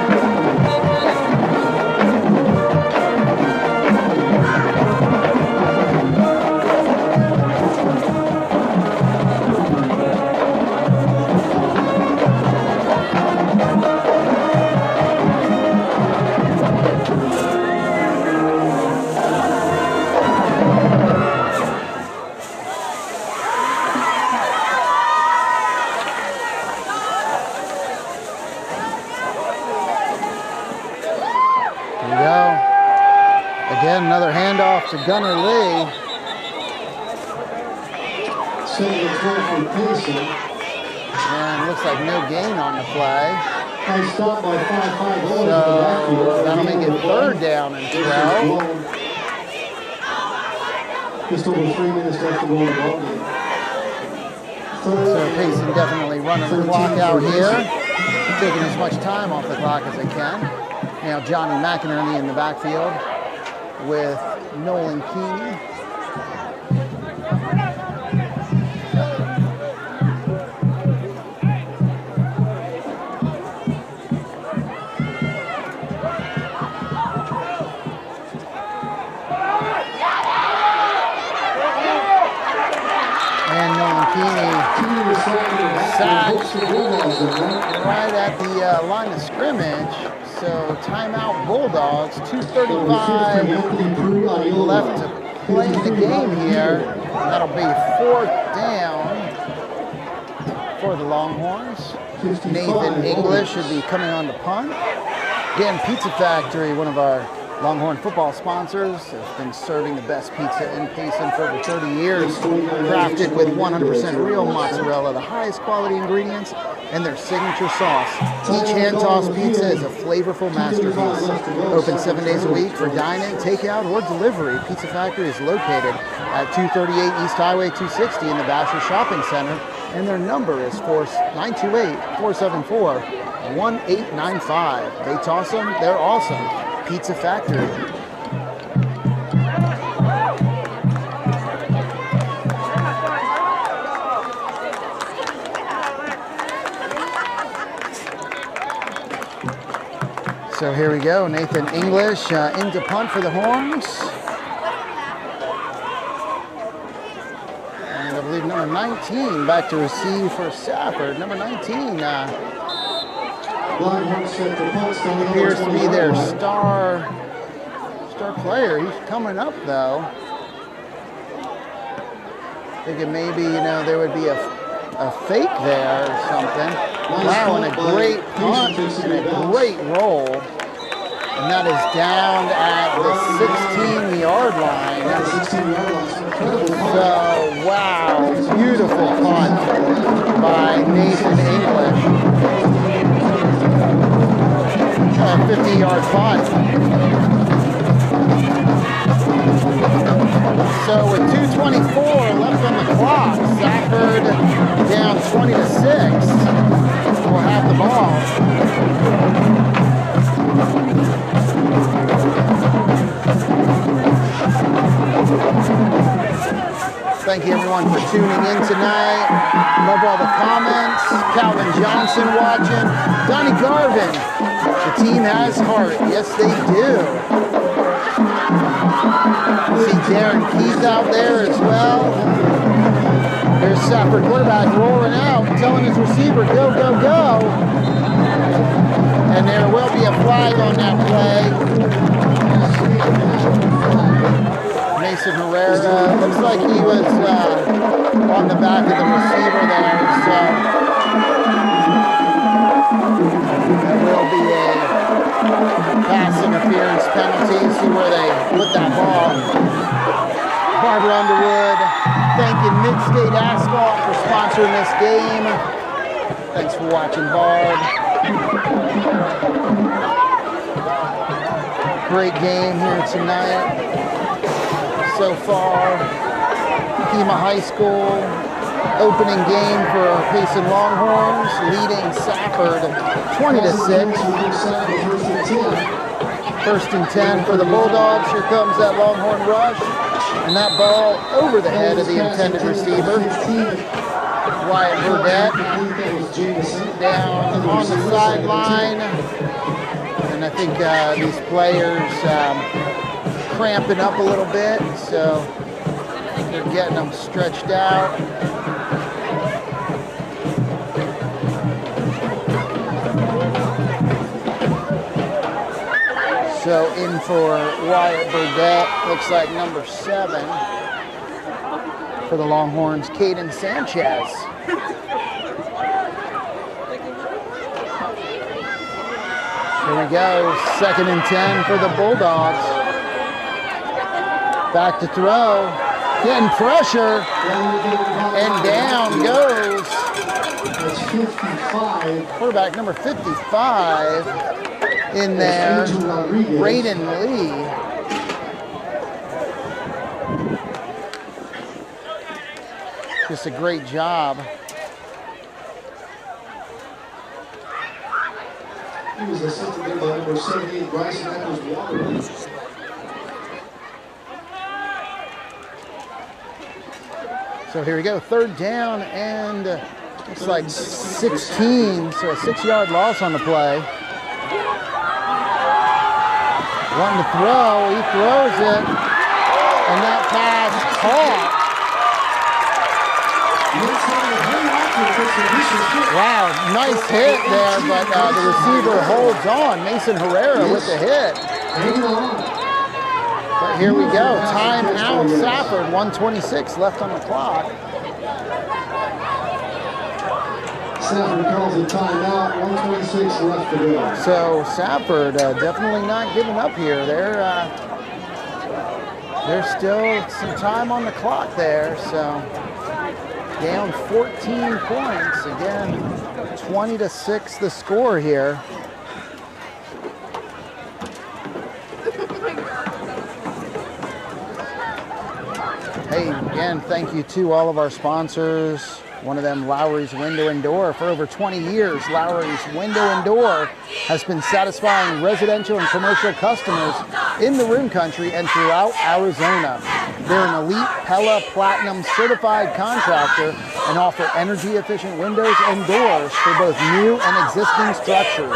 Again, another handoff to Gunner Lee. Second and 12 for Payson. And looks like no gain on the play. Nice stop by 5-5. So that'll make it third down and 12. Just over 3 minutes left to go in the ball game. So Payson definitely running the clock out here, taking as much time off the clock as they can. Now Johnny McInerney in the backfield with Nolan Keeney. And Nolan Keeney sacked right at the line of scrimmage. So timeout Bulldogs, 2:35 left to play the game here. That'll be fourth down for the Longhorns. Nathan English should be coming on to punt. Again, Pizza Factory, one of our Longhorn football sponsors, has been serving the best pizza in Payson for over 30 years. Crafted with 100% real mozzarella, the highest quality ingredients, and their signature sauce. Each hand-tossed pizza is a flavorful masterpiece. Open 7 days a week for dine-in, takeout, or delivery. Pizza Factory is located at 238 East Highway 260 in the Basher Shopping Center, and their number is 928-474-1895. They toss them, they're awesome. Pizza Factory. So here we go, Nathan English into punt for the Horns. And I believe number 19 back to receive for Safford. Number 19 appears to be their star player. He's coming up though. Thinking maybe, there would be a fake there or something. Wow, and a great punt and a great roll. And that is down at the 16-yard line. So, wow, beautiful punt by Nathan English. 50-yard punt. So with 2:24 left on the clock, Safford down 20-6. We'll have the ball. Thank you everyone for tuning in tonight. Love all the comments. Calvin Johnson watching. Donnie Garvin. The team has heart. Yes, they do. See Darren Keith out there as well. There's Safford quarterback rolling out, telling his receiver, go, go, go. And there will be a flag on that play. Mason Herrera. Looks like he was on the back of the receiver there, so there will be a pass interference penalty. See where they put that ball. Barbara Underwood thanking Mid-State Asphalt for sponsoring this game. Thanks for watching, Barb. Great game here tonight. So far, Pima High School opening game for Payson Longhorns, leading Safford 20-6. First and 10 for the Bulldogs. Here comes that Longhorn rush. And that ball over the head of the intended receiver. Wyatt Burdett down on the sideline. And I think these players cramping up a little bit, so they're getting them stretched out. So in for Wyatt Burdett, looks like number 7 for the Longhorns, Caden Sanchez. Here we go, 2nd and 10 for the Bulldogs. Back to throw, getting pressure, and down goes quarterback number 55 in there, Braden Lee. Just a great job. He was assisted by number 78, Bryson Water. So here we go, 3rd down and looks like 16, so a 6-yard loss on the play. Wanting to throw, he throws it, and that pass caught. Wow, nice hit there, but the receiver holds on. Mason Herrera with the hit. But here we go, timeout Safford, 1:26 left on the clock. Safford calls a timeout, 1:26 left to go. So Safford definitely not giving up here. There's still some time on the clock there, so down 14 points. Again, 20-6 the score here. Hey, again, thank you to all of our sponsors. One of them, Lowry's Window and Door. For over 20 years, Lowry's Window and Door has been satisfying residential and commercial customers in the Rim Country and throughout Arizona. They're an elite Pella Platinum certified contractor and offer energy-efficient windows and doors for both new and existing structures.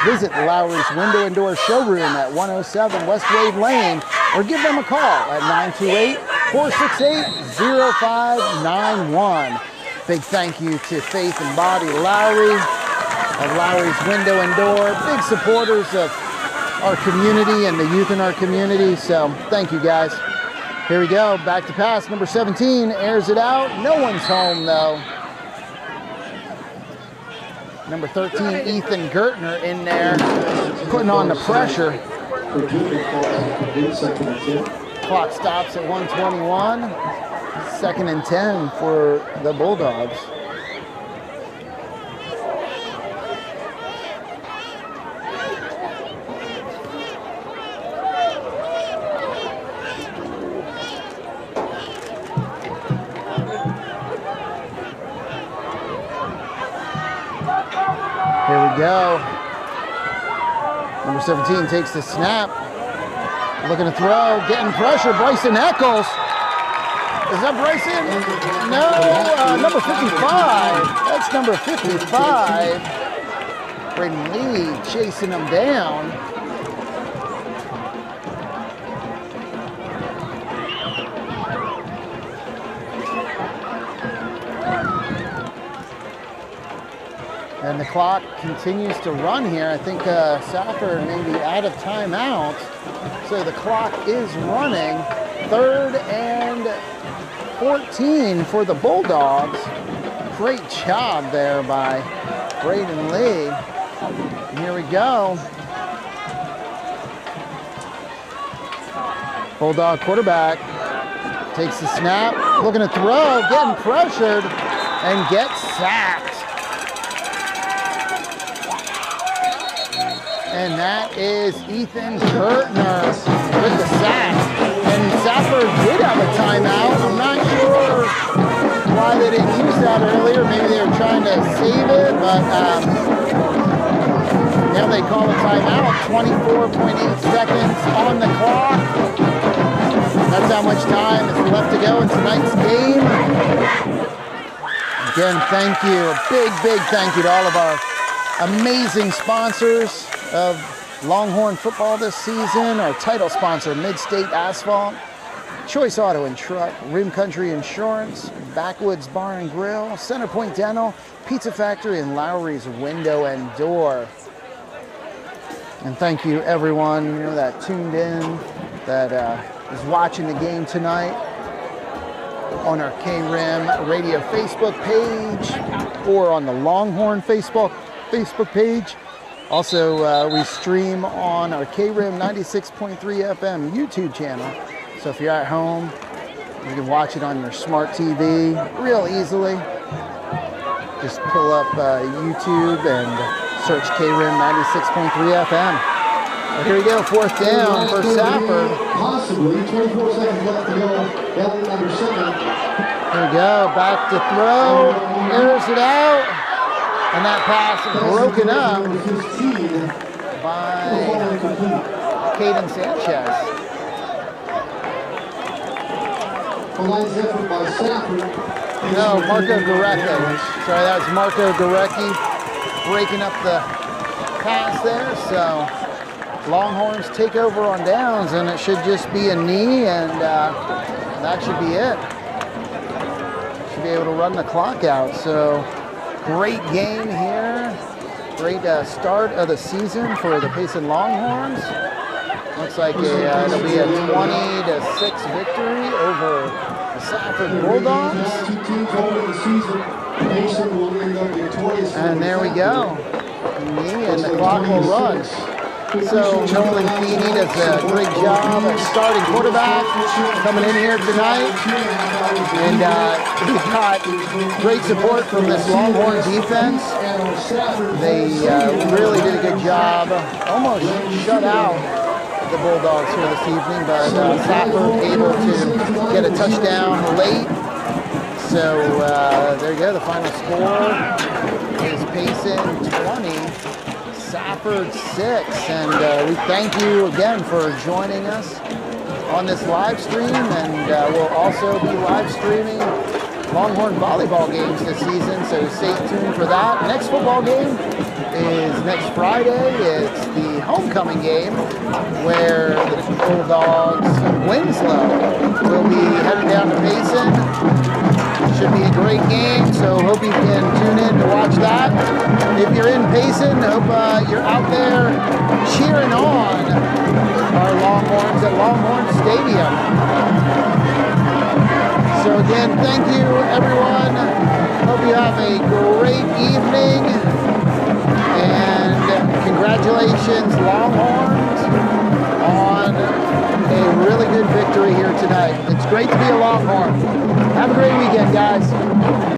Visit Lowry's Window and Door showroom at 107 West Wade Lane or give them a call at 928-468-0591. Big thank you to Faith and Bobby Lowry of Lowry's Window and Door, big supporters of our community and the youth in our community. So thank you guys. Here we go, back to pass. Number 17 airs it out. No one's home though. Number 13, Ethan Gertner in there, putting on the pressure. Clock stops at 1:21. 2nd and 10 for the Bulldogs. Here we go. Number 17 takes the snap. Looking to throw, getting pressure, Bryson Eccles. Is that Bryson? No, number 55. That's number 55. Braden Lee chasing him down. And the clock continues to run here. I think Safford may be out of timeout. So the clock is running. 3rd and 14 for the Bulldogs. Great job there by Braden Lee. And here we go. Bulldog quarterback takes the snap, looking to throw, getting pressured, and gets sacked. And that is Ethan Kurtner with the sack. And Safford did have a timeout. I'm not sure why they didn't use that earlier. Maybe they were trying to save it, but now they call a timeout. 24.8 seconds on the clock. That's how much time is left to go in tonight's game. Again, thank you. A big, big thank you to all of our amazing sponsors of Longhorn football this season. Our title sponsor, Mid-State Asphalt, Choice Auto and Truck, Rim Country Insurance, Backwoods Bar and Grill, Centerpoint Dental, Pizza Factory, and Lowry's Window and Door. And thank you everyone that tuned in, that is watching the game tonight on our KRIM Radio Facebook page or on the Longhorn Facebook page. Also, we stream on our KRIM 96.3 FM YouTube channel. So if you're at home, you can watch it on your smart TV real easily. Just pull up YouTube and search KRIM 96.3 FM. Well, here we go, 4th down for Safford. Possibly 24 seconds left to go. Elliott number 7. Here we go, back to throw, airs it out, and that pass is broken up by Caden Sanchez. Nice effort by Safford. No, Marco Gorecki. Sorry, that was Marco Gorecki breaking up the pass there, so Longhorns take over on downs, and it should just be a knee, and that should be it. Should be able to run the clock out. So great game here. Great start of the season for the Payson Longhorns. Looks like it'll be a 20-6 victory over the Safford Bulldogs. And there we go. Knee, and the clock will run. So Nolan Feeney does a great job at starting quarterback, coming in here tonight. And we've got great support from this Longhorn defense. They really did a good job, almost shut out the Bulldogs here this evening, but Safford able to get a touchdown late. So there you go, the final score is Payson 20. Safford 6, and we thank you again for joining us on this live stream, and we'll also be live streaming Longhorn volleyball games this season, so stay tuned for that. Next football game is next Friday. It's the homecoming game where the Bulldogs Winslow will be heading down to Payson. Should be a great game, so hope you can tune in to watch that. If you're in Payson, hope you're out there cheering on our Longhorns at Longhorn Stadium. So again, thank you everyone. Hope you have a great evening, and congratulations Longhorns on a really good victory here tonight. It's great to be a Longhorn. Have a great weekend, guys.